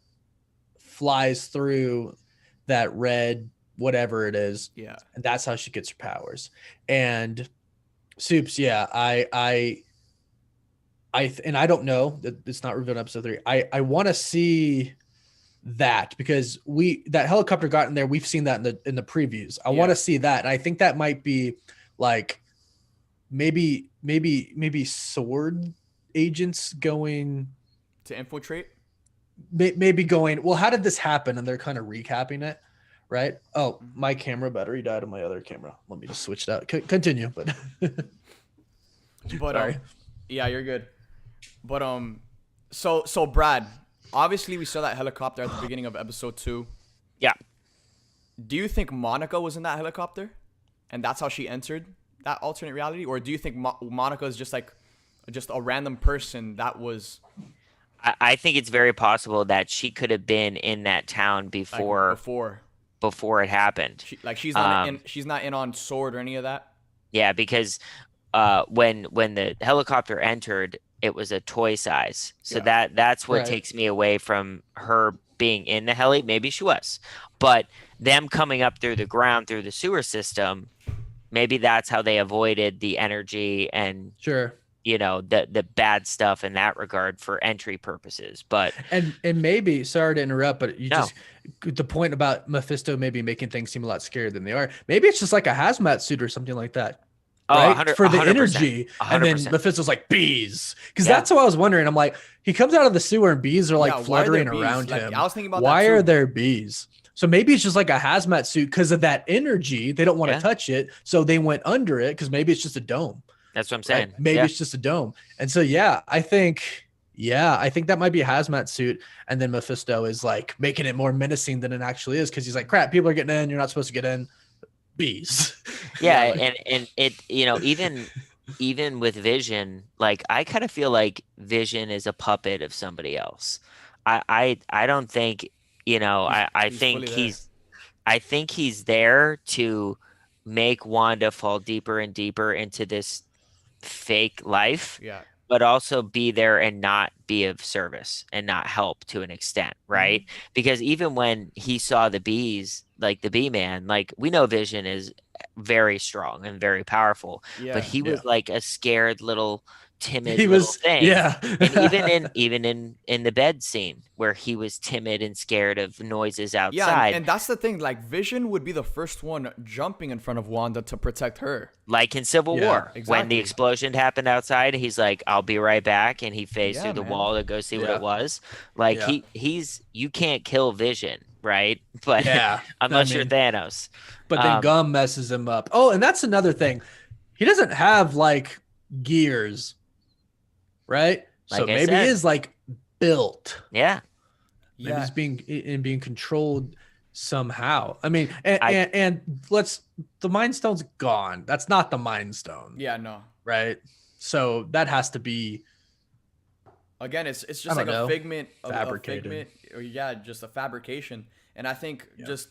flies through that red whatever it is, Yeah. and that's how she gets her powers. And Soups, yeah, and I don't know that it's not revealed in episode 3. I want to see that because that helicopter got in there. We've seen that in the previews. I want to see that. And I think that might be like maybe sword agents going To infiltrate? maybe going, well, how did this happen? And they're kind of recapping it. Right. Oh, my camera battery died on my other camera. Let me just switch that. Continue. But Sorry. Yeah, you're good. But so Brad, obviously we saw that helicopter at the beginning of episode 2. Yeah. Do you think Monica was in that helicopter, and that's how she entered that alternate reality, or do you think Monica is just a random person that was I think it's very possible that she could have been in that town before it happened. She's not she's not in on sword or any of that? Yeah, because when the helicopter entered, it was a toy size. So that's what takes me away from her being in the heli. Maybe she was. But them coming up through the ground through the sewer system, maybe that's how they avoided the energy and sure. The bad stuff in that regard for entry purposes. But and maybe, sorry to interrupt, but just the point about Mephisto maybe making things seem a lot scarier than they are. Maybe it's just like a hazmat suit or something like that. Right? For the 100%, energy. 100%. And then Mephisto's like bees. Because that's what I was wondering. I'm like, he comes out of the sewer and bees are like fluttering around him. I was thinking about why that too. are there bees? So maybe it's just like a hazmat suit because of that energy. They don't want to touch it. So they went under it because maybe it's just a dome. That's what I'm saying. Right? Maybe it's just a dome. And so, I think that might be a hazmat suit. And then Mephisto is like making it more menacing than it actually is. Cause he's like, crap, people are getting in. You're not supposed to get in. Bees. Yeah. And it, even with Vision, like I kind of feel like Vision is a puppet of somebody else. I don't think, I think he's there to make Wanda fall deeper and deeper into this fake life, but also be there and not be of service and not help to an extent, right? Because even when he saw the bees, like the bee man, like we know Vision is very strong and very powerful, but he was like a scared little timid little thing. And even in the bed scene where he was timid and scared of noises outside. And that's the thing, like Vision would be the first one jumping in front of Wanda to protect her, like in Civil War. When the explosion happened outside, he's like, I'll be right back, and he phased through the wall to go see what it was. Like you can't kill Vision, right? But unless you're Thanos. But then Gum messes him up. Oh, and that's another thing, he doesn't have like gears, right? Like so maybe he is like built. Maybe he's being controlled somehow. I mean, and the Mind Stone's gone. That's not the Mind Stone. Yeah, no. Right? So that has to be Again, it's I just don't like know. a figment of Fabricated. or yeah, just a fabrication. And I think Yeah. just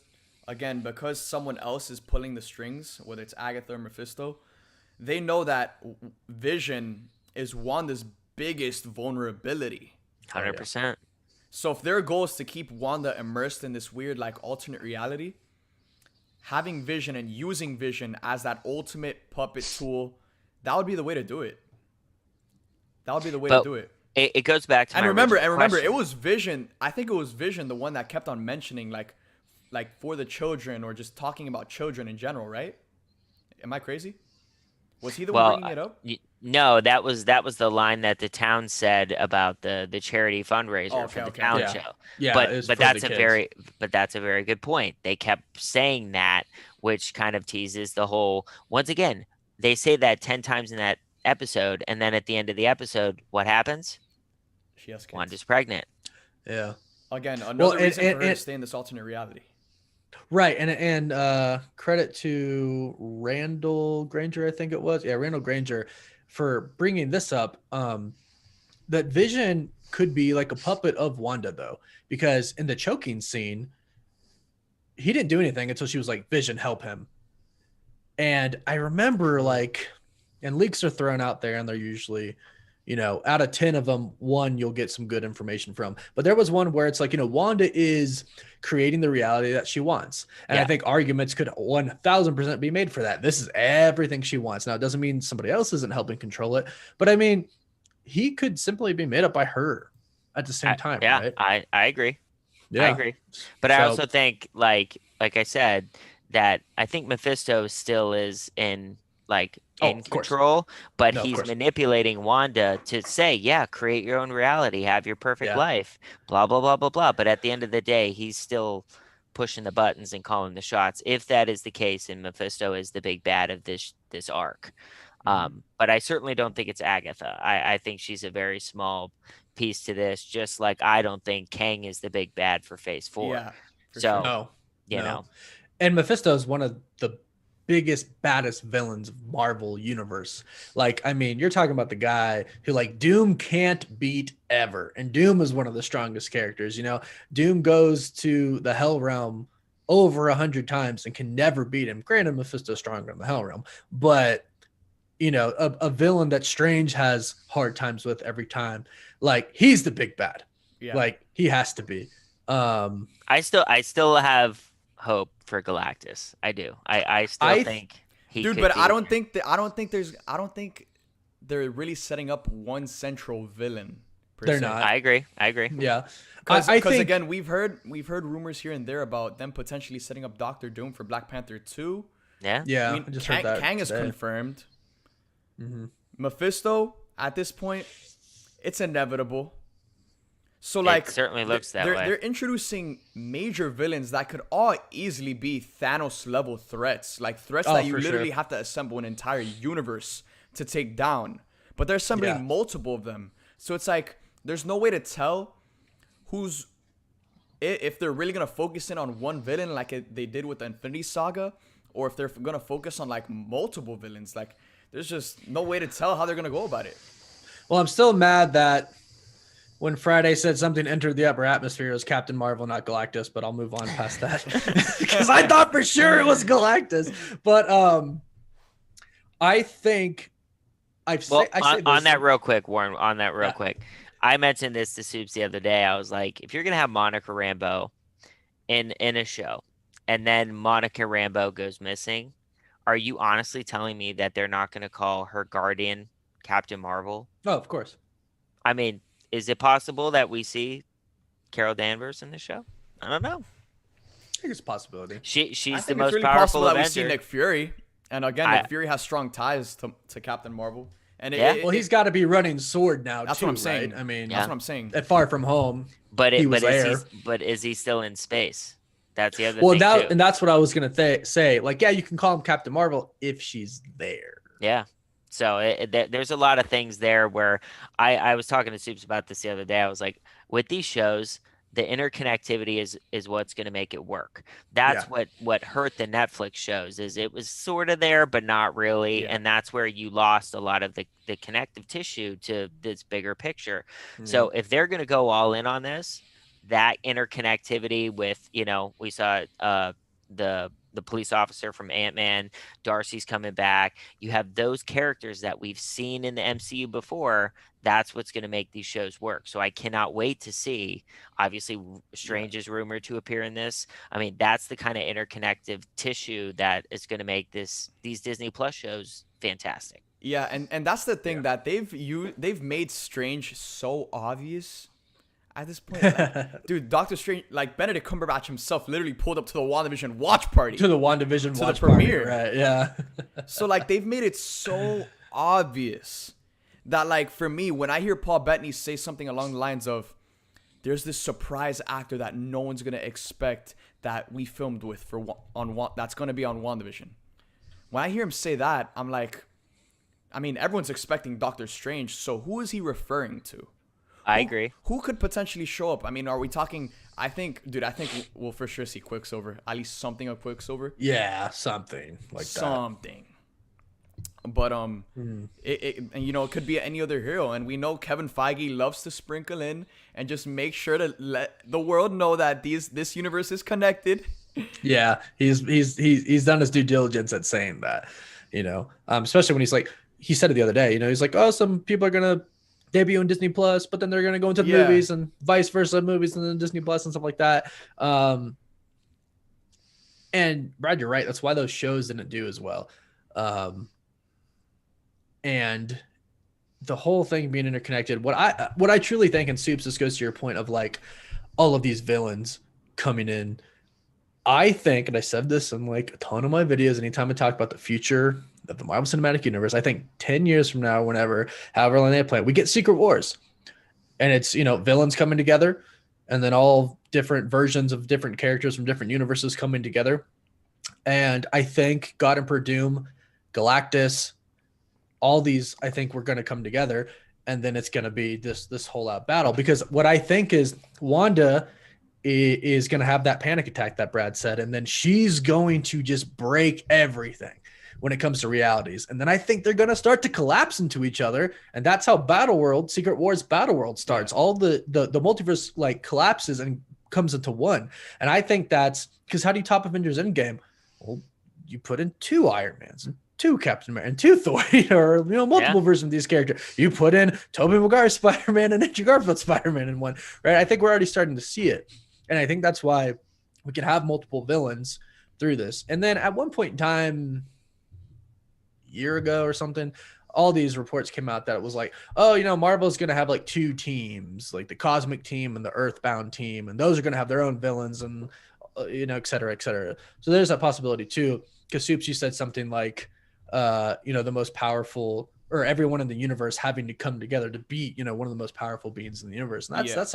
again because someone else is pulling the strings, whether it's Agatha or Mephisto, they know that Vision is Wanda's biggest vulnerability. 100%. So if their goal is to keep Wanda immersed in this weird like alternate reality, having Vision and using Vision as that ultimate puppet tool, that would be the way to do it. That would be the way to But do it. it goes back to And my remember, original it question. was Vision. I think it was Vision, the one that kept on mentioning like for the children or just talking about children in general, right? Am I crazy? Was he the one Well, bringing it up? no, that was the line that the town said about the charity fundraiser Oh, for the okay. town Yeah. show. Yeah, But it's but for the that's a kids. very good point. They kept saying that, which kind of teases the whole. Once again, they say that 10 times in that episode, and then at the end of the episode, what happens? She has kids. Wanda's pregnant. Yeah. Again, Well, another and- reason for her to and- stay in this alternate reality. Right, and credit to Randall Granger, I think it was. Yeah, Randall Granger for bringing this up. That Vision could be like a puppet of Wanda though, because in the choking scene, he didn't do anything until she was like, "Vision, help him." And I remember like, and leaks are thrown out there, and they're usually, out of 10 of them, one you'll get some good information from. But there was one where it's like, Wanda is creating the reality that she wants. And I Yeah. think arguments could 1000% be made for that. This is everything she wants. Now, it doesn't mean somebody else isn't helping control it, but I mean, he could simply be made up by her at the same time, Yeah, right? I agree. Yeah. I agree. But I So- also think, like I said, that I think Mephisto still is in in of course. control, but No, of he's course. manipulating Wanda to say, yeah, create your own reality, have your perfect Yeah. life, blah blah blah blah blah. But at the end of the day, he's still pushing the buttons and calling the shots. If that is the case, and Mephisto is the big bad of this arc. But I certainly don't think it's Agatha. I think she's a very small piece to this, just like I don't think Kang is the big bad for Phase 4. Yeah. For So, sure. No. you no. know, And Mephisto is one of the biggest, baddest villains of Marvel universe. Like, I mean, you're talking about the guy who like Doom can't beat ever. And Doom is one of the strongest characters. Doom goes to the Hell Realm over 100 times and can never beat him. Granted, Mephisto's stronger in the Hell Realm, but a villain that Strange has hard times with every time. Like, he's the big bad. Yeah. Like, he has to be. I still have hope for Galactus. I do. I still think he Dude, could but be- I don't think they're really setting up one central villain. Per They're se. not. I agree. Yeah. Because I think again, we've heard rumors here and there about them potentially setting up Doctor Doom for Black Panther 2. Yeah. Yeah, I mean, I just heard that Kang is today. confirmed. Mhm. Mephisto, at this point, it's inevitable. So like, certainly looks that way. They're introducing major villains that could all easily be Thanos level threats, like threats Oh, that you for literally sure. have to assemble an entire universe to take down. But they're assembling Yeah. multiple of them, so it's like there's no way to tell if they're really gonna focus in on one villain like they did with the Infinity Saga, or if they're gonna focus on like multiple villains. Like, there's just no way to tell how they're gonna go about it. Well, I'm still mad that when Friday said something entered the upper atmosphere, it was Captain Marvel, not Galactus, but I'll move on past that because I thought for sure it was Galactus. But I think Well, I say on this- that real quick, Warren, on that real Yeah. quick. I mentioned this to Soups the other day. I was like, if you're going to have Monica Rambeau in a show and then Monica Rambeau goes missing, are you honestly telling me that they're not going to call her guardian Captain Marvel? Oh, of course. I mean, is it possible that we see Carol Danvers in the show? I don't know. I think it's a possibility. I She's the think it's most really powerful possible that we see Avenger. Nick Fury, and again, I- Nick Fury has strong ties to Captain Marvel, and Yeah. Well, he's got to be running sword now. That's too, what I'm saying. Right? I mean, Yeah. That's what I'm saying. at Far From Home. But he was there. Is he still in space? That's the other Well, thing too. and that's what I was gonna say. Like, yeah, you can call him Captain Marvel if she's there. Yeah. So there's a lot of things there where I was talking to Soups about this the other day. I was like, with these shows, the interconnectivity is what's going to make it work. That's Yeah. what hurt the Netflix shows, is it was sort of there but not really, Yeah. and that's where you lost a lot of the connective tissue to this bigger picture. Yeah. So if they're going to go all in on this, that interconnectivity with, we saw the police officer from Ant-Man, Darcy's coming back. You have those characters that we've seen in the MCU before. That's what's going to make these shows work. So I cannot wait to see. Obviously, Strange is rumored to appear in this. I mean, that's the kind of interconnective tissue that is going to make these Disney Plus shows fantastic. Yeah, and that's the thing that they've made Strange so obvious at this point. Like, dude, Doctor Strange, like Benedict Cumberbatch himself, literally pulled up to the WandaVision watch party. To the WandaVision To watch the party, premiere. right? Yeah. So like they've made it so obvious that like for me, when I hear Paul Bettany say something along the lines of, "There's this surprise actor that no one's gonna expect that we filmed with that's gonna be on WandaVision." When I hear him say that, I'm like, I mean, everyone's expecting Doctor Strange, so who is he referring to? I agree. Who could potentially show up? I mean, are we talking? I think we'll for sure see Quicksilver. At least something of Quicksilver. Yeah, something like that. Something. But and it could be any other hero, and we know Kevin Feige loves to sprinkle in and just make sure to let the world know that this universe is connected. Yeah, he's done his due diligence at saying that, especially when he said it the other day, he's like, oh, some people are gonna debut on Disney Plus, but then they're gonna go into the movies and vice versa, movies and then Disney Plus and stuff like that. And Brad, you're right. That's why those shows didn't do as well. And the whole thing being interconnected, what I truly think, and Soups, this goes to your point of like all of these villains coming in. I think, and I said this in like a ton of my videos, anytime I talk about the future of the Marvel Cinematic Universe, I think 10 years from now, however long they plan, we get Secret Wars. And it's, villains coming together and then all different versions of different characters from different universes coming together. And I think God Emperor Doom, Galactus, all these, I think we're going to come together, and then it's going to be this whole out battle. Because what I think is Wanda is going to have that panic attack that Brad said, and then she's going to just break everything when it comes to realities. And then I think they're going to start to collapse into each other, and that's how Secret Wars Battle World starts. All the multiverse like collapses and comes into one. And I think that's because how do you top Avengers Endgame? Well, you put in 2 Iron Mans and 2 Captain America and 2 Thor, or multiple versions of these characters. You put in Tobey Maguire's Spider-Man and Andrew Garfield's Spider-Man in one, right? I think we're already starting to see it. And I think that's why we can have multiple villains through this. And then at one point in time, a year ago or something, all these reports came out that it was like, oh, Marvel's going to have like 2 teams, like the Cosmic team and the Earthbound team. And those are going to have their own villains and, et cetera, et cetera. So there's that possibility too. Because Soups, you said something like, the most powerful, or everyone in the universe having to come together to beat, one of the most powerful beings in the universe. And that's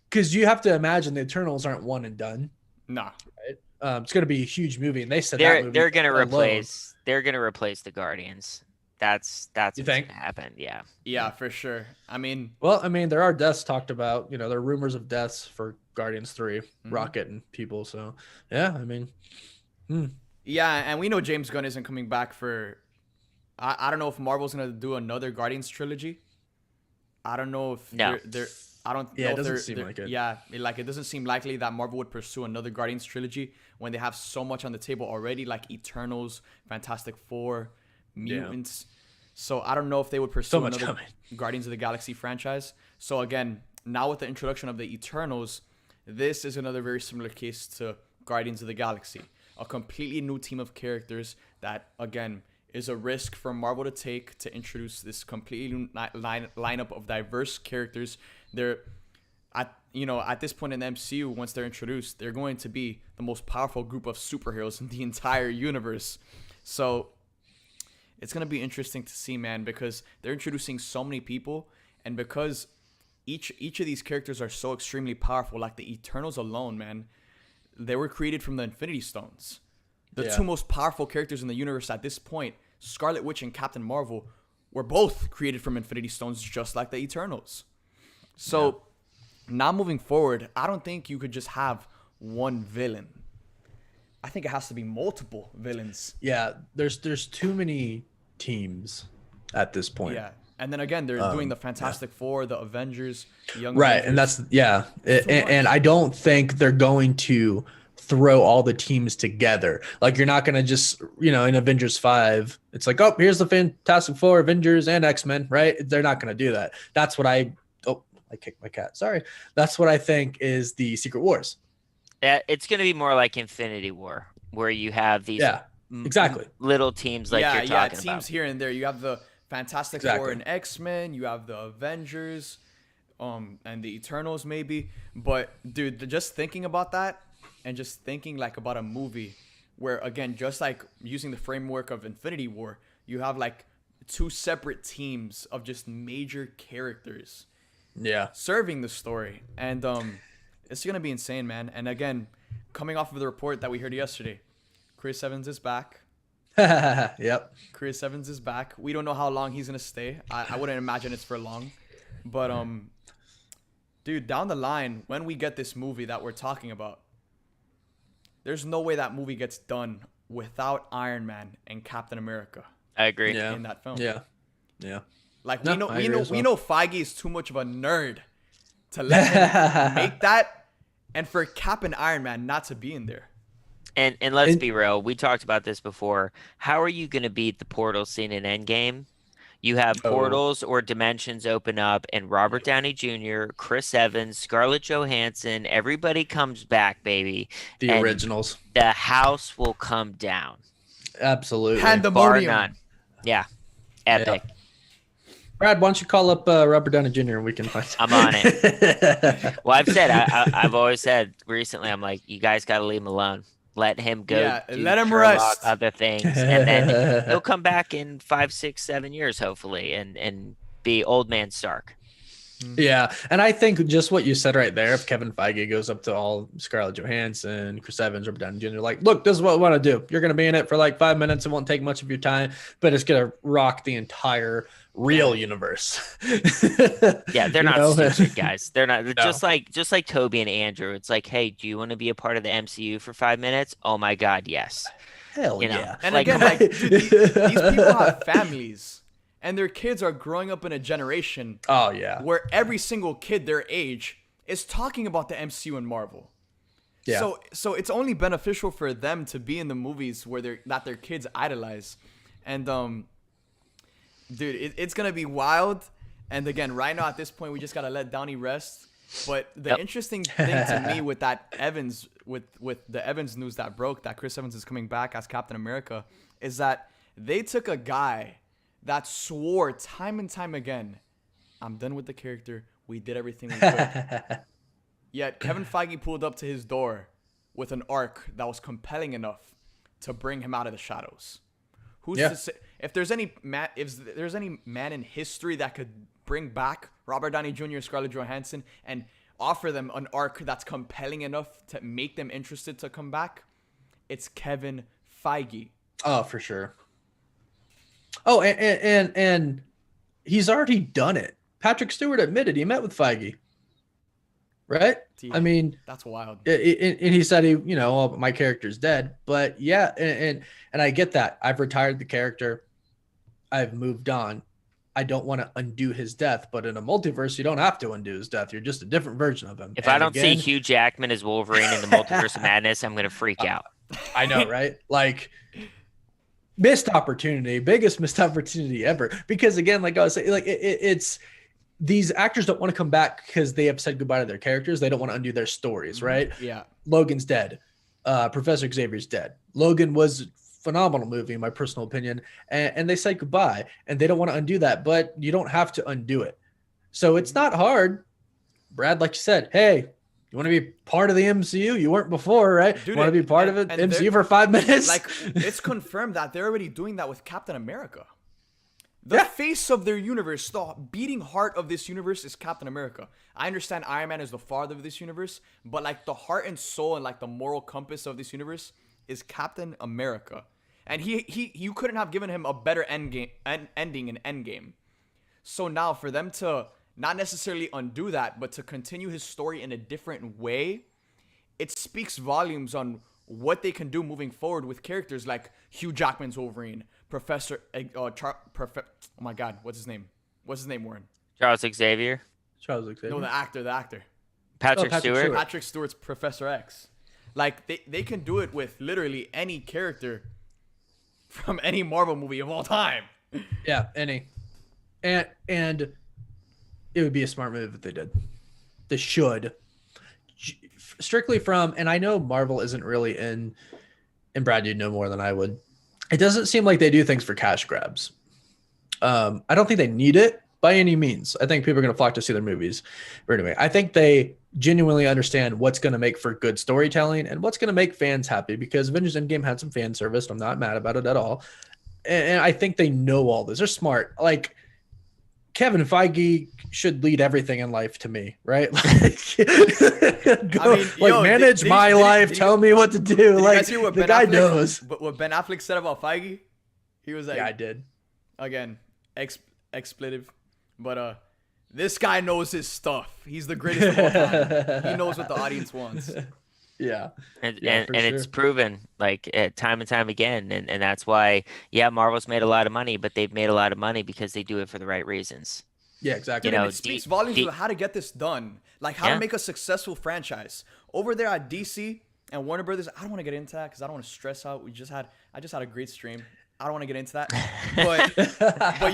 because you have to imagine the Eternals aren't one and done. Nah. Right? It's going to be a huge movie, and they said they're going to replace the Guardians. That's what's going to happen. Yeah. Yeah, for sure. I mean, there are deaths talked about. There are rumors of deaths for Guardians 3, Rocket and people. So yeah, Yeah, and we know James Gunn isn't coming back for. I don't know if Marvel's gonna do another Guardians trilogy. I don't know if they're I don't. Yeah, know it doesn't if seem like it. Yeah, it doesn't seem likely that Marvel would pursue another Guardians trilogy when they have so much on the table already, like Eternals, Fantastic Four, Mutants. So I don't know if they would pursue another Guardians of the Galaxy franchise. So again, now with the introduction of the Eternals, this is another very similar case to Guardians of the Galaxy. A completely new team of characters that, again, is a risk for Marvel to take to introduce this completely new lineup of diverse characters. They're at this point in the MCU, once they're introduced, they're going to be the most powerful group of superheroes in the entire universe. So it's going to be interesting to see, man, because they're introducing so many people, and because each of these characters are so extremely powerful, like the Eternals alone, man, they were created from the Infinity Stones. The 2 most powerful characters in the universe at this point, Scarlet Witch and Captain Marvel, were both created from Infinity Stones, just like the Eternals. So now moving forward, I don't think you could just have one villain. I think it has to be multiple villains. Yeah, there's too many teams at this point. Yeah. And then again, they're doing the Fantastic Four, the Avengers, Young Right, Avengers. and that's and I don't think they're going to throw all the teams together. Like you're not going to just, in Avengers 5, it's like, oh, here's the Fantastic Four, Avengers, and X-Men, right? They're not going to do that. That's what I kicked my cat. Sorry. That's what I think is the Secret Wars. It's going to be more like Infinity War, where you have these exactly little teams like you're talking teams about. here and there. You have the Fantastic Four and X-Men. You have the Avengers, and the Eternals maybe. But dude, just thinking about that, and just thinking like about a movie where, again, just like using the framework of Infinity War, you have like two separate teams of just major characters serving the story. And it's going to be insane, man. And again, coming off of the report that we heard yesterday, Chris Evans is back. Yep. Chris Evans is back. We don't know how long he's going to stay. I wouldn't imagine it's for long. But, dude, down the line, when we get this movie that we're talking about, there's no way that movie gets done without Iron Man and Captain America. I agree. In that film. Yeah. Like No, we I agree as well. know Feige is too much of a nerd to let him make that, and for Cap and Iron Man not to be in there. And let's be real, we talked about this before. How are you going to beat the portal scene in Endgame? You have portals or dimensions open up, and Robert Downey Jr., Chris Evans, Scarlett Johansson, everybody comes back, baby. The and originals. The house will come down. Absolutely. Bar Pandemonium. none. Yeah. Epic. Yeah. Brad, why don't you call up Robert Downey Jr. and we can find I'm on it. Well, I've always said recently, I'm like, you guys got to leave him alone. Let him go. Yeah, do let him Sherlock, rest. Other things, and then he'll come back in 5, 6, 7 years, hopefully, and be old man Stark. Yeah, and I think just what you said right there, if Kevin Feige goes up to all Scarlett Johansson, Chris Evans, Robert Downey Jr., like, look, this is what we want to do. You're going to be in it for like 5 minutes. It won't take much of your time, but it's going to rock the entire real universe. Yeah, they're not stupid, guys. They're not. No. Just like Toby and Andrew. It's like, hey, do you want to be a part of the MCU for 5 minutes? Oh my God, yes. Hell You know, yeah. And Like- again, like dude, these people have families, and their kids are growing up in a generation Oh, yeah. where every single kid their age is talking about the MCU and Marvel. Yeah. So it's only beneficial for them to be in the movies where their kids idolize. And dude, it's gonna be wild. And again, right now at this point, we just gotta let Downey rest. But the interesting thing to me with that Evans, with the Evans news that broke that Chris Evans is coming back as Captain America, is that they took a guy that swore time and time again, I'm done with the character. We did everything we could. Yet Kevin Feige pulled up to his door with an arc that was compelling enough to bring him out of the shadows. Who's to say if there's any man in history that could bring back Robert Downey Jr., Scarlett Johansson, and offer them an arc that's compelling enough to make them interested to come back, it's Kevin Feige. Oh, for sure. Oh, and he's already done it. Patrick Stewart admitted he met with Feige. Right? I mean, that's wild. And he said oh, my character's dead. But yeah, and I get that. I've retired the character. I've moved on. I don't want to undo his death, but in a multiverse, you don't have to undo his death. You're just a different version of him. If I don't see Hugh Jackman as Wolverine in the Multiverse of Madness, I'm gonna freak out. I know, right? Like, biggest missed opportunity ever. Because again, like I was saying, like it's these actors don't want to come back because they have said goodbye to their characters. They don't want to undo their stories, right? Yeah. Logan's dead. Professor Xavier's dead. Logan was a phenomenal movie, in my personal opinion, and they said goodbye, and they don't want to undo that, but you don't have to undo it. So it's not hard. Brad, like you said, hey, you want to be part of the MCU? You weren't before, right? Dude, you want to be part of it? MCU for 5 minutes? Like, it's confirmed that they're already doing that with Captain America. The face of their universe, the beating heart of this universe is Captain America. I understand Iron Man is the father of this universe, but like the heart and soul and like the moral compass of this universe is Captain America. And you couldn't have given him a better ending in Endgame. So now for them to not necessarily undo that, but to continue his story in a different way, it speaks volumes on what they can do moving forward with characters like Hugh Jackman's Wolverine, oh my God, what's his name, Warren? Charles Xavier. Charles Xavier. No, the actor. Patrick Patrick Stewart. Stewart. Patrick Stewart's Professor X. Like, they can do it with literally any character from any Marvel movie of all time. Yeah, any. And it would be a smart move if they did. They should. Strictly from, and I know Marvel isn't really in, and Brad, you'd know more than I would. It doesn't seem like they do things for cash grabs. I don't think they need it by any means. I think people are going to flock to see their movies. But anyway, I think they genuinely understand what's going to make for good storytelling and what's going to make fans happy, because Avengers Endgame had some fan service. I'm not mad about it at all. And I think they know all this. They're smart. Like, Kevin Feige should lead everything in life to me, right? Manage my life. Tell me what to do. Did Like, you guys hear what the Ben guy Affleck, knows. what Ben Affleck said about Feige? He was like, Yeah, I did. again, expletive, but this guy knows his stuff. He's the greatest of all time. He knows what the audience wants. Yeah. And for it's sure. proven, like, time and time again, and that's why, yeah, Marvel's made a lot of money, but they've made a lot of money because they do it for the right reasons. Yeah, exactly. You know, It speaks volumes of how to get this done, like how Yeah. to make a successful franchise. Over there at DC and Warner Brothers, I don't want to get into that because I don't want to stress out. I just had a great stream. I don't want to get into that, but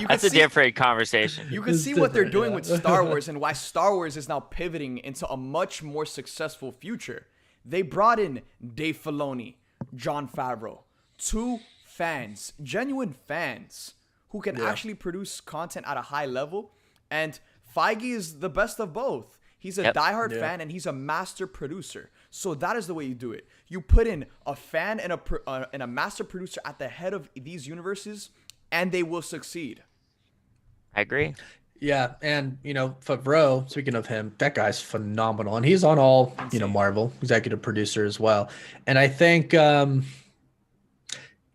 you can That's a see, different conversation. you can It's see what they're different, doing yeah. with Star Wars and why Star Wars is now pivoting into a much more successful future. They brought in Dave Filoni, Jon Favreau, two fans, genuine fans, who can actually produce content at a high level. And Feige is the best of both. He's a Yep. diehard fan and he's a master producer. So that is the way you do it. You put in a fan and a master producer at the head of these universes, and they will succeed. I agree. Yeah, and Favreau, speaking of him, that guy's phenomenal, and he's on all Marvel executive producer as well. And I think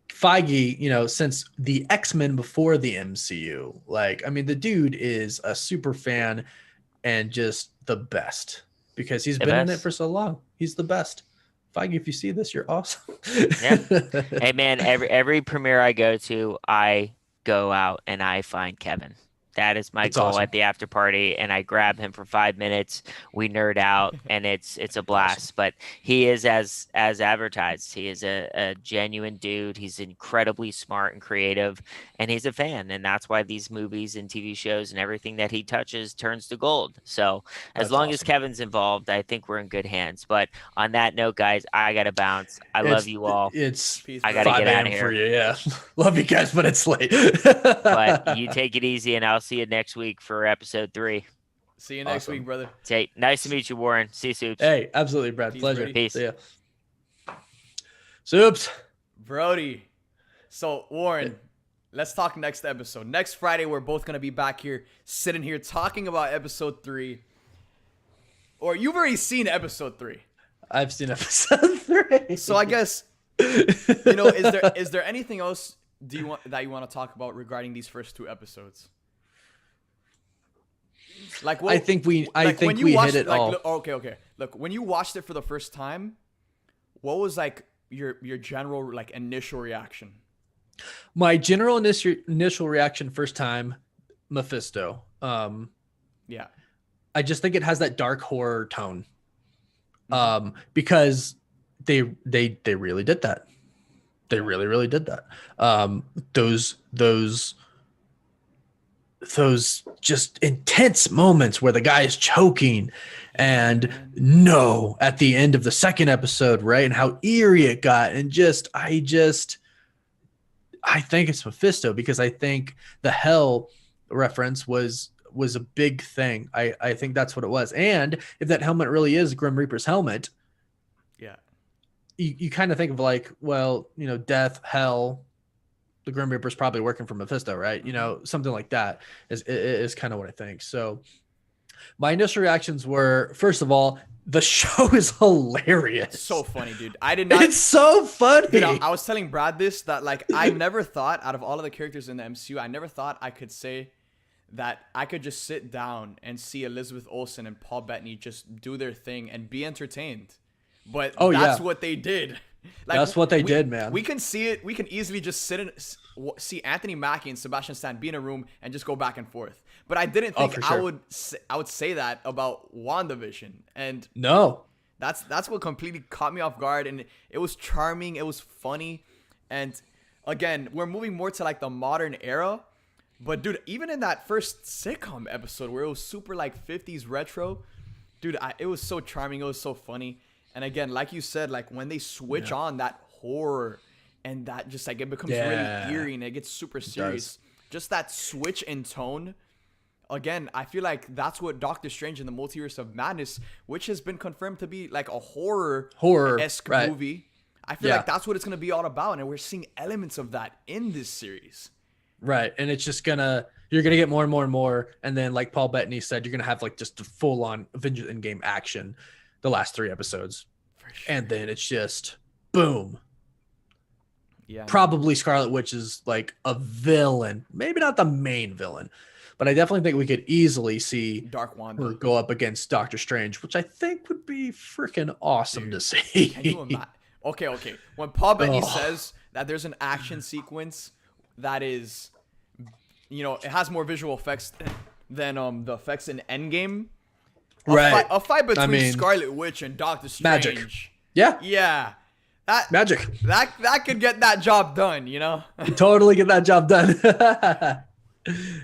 Feige, since the X-Men before the MCU, the dude is a super fan and just the best because he's been in it for so long. He's the best. Feige, if you see this, you're awesome. Yeah. Hey man, every premiere I go to, I go out and I find Kevin. That is my goal awesome. at the after party, and I grab him for 5 minutes. We nerd out, and it's a blast. Awesome. But he is as advertised. He is a genuine dude. He's incredibly smart and creative, and he's a fan. And that's why these movies and TV shows and everything that he touches turns to gold. So as long as Kevin's involved, I think we're in good hands. But on that note, guys, I gotta bounce. I love you all. It's Peace, I gotta 5 get out a.m. of here. for you. Yeah, love you guys, but it's late. But you take it easy, and I'll see you next week for episode 3. See you next Awesome. week, brother. Nice to meet you, Warren. See you, Supes. Hey, absolutely, Brad. Peace, Pleasure. Brady. Peace. See ya. Supes. Brody. So, Warren, let's talk next episode. Next Friday, we're both going to be back here, sitting here, talking about episode 3. Or you've already seen episode 3. I've seen episode 3. So I guess, is there anything else that you want to talk about regarding these first 2 episodes? Like, I think we when you hit watched it all. Okay. Look, when you watched it for the first time, what was like your general initial reaction? My general initial reaction first time, Mephisto. Yeah. I just think it has that dark horror tone. Because they really did that. They really did that. Those just intense moments where the guy is choking and at the end of the second episode, right? And how eerie it got. And I think it's Mephisto because I think the hell reference was a big thing. I think that's what it was. And if that helmet really is Grim Reaper's helmet, Yeah. you kind of think of death, hell, the Grim Reaper's probably working for Mephisto, right? Something like that is kind of what I think. So my initial reactions were, first of all, the show is hilarious. So funny, dude. I did not. It's so funny. Dude, I was telling Brad this, that I never thought out of all of the characters in the MCU, I never thought I could say that I could just sit down and see Elizabeth Olsen and Paul Bettany just do their thing and be entertained. But that's what they did. Like, that's what they did, man. We can see it. We can easily just see Anthony Mackie and Sebastian Stan be in a room and just go back and forth. But I didn't think I would say that about WandaVision. And no, that's what completely caught me off guard. And it was charming. It was funny. And again, we're moving more to like the modern era. But dude, even in that first sitcom episode where it was super like 50s retro, dude, it was so charming. It was so funny. And again, like you said, like when they switch on that horror and that just like it becomes really eerie and it gets super serious. Just that switch in tone. Again, I feel like that's what Doctor Strange in the Multiverse of Madness, which has been confirmed to be like a horror-esque movie. I feel like that's what it's going to be all about. And we're seeing elements of that in this series. Right. And it's just you're going to get more and more and more. And then like Paul Bettany said, you're going to have like just a full on Avengers Endgame action the last 3 episodes. For sure. And then it's just boom. Yeah. Probably Scarlet Witch is like a villain, maybe not the main villain, but I definitely think we could easily see Dark Wanda her go up against Doctor Strange, which I think would be freaking awesome to see. Can you imagine? Okay. When Paul Bettany says that there's an action sequence that is, it has more visual effects than the effects in Endgame. A fight between Scarlet Witch and Doctor Strange. Magic. Yeah. Yeah. Magic. That could get that job done, Totally get that job done.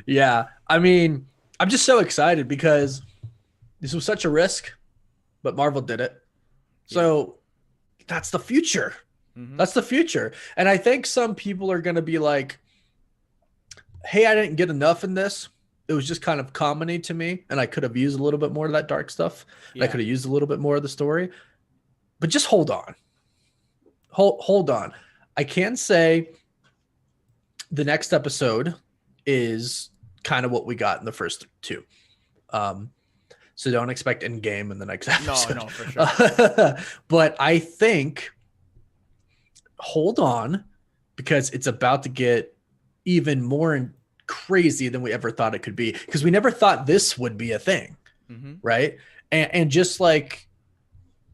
Yeah. I mean, I'm just so excited because this was such a risk, but Marvel did it. So that's the future. Mm-hmm. That's the future. And I think some people are going to be like, hey, I didn't get enough in this. It was just kind of comedy to me, and I could have used a little bit more of that dark stuff. Yeah. I could have used a little bit more of the story. But just hold on. Hold on. I can say the next episode is kind of what we got in the first 2. So don't expect Endgame in the next episode. No, for sure. But I think hold on, because it's about to get even more crazy than we ever thought it could be, because we never thought this would be a thing. Mm-hmm. Right. And just like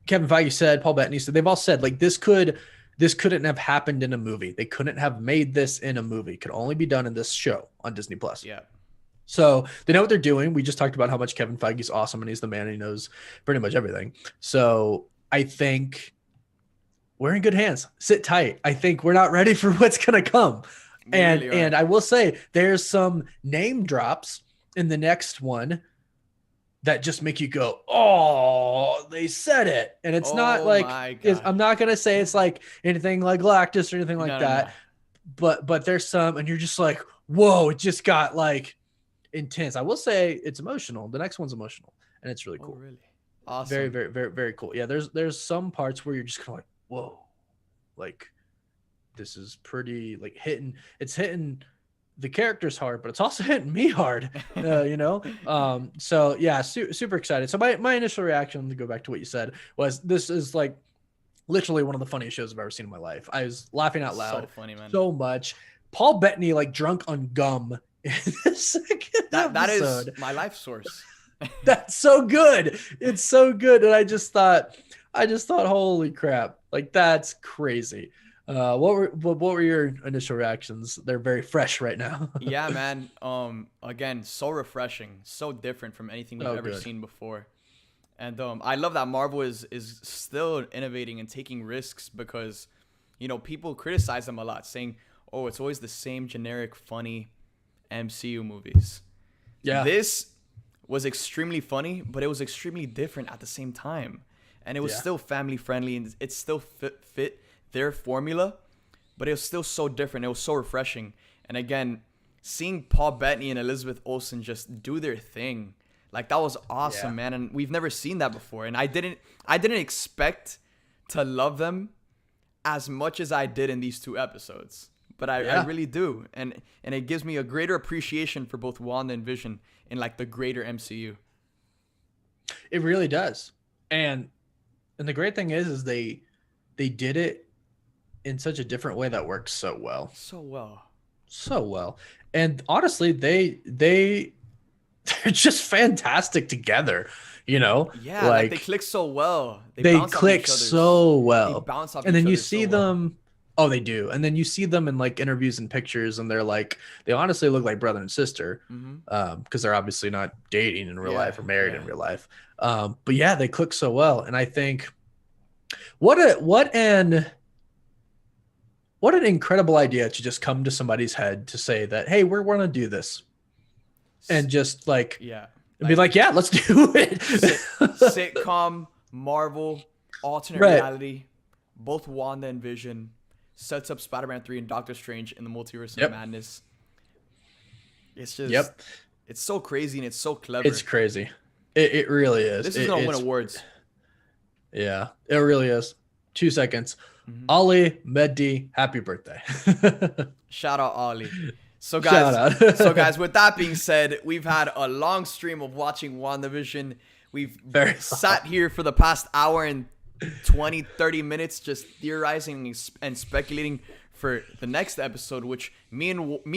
Kevin Feige said, Paul Bettany said, they've all said like this couldn't have happened in a movie. They couldn't have made this in a movie. It could only be done in this show on Disney Plus. Yeah. So they know what they're doing. We just talked about how much Kevin Feige's awesome and he's the man and he knows pretty much everything. So I think we're in good hands. Sit tight. I think we're not ready for what's going to come. And I will say there's some name drops in the next one that just make you go, oh, they said it. And it's not like, I'm not going to say it's like anything like Galactus or anything like that. No. But there's some, and you're just like, whoa, it just got like intense. I will say it's emotional. The next one's emotional and it's really cool. Oh, really? Awesome. Very, very, very, very cool. Yeah. There's some parts where you're just kind of like, whoa, like this is pretty like hitting the characters hard, but it's also hitting me hard, so yeah, super excited. So my initial reaction, to go back to what you said, was this is like literally one of the funniest shows I've ever seen in my life. I was laughing out loud so funny, man. So much. Paul Bettany like drunk on gum in the second episode. That is my life source. That's so good. It's so good. And I just thought, holy crap, like that's crazy. What were your initial reactions? They're very fresh right now. Yeah, man. Again, so refreshing, so different from anything we've ever seen before. And I love that Marvel is still innovating and taking risks, because people criticize them a lot, saying, oh, it's always the same generic funny MCU movies. Yeah. This was extremely funny, but it was extremely different at the same time. And it was still family friendly, and it still fit their formula, but it was still so different. It was so refreshing. And again, seeing Paul Bettany and Elizabeth Olsen just do their thing, like that was awesome, man. And we've never seen that before. And I didn't expect to love them as much as I did in these 2 episodes, but I really do. And it gives me a greater appreciation for both Wanda and Vision in like the greater MCU. It really does. And the great thing is they did it in such a different way that works so well. So well. And honestly, they they're just fantastic together. You know, Yeah, like they click so well. They bounce off click each other's- so They well. bounce off And each then you other see so well. them. Oh, they do. And then you see them in like interviews and pictures, and they're like, they honestly look like brother and sister, because they're obviously not dating in real life or married in real life. But yeah, they click so well. And I think what an incredible idea to just come to somebody's head to say that, hey, we're going to do this, and just like, and be like, yeah, let's do it. Sitcom, Marvel, alternate reality, both Wanda and Vision, sets up Spider-Man 3 and Doctor Strange in the Multiverse of Madness. It's just, it's so crazy and it's so clever. It's crazy. It really is. This is going to win awards. Yeah, it really is. 2 seconds. Ollie Meddi, happy birthday. Shout out Ollie. So guys, with that being said, we've had a long stream of watching WandaVision. We've sat here for the past hour and 20-30 minutes just theorizing and speculating for the next episode, which me,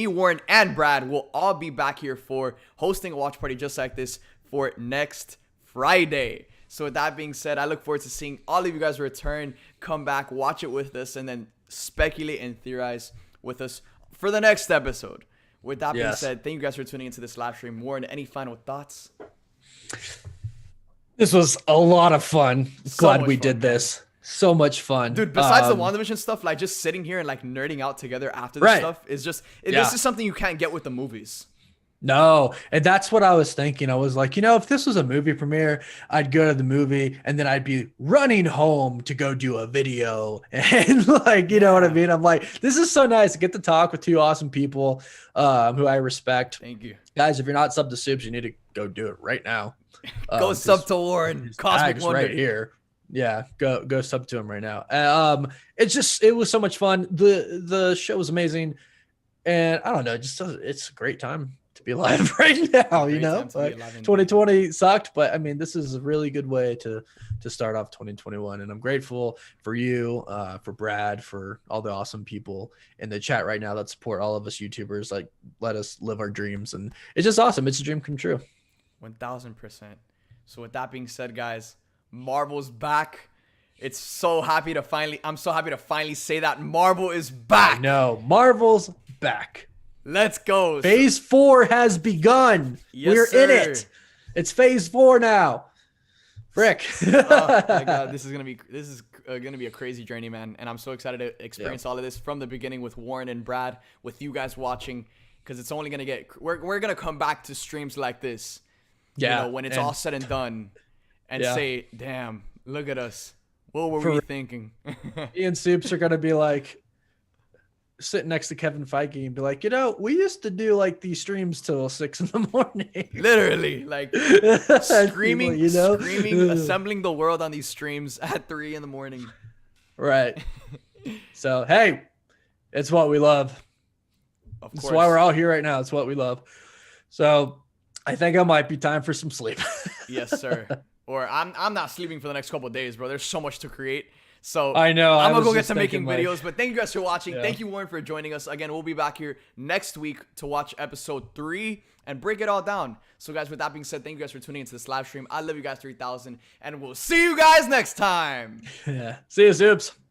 Warren, and Brad will all be back here for, hosting a watch party just like this for next Friday. So with that being said, I look forward to seeing all of you guys return, come back, watch it with us, and then speculate and theorize with us for the next episode. With that being said, thank you guys for tuning into this live stream. Warren, any final thoughts? This was a lot of fun. Glad we did this. So much fun. Dude, besides the WandaVision stuff, like just sitting here and like nerding out together after this stuff is just, this is something you can't get with the movies. No, and that's what I was thinking. I was like, if this was a movie premiere, I'd go to the movie and then I'd be running home to go do a video. And like, you know what I mean? I'm like, this is so nice to get to talk with two awesome people who I respect. Thank you. Guys, if you're not sub to SUPES, you need to go do it right now. Go sub to Warren. Cosmic Wonder. Right here. Yeah, go sub to him right now. It was so much fun. The show was amazing. And I don't know, it's a great time to be alive right now, like 2020 sucked, but I mean, this is a really good way to start off 2021. And I'm grateful for you, for Brad, for all the awesome people in the chat right now that support all of us YouTubers, like let us live our dreams. And it's just awesome. It's a dream come true. 1000%. So with that being said, guys, Marvel's back. I'm so happy to finally say that Marvel is back. No, Marvel's back. Let's go. Phase 4 has begun. We're in it. It's phase 4 now. Frick. Oh my God, this is gonna be a crazy journey, man. And I'm so excited to experience all of this from the beginning with Warren and Brad, with you guys watching, because it's only gonna we're gonna come back to streams like this. Yeah. When it's all said and done, and say, damn, look at us. What were we thinking? Ian Soups are gonna be like, sitting next to Kevin Feige and be like, we used to do like these streams till 6 a.m. Literally, like screaming, assembling the world on these streams at 3 a.m. Right. So, hey, it's what we love. Of course. That's why we're all here right now. It's what we love. So I think it might be time for some sleep. Yes, sir. Or I'm not sleeping for the next couple of days, bro. There's so much to create. So I know I'm gonna go get to making videos, but thank you guys for watching. Thank you, Warren, for joining us again. We'll be back here next week to watch episode 3 and break it all down. So guys, with that being said, thank you guys for tuning into this live stream. I love you guys 3000, and we'll see you guys next time. Yeah. See you, Soups.